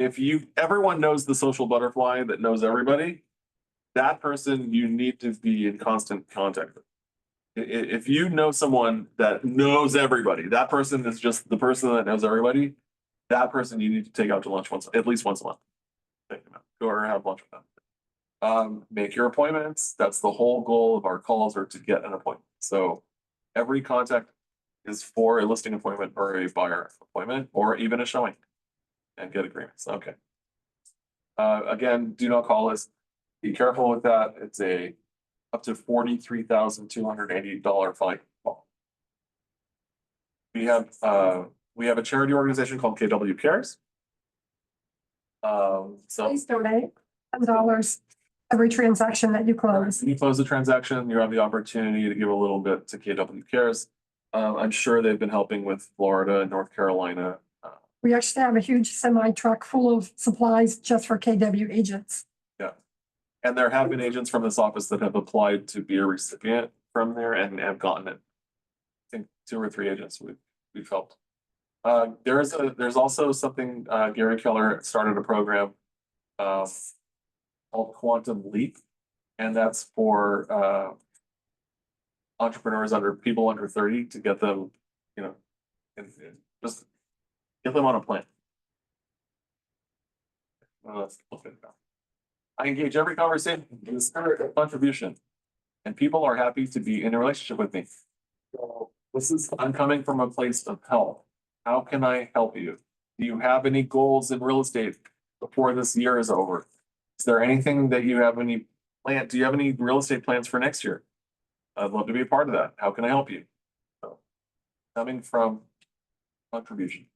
[SPEAKER 3] Everyone knows the social butterfly that knows everybody, that person you need to be in constant contact with. If you know someone that knows everybody, that person is just the person that knows everybody, that person you need to take out to lunch at least once a month. Take them out, go or have lunch with them. Make your appointments. That's the whole goal of our calls, are to get an appointment. So every contact is for a listing appointment or a buyer appointment or even a showing, and get agreements. Okay. Again, do not call us. Be careful with that. It's up to $43,280 fine. We have a charity organization called KW Cares. So
[SPEAKER 7] Please donate $10 every transaction that you close.
[SPEAKER 3] when you close the transaction, you have the opportunity to give a little bit to KW Cares. I'm sure they've been helping with Florida and North Carolina
[SPEAKER 7] We actually have a huge semi truck full of supplies just for KW agents.
[SPEAKER 3] And there have been agents from this office that have applied to be a recipient from there and have gotten it. I think 2 or 3 agents we've helped. There's also something, Gary Keller started a program called Quantum Leap. And that's for entrepreneurs people under 30 to get them, you know, and just get them on a plan. I engage every conversation in the spirit of contribution, and people are happy to be in a relationship with me. So I'm coming from a place of help. How can I help you? Do you have any goals in real estate before this year is over? Is there anything that you have any plan? Do you have any real estate plans for next year? I'd love to be a part of that. How can I help you? So, coming from contribution.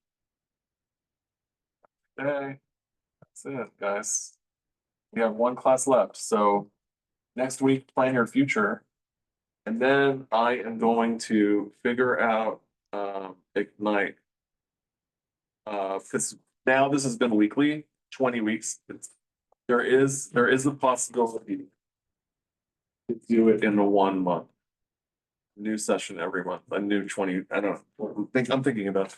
[SPEAKER 3] Okay, that's it, guys. We have 1 class left, so next week, plan your future. And then I am going to figure out Ignite. Because now this has been weekly, 20 weeks. There is a possibility to do it in the 1 month. New session every month, a new 20, I don't know, I'm thinking about.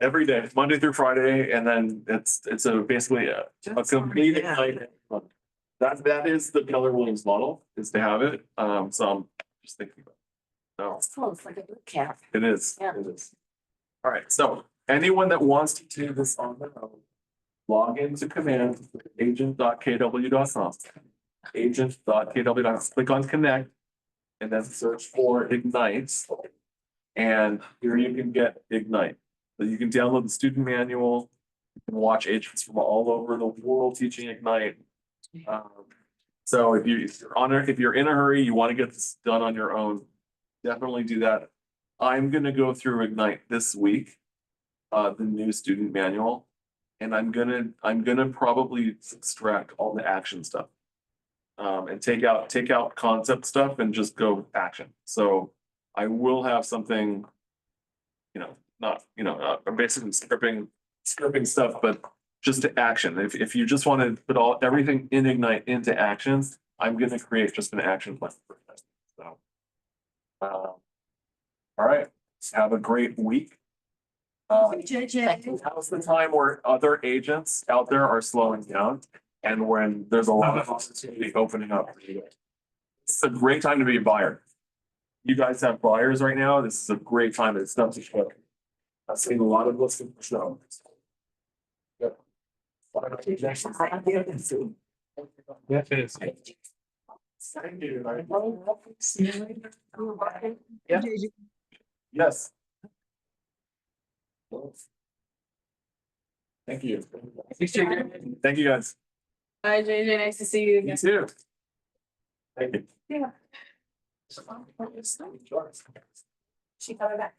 [SPEAKER 3] Every day, Monday through Friday, and then it's basically a complete Ignite. That is the Keller Williams model, is to have it, so I'm just thinking about it. No,
[SPEAKER 6] It's like a boot camp.
[SPEAKER 3] it is,
[SPEAKER 6] Yeah.
[SPEAKER 3] it is. All right, so anyone that wants to do this on their own, log into command agent.kw.com. Agent.kw.com, click on connect, and then search for Ignite. And here you can get Ignite. So you can download the student manual, you can watch agents from all over the world teaching Ignite. So if you're in a hurry, you want to get this done on your own, definitely do that. I'm gonna go through Ignite this week, the new student manual, and I'm gonna probably extract all the action stuff. And take out concept stuff and just go action. So I will have something, I'm basically scripting stuff, but just to action. If you just want to put everything in Ignite into actions, I'm gonna create just an action plan. So, all right, have a great week. Now's the time where other agents out there are slowing down and when there's a lot of opportunity opening up. It's a great time to be a buyer. You guys have buyers right now. This is a great time. It's not just quick. I've seen a lot of listings for snow. Yep.
[SPEAKER 5] Yeah, it is.
[SPEAKER 3] Thank you. Yes. Thank you. Thank you, guys.
[SPEAKER 4] Hi, JJ, nice to see you again.
[SPEAKER 3] You too. Thank you.
[SPEAKER 4] Yeah.
[SPEAKER 6] She coming back.